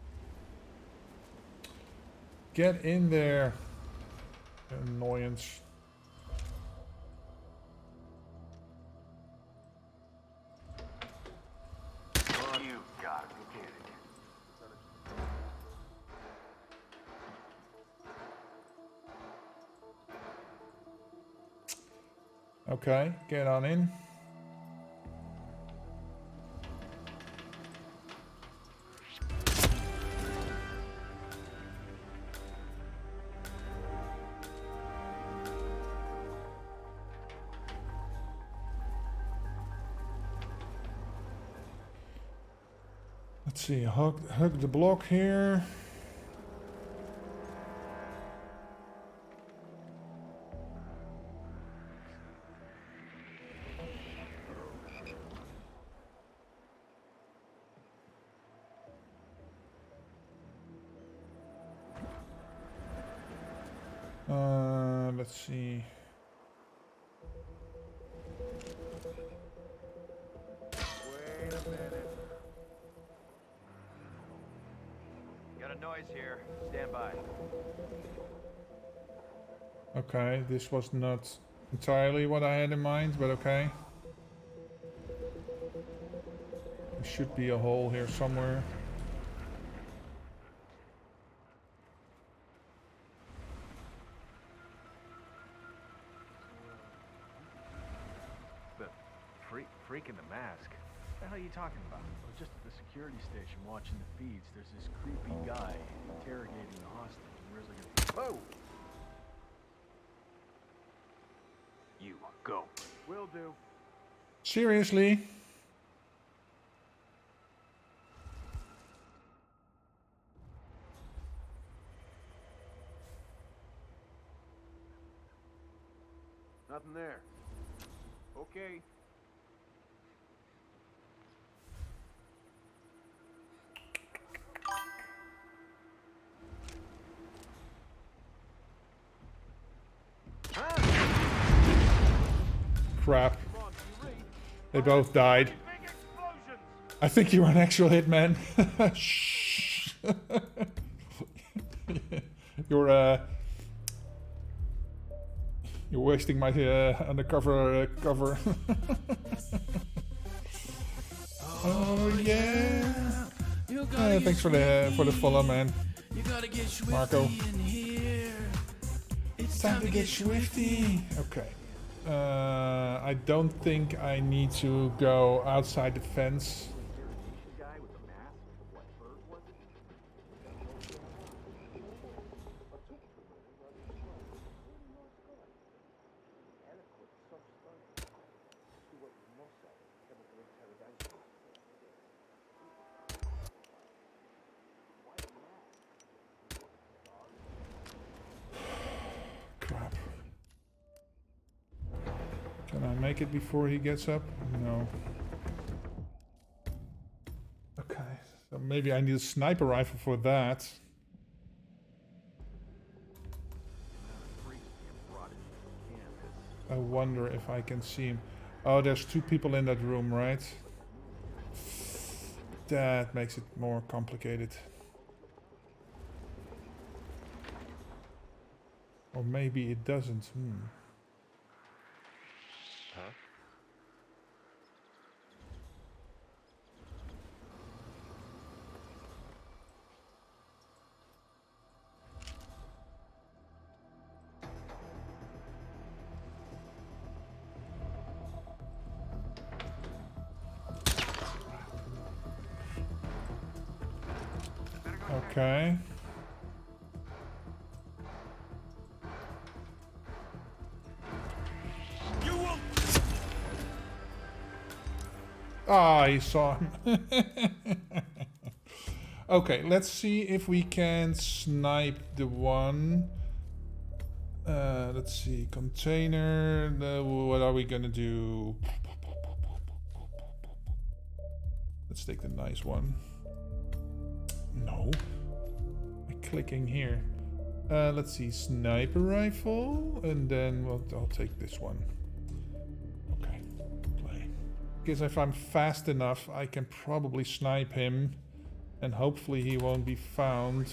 Get in there. Annoyance. You got it. You did it. Okay, get on in. Let's see, hug the block here. Let's see. Got Got a noise here. Stand by. Okay, this was not entirely what I had in mind, but okay. There should be a hole here somewhere. The freak in the mask. What the hell are you talking about? I was just at the security station watching the feeds. There's this creepy guy interrogating the hostage. Where's like a... Whoa! You go. Will do. Seriously? Nothing there. Okay. Crap. They both died. I think you're an actual hitman. Shh. You're wasting my undercover cover. Oh yeah. Thanks for the follow, man. Marco. It's time to get swifty. Okay. I don't think I need to go outside the fence. Crap. Can I make it before he gets up? No. Okay, so maybe I need a sniper rifle for that. I wonder if I can see him. Oh, there's two people in that room, right? That makes it more complicated. Or maybe it doesn't. Huh? Okay. Ah, he saw him. Okay, let's see if we can snipe the one. Let's see, container. What are we gonna do? Let's take the nice one. No. I'm clicking here. Let's see, sniper rifle, and then I'll take this one. Okay, play. Because if I'm fast enough, I can probably snipe him, and hopefully he won't be found.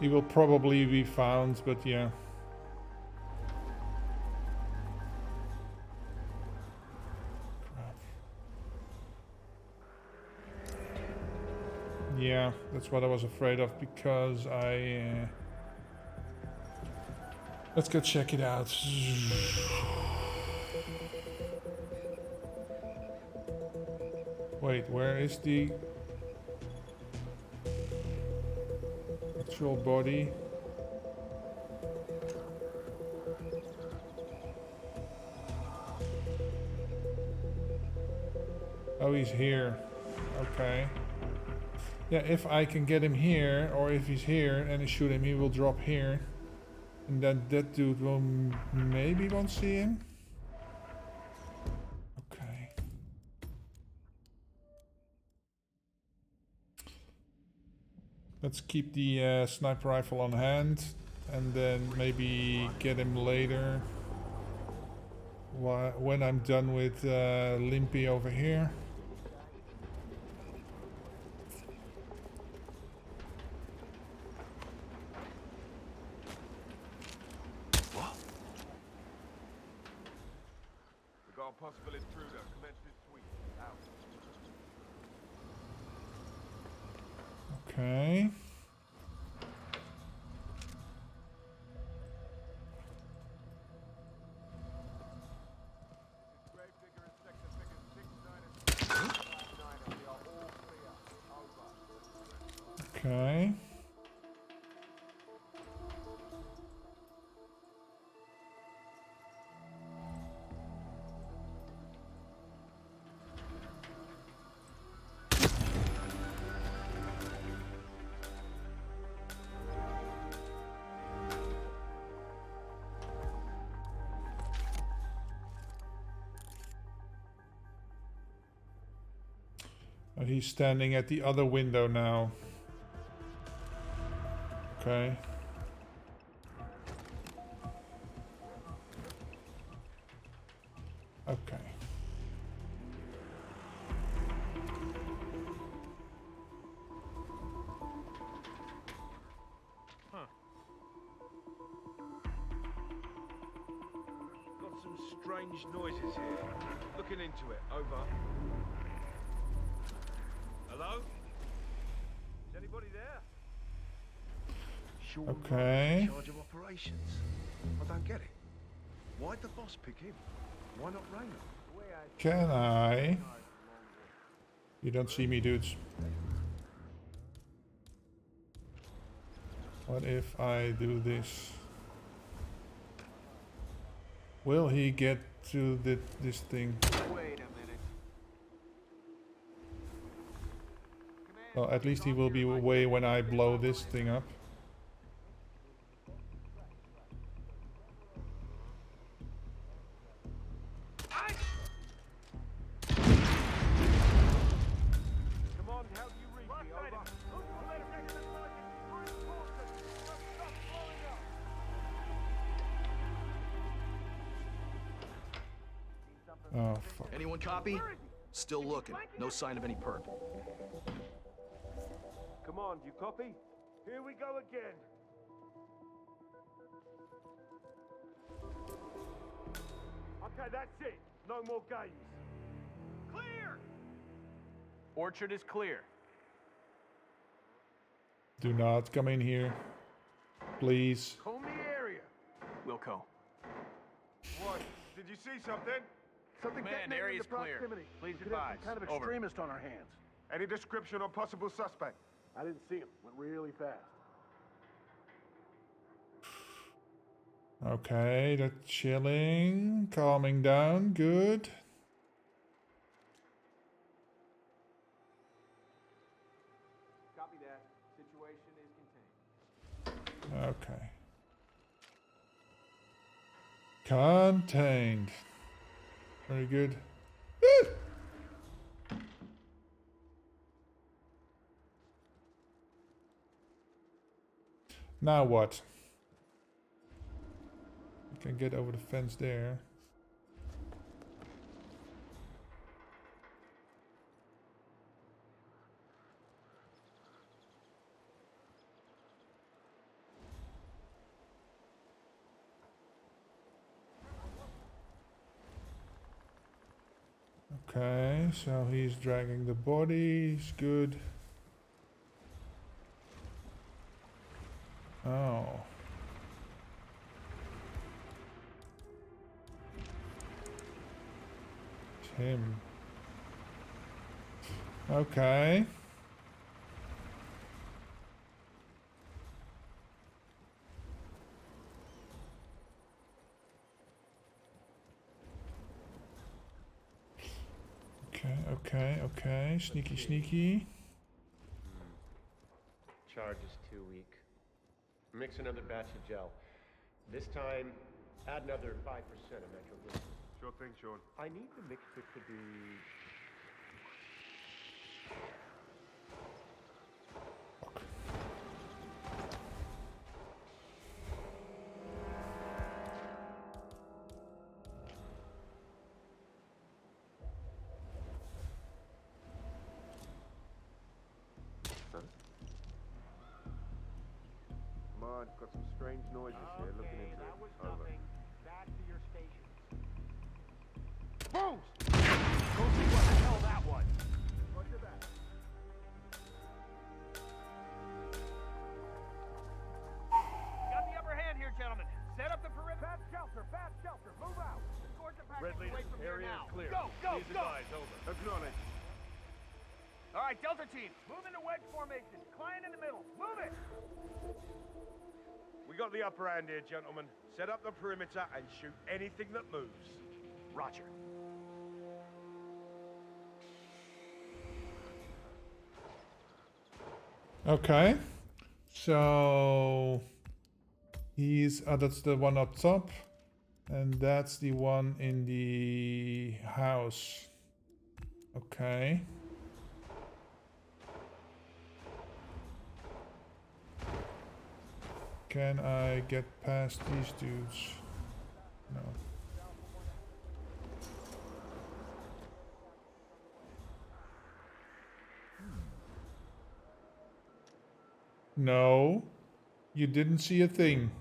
He will probably be found, but yeah. Crap. Yeah, that's what I was afraid of, because I... Let's go check it out. Wait, where is the... Actual body. Oh, he's here. Okay. Yeah, if I can get him here, or if he's here and I shoot him, he will drop here. And then that dude will maybe won't see him. Okay. Let's keep the sniper rifle on hand. And then maybe get him later. When I'm done with Limpy over here. We got a possible intruder. Commence this sweep. Out. Okay. Okay. He's standing at the other window now. Okay. Okay. Huh. Got some strange noises here. Looking into it. Over. Hello? Is anybody there? Sure. Okay. In charge of operations. I don't get it. Why'd the boss pick him? Why not Raynor? Can I? You don't see me, dudes. What if I do this? Will he get to this thing? Wait a minute. Well, at least he will be away when I blow this thing up. Come on, how do you read me? Over. Oh, fuck. Anyone copy? Still looking. No sign of any perp. Come on, you copy? Here we go again. Okay, that's it. No more games. Clear! Orchard is clear. Do not come in here. Please. Comb the area. Wilco. What? Did you see something? Something Command, detonated in area's the clear. proximity. Please We could have advise. some kind of Over. extremist on our hands. Any description on possible suspect? I didn't see him. Went really fast. Okay, they're chilling, calming down, good. Copy that. Situation is contained. Okay. Contained. Very good. Woo! Now what? You can get over the fence there. Okay, so he's dragging the body, he's good. Oh. It's him. Okay. Okay. Sneaky. Charge is too weak. Mix another batch of gel. This time, add another 5% of nitroglycerin. Sure thing, Sean. I need the mixture to be... Come on, got some strange noises here. Looking into that it. was Over. nothing. Back to your station. Bruce! Go see what the hell that was. Roger that. Got the upper hand here, gentlemen. Set up the perimeter. Bad shelter. Move out. Escort the package Red leader, away from here area now. is clear. Go. Please advise, over. Acknowledge. All right, Delta team, move into wedge formation. Client in the middle. Move it. We got the upper hand here, gentlemen. Set up the perimeter and shoot anything that moves. Roger. Okay. So he's that's the one up top, and that's the one in the house. Okay. Can I get past these dudes? No. No. You didn't see a thing.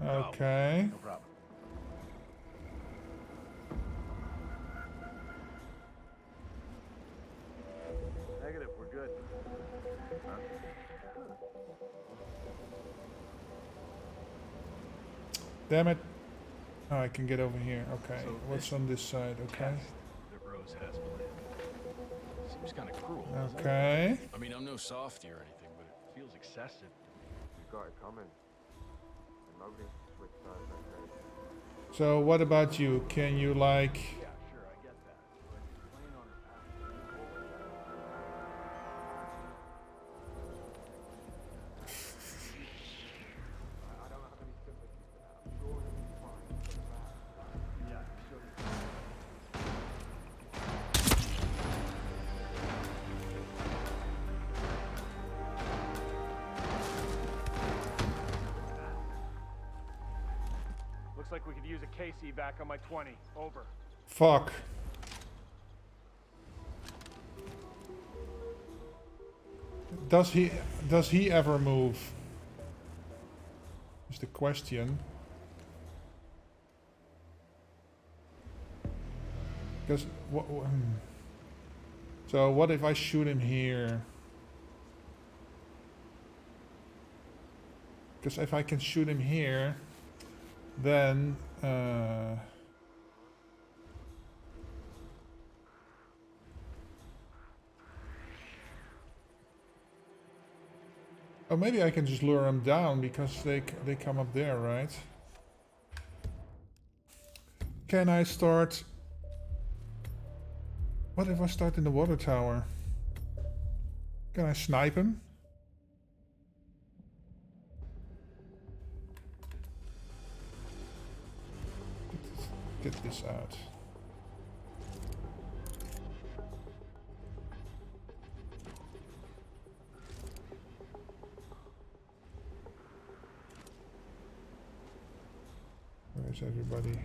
Okay. No problem. Negative, we're good. Damn it. Oh, I can get over here. Okay. So What's on this side? Okay. That Rose has planned. Seems kind of cruel. doesn't it? Okay. I mean, I'm no softie or anything, but it feels excessive. You got it coming. And nobody switch sides that day. So what about you? Can you like... Yeah, sure, I get that. But playing on her path. I don't have any sympathy for that. I'm sure it'll be fine. Yeah, sure. Looks like we could use a case evac on my 20. Over. Fuck. Does he ever move? Is the question. Because so what if I shoot him here? Because if I can shoot him here, then oh, maybe I can just lure them down because they come up there, right? Can I start? What if I start in the water tower? Can I snipe him? Get this out. Where's everybody?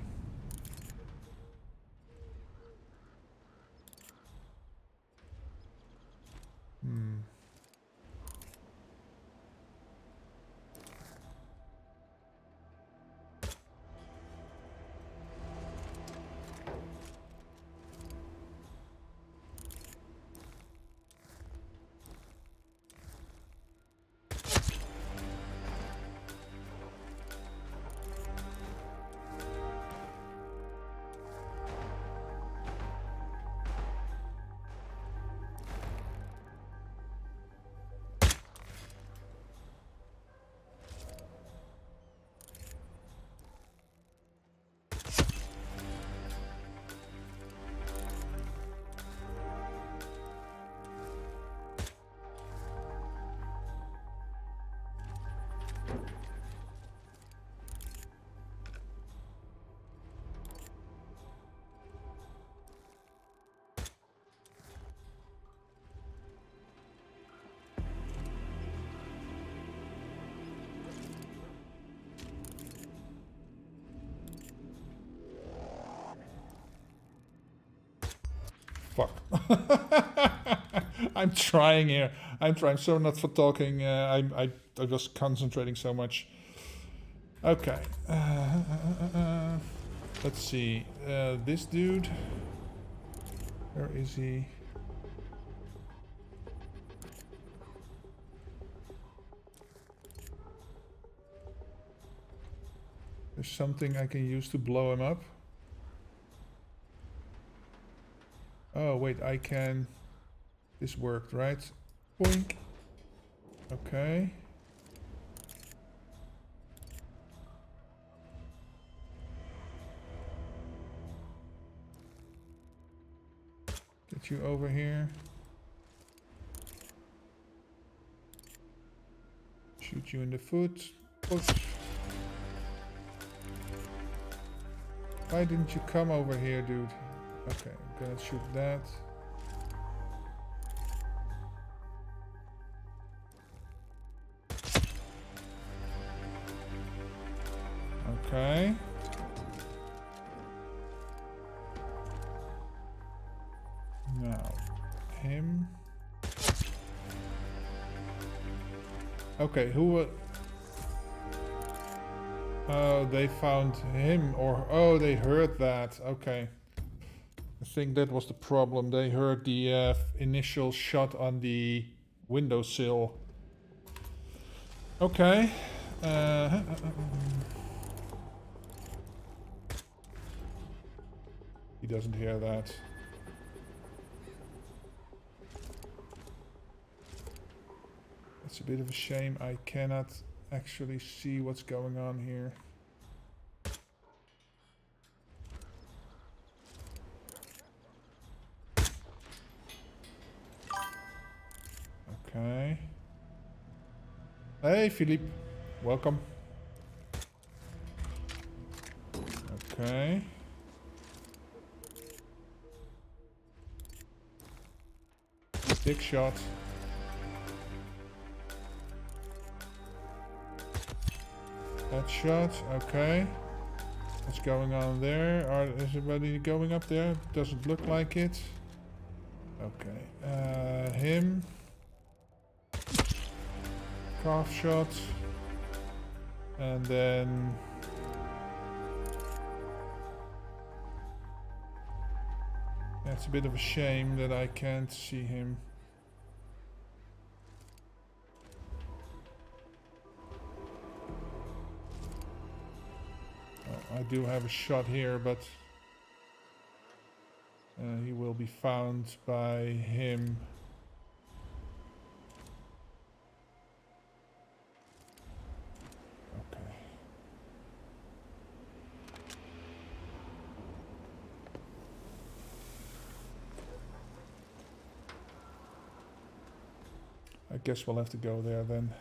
fuck. I'm trying here. I'm trying. So not for talking. I was concentrating so much. Okay. Let's see. This dude. Where is he? There's something I can use to blow him up. Oh, wait, I can... This worked, right? Boink. Okay. Get you over here. Shoot you in the foot. Push. Why didn't you come over here, dude? Okay, I'm gonna shoot that. Okay. Now, him. Okay, who... Oh, they found him, or... Oh, they heard that. Okay. I think that was the problem. They heard the initial shot on the windowsill. Okay. He doesn't hear that. It's a bit of a shame. I cannot actually see what's going on here. Okay. Hey, Philippe. Welcome. Okay. Big shot. Headshot. Okay. What's going on there? Is everybody going up there? Doesn't look like it. Okay. Him. Calf shot. And then... It's a bit of a shame that I can't see him. I do have a shot here, but he will be found by him. Okay. I guess we'll have to go there then.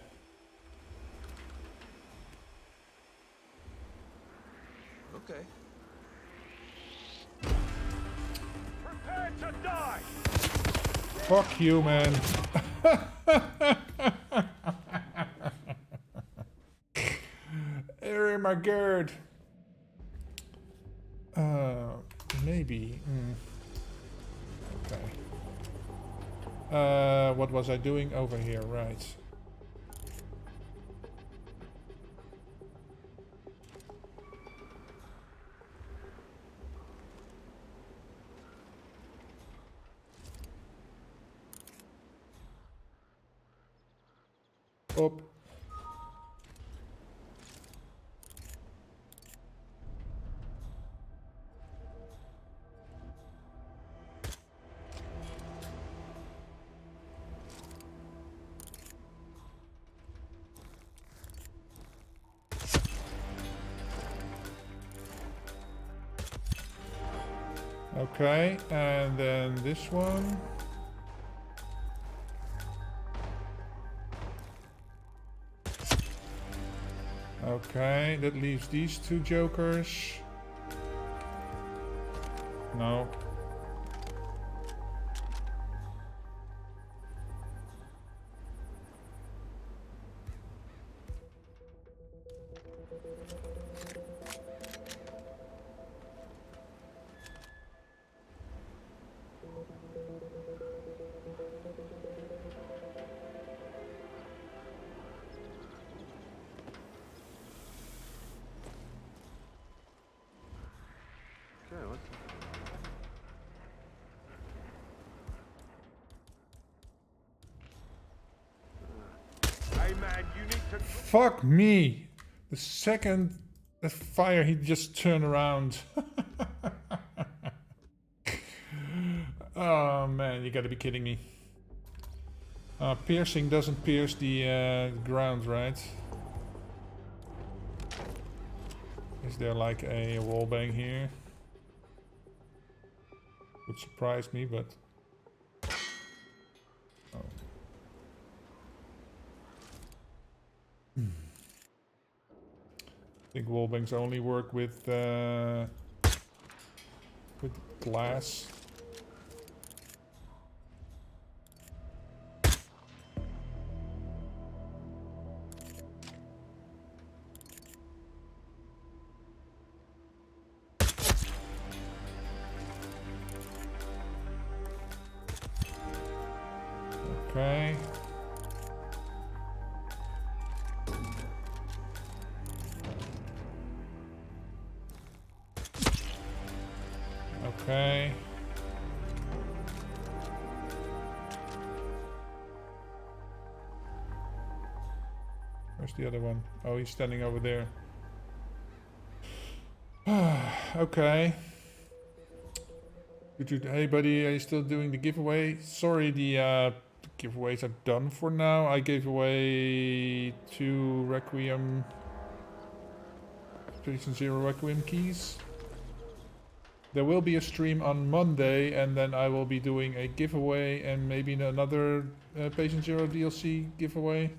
Okay. Prepare to die! Fuck you, man. Oh my god. Maybe. Okay. What was I doing over here? Right. Up. Okay, and then this one. Okay, that leaves these two jokers. No. Fuck me! The second the fire, he just turned around. Oh man, you gotta be kidding me. Piercing doesn't pierce the ground, right? Is there like a wallbang here? Would surprise me, but... Oh. I think wallbangs only work with glass. Okay. Okay. Where's the other one? Oh, he's standing over there. Okay. Hey buddy, are you still doing the giveaway? Sorry, the giveaways are done for now. I gave away 2 Requiem... Patient Zero Requiem keys. There will be a stream on Monday, and then I will be doing a giveaway and maybe another Patient Zero DLC giveaway.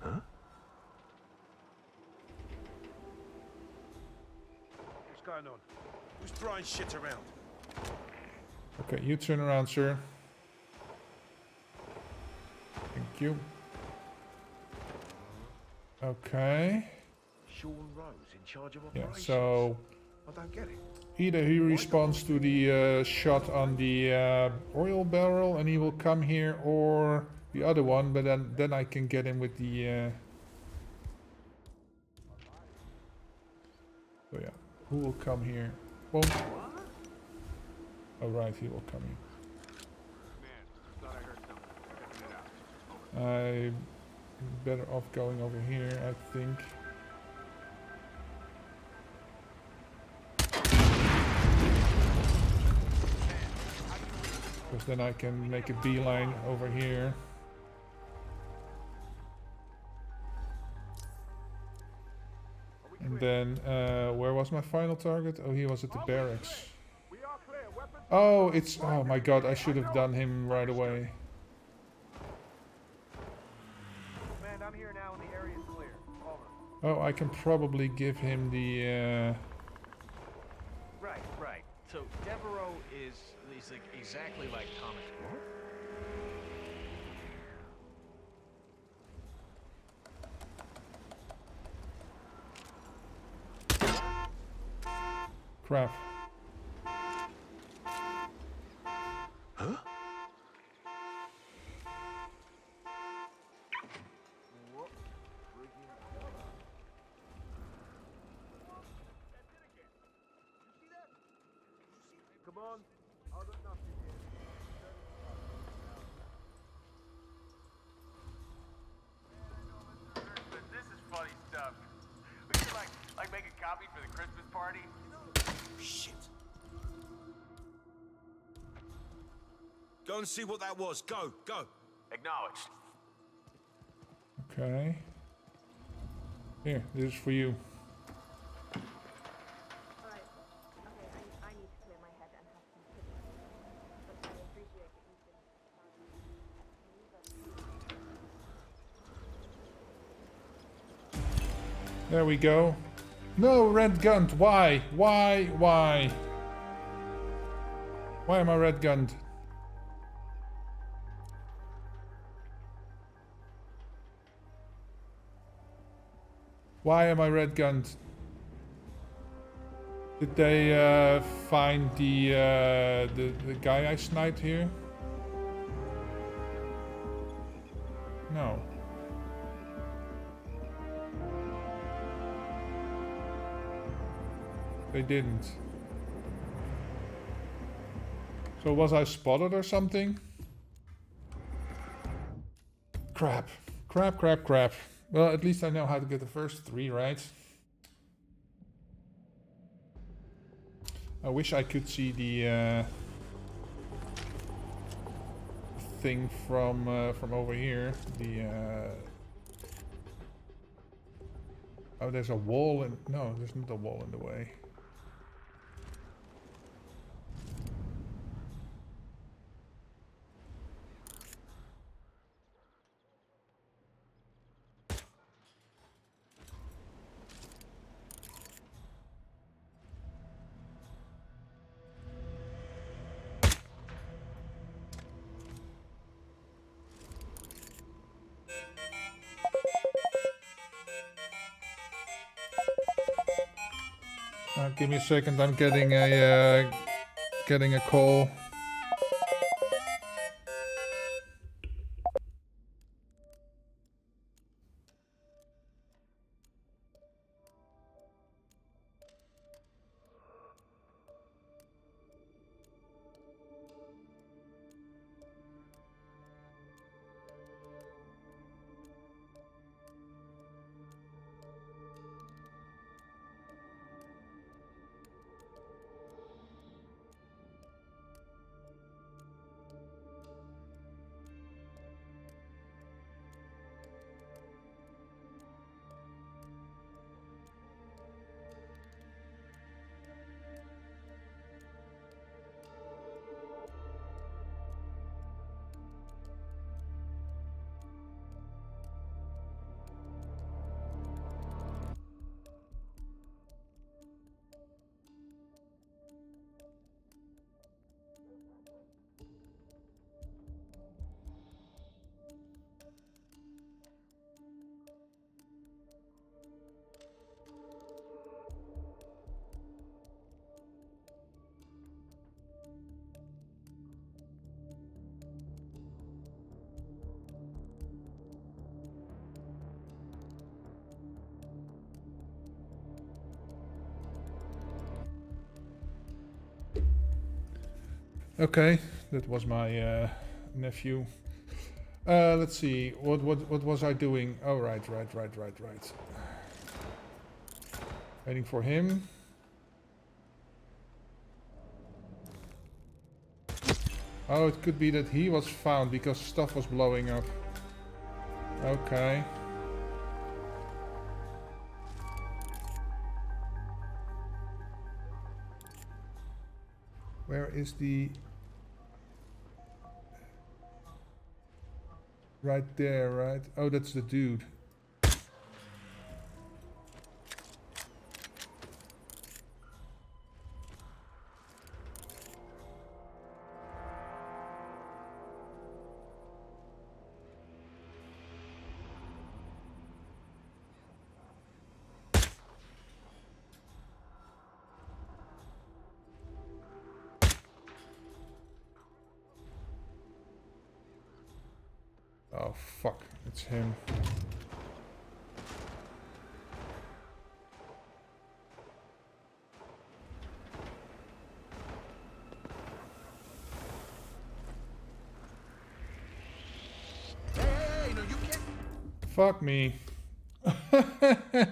Huh? What's going on? Who's throwing shit around? Okay, you turn around, sir. Thank you. Okay. Sean Rose in charge of Yeah, operations. so I don't get it. either he responds to the shot on the oil barrel and he will come here, or the other one, but then I can get him with the... So yeah, who will come here? Won't... Oh right, he will come here. I'm better off going over here, I think. Because then I can make a beeline over here. And then, where was my final target? Oh, he was at the barracks. Oh, it's... Oh my god, I should have done him right away. I'm here now and the area's clear. Over. Oh, I can probably give him the... Right. So Devereaux he's like exactly like Thomas. Crap. Huh? Come on. I'll do nothing here. This is funny stuff. We could like make a copy for the Christmas party. Shit. Go and see what that was. Go. Acknowledged. Okay. Here, this is for you. Alright. Okay, I need to clear my head and have some food. But I appreciate that you've been... There we go. No, red gunned. Why? Why am I red gunned? Why am I red gunned? Did they find the guy I sniped here? No. They didn't. So was I spotted or something? Crap. Crap, crap, crap. Well, at least I know how to get the first 3 right. I wish I could see the thing from over here. The oh, there's a wall in. No, there's not a wall in the way. Give me a second. I'm getting a call. Okay, that was my nephew. Let's see. What was I doing? Oh, right. Waiting for him. Oh, it could be that he was found because stuff was blowing up. Okay. Where is the... Right there, right? Oh, that's the dude. Oh, fuck. It's him. Hey, no, you can't. Fuck me.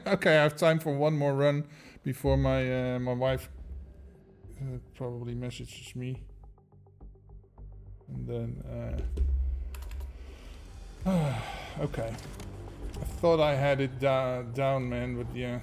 Okay, I have time for one more run before my my wife probably messages me. And then... okay. I thought I had it down, man, but yeah.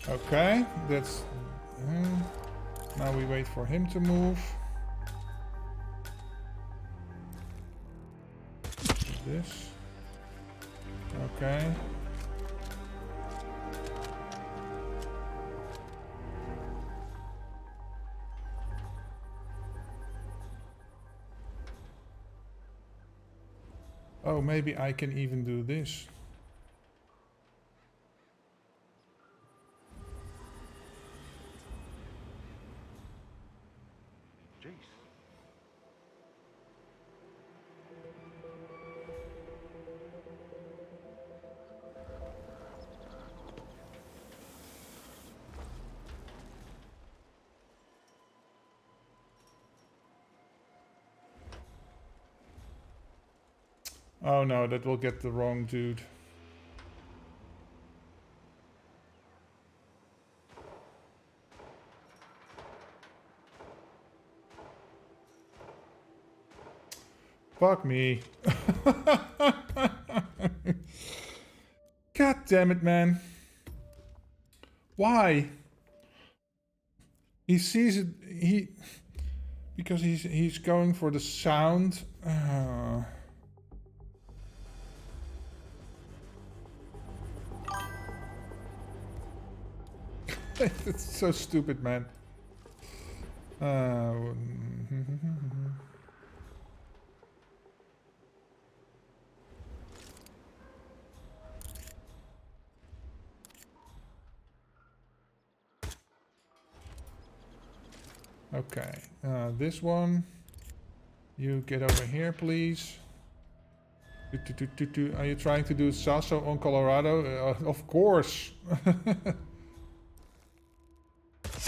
Okay, that's... now we wait for him to move. This. Okay. Oh, maybe I can even do this. Jeez. Oh no, that will get the wrong dude. Fuck me. God damn it, man. Why? He sees it, because he's going for the sound. It's so stupid, man. Okay, this one. You get over here, please. Are you trying to do Sasso on Colorado? Of course.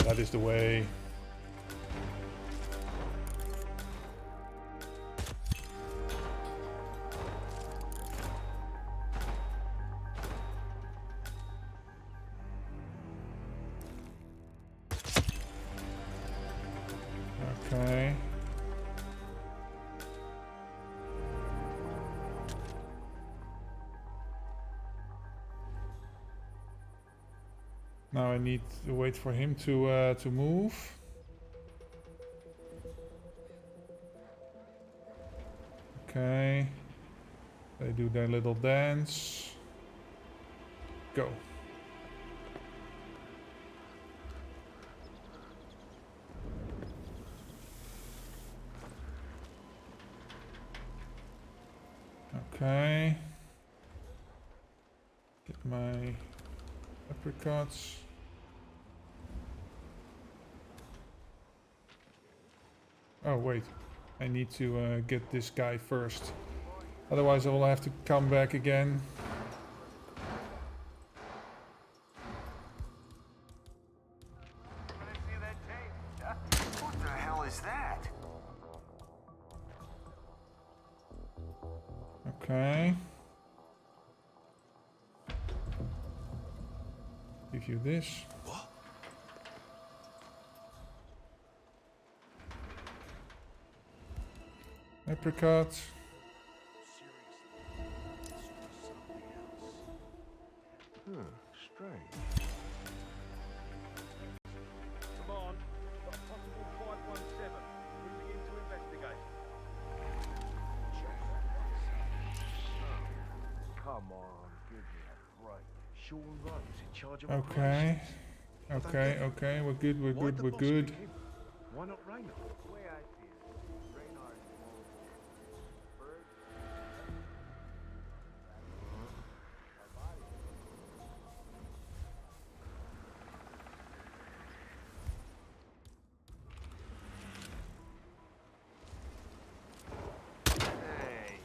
That is the way. Okay. Now I need to wait for him to move. Okay. They do their little dance. Go. Okay. Get my apricots. Oh wait, I need to get this guy first. Otherwise I will have to come back again. What the hell is that? Okay. Give you this. What? Apricot. Strange. Come on. Got a possible 517. Moving in to investigate. Come on, give me a break. Sean Rose in charge of Okay. operations. Okay, we're good, we're Why'd good, the we're boss good. pick him? Why not Raynor? The way I see it, Reynard is first. Hey.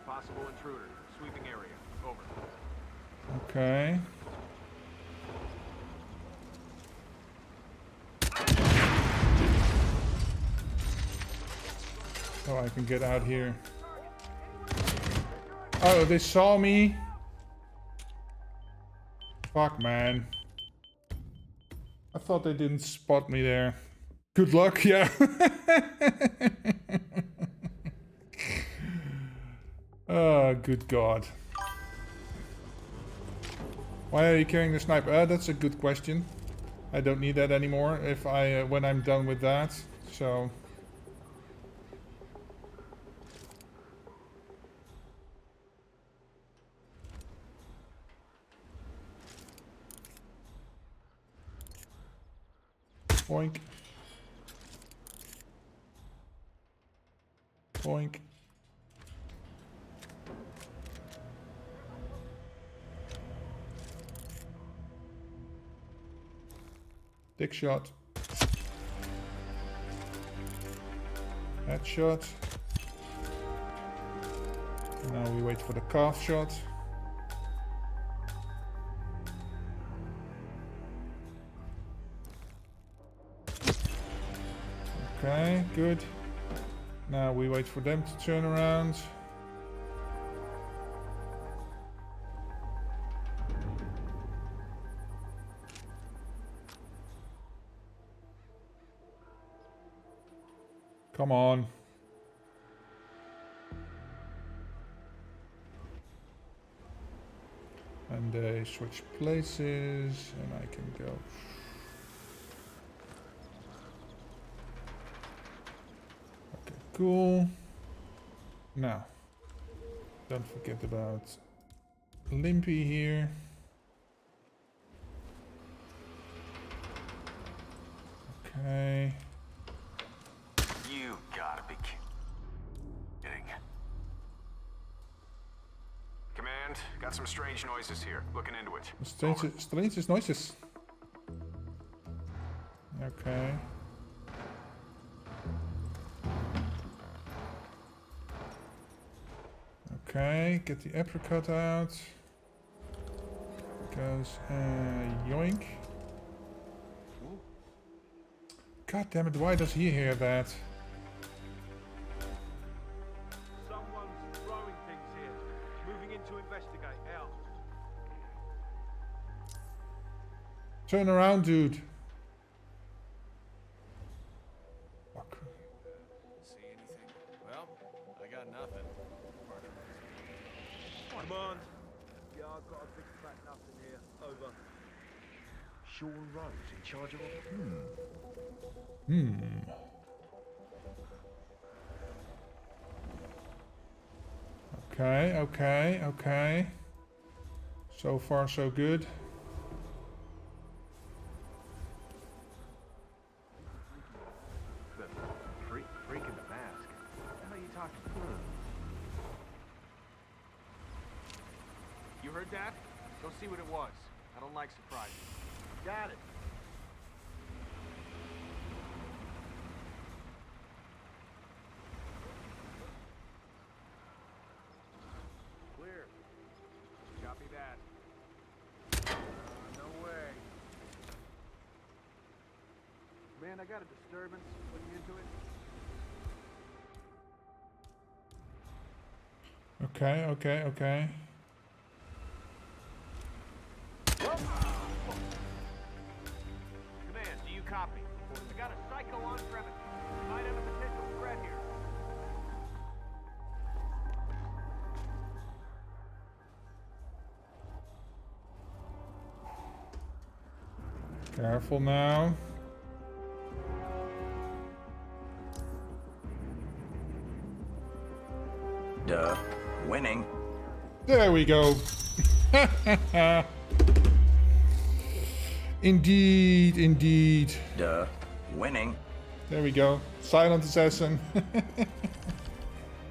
Possible intruder. Sweeping area. Over. Okay. Oh, I can get out here. Oh, they saw me. Fuck, man. I thought they didn't spot me there. Good luck, yeah. Oh, good God. Why are you carrying the sniper? That's a good question. I don't need that anymore if when I'm done with that. So. Boink. Boink. Dick shot. Headshot. Now we wait for the calf shot. Okay, good. Now we wait for them to turn around. Come on. And they switch places and I can go. Okay, cool. Now, don't forget about Limpy here. Okay. You gotta be kidding. Command, got some strange noises here. Looking into it. Strange noises. Okay. Okay, get the apricot out. Goes, yoink. God damn it, why does he hear that? Someone's throwing things here. Moving in to investigate. Out. Turn around, dude. Fuck. See anything? Well, I got nothing. Come on. Yeah, I've got a big fat nothing here. Over. Sean Rose in charge of all. Okay. So far, so good. The freak in the mask. What the hell are you talking about? You heard that? Go see what it was. I don't like surprises. Got it. Clear. Copy that. No way. Man, I got a disturbance looking into it. Okay. Command, do you copy? I got a psycho on premise. Might have a potential threat here. Careful now. Duh. Winning. There we go. Indeed. Duh. Winning. There we go. Silent assassin.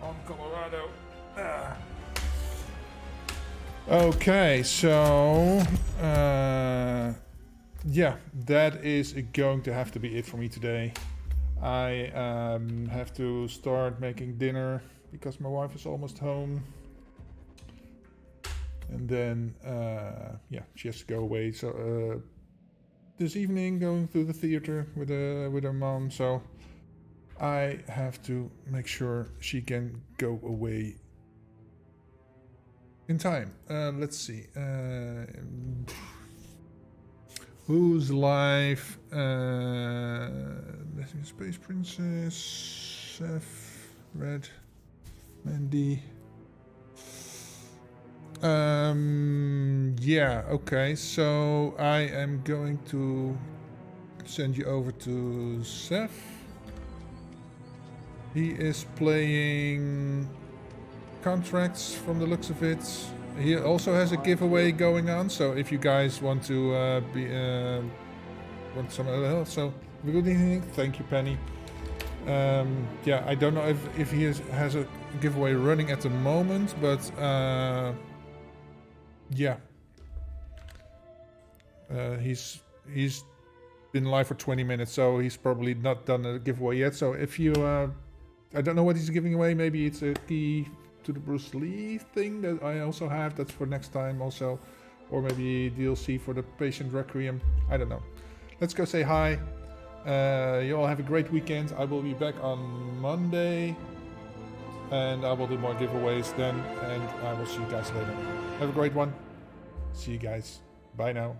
On Colorado. Okay, so yeah, that is going to have to be it for me today. I have to start making dinner because my wife is almost home. And then, yeah, she has to go away. So this evening, going to the theater with her mom. So I have to make sure she can go away in time. Let's see. Whose life? Space Princess, Seth, Red, Mandy. Yeah, okay, so I am going to send you over to Seth. He is playing Contracts from the looks of it. He also has a giveaway going on, so if you guys want to want some other help, so good evening. Thank you, Penny. Yeah, I don't know if he has a giveaway running at the moment, but yeah. He's been live for 20 minutes, so he's probably not done a giveaway yet. So if you, I don't know what he's giving away. Maybe it's a key to the Bruce Lee thing that I also have. That's for next time also. Or maybe DLC for the Patient Requiem. I don't know. Let's go say hi. You all have a great weekend. I will be back on Monday. And I will do more giveaways then. And I will see you guys later. Have a great one. See you guys. Bye now.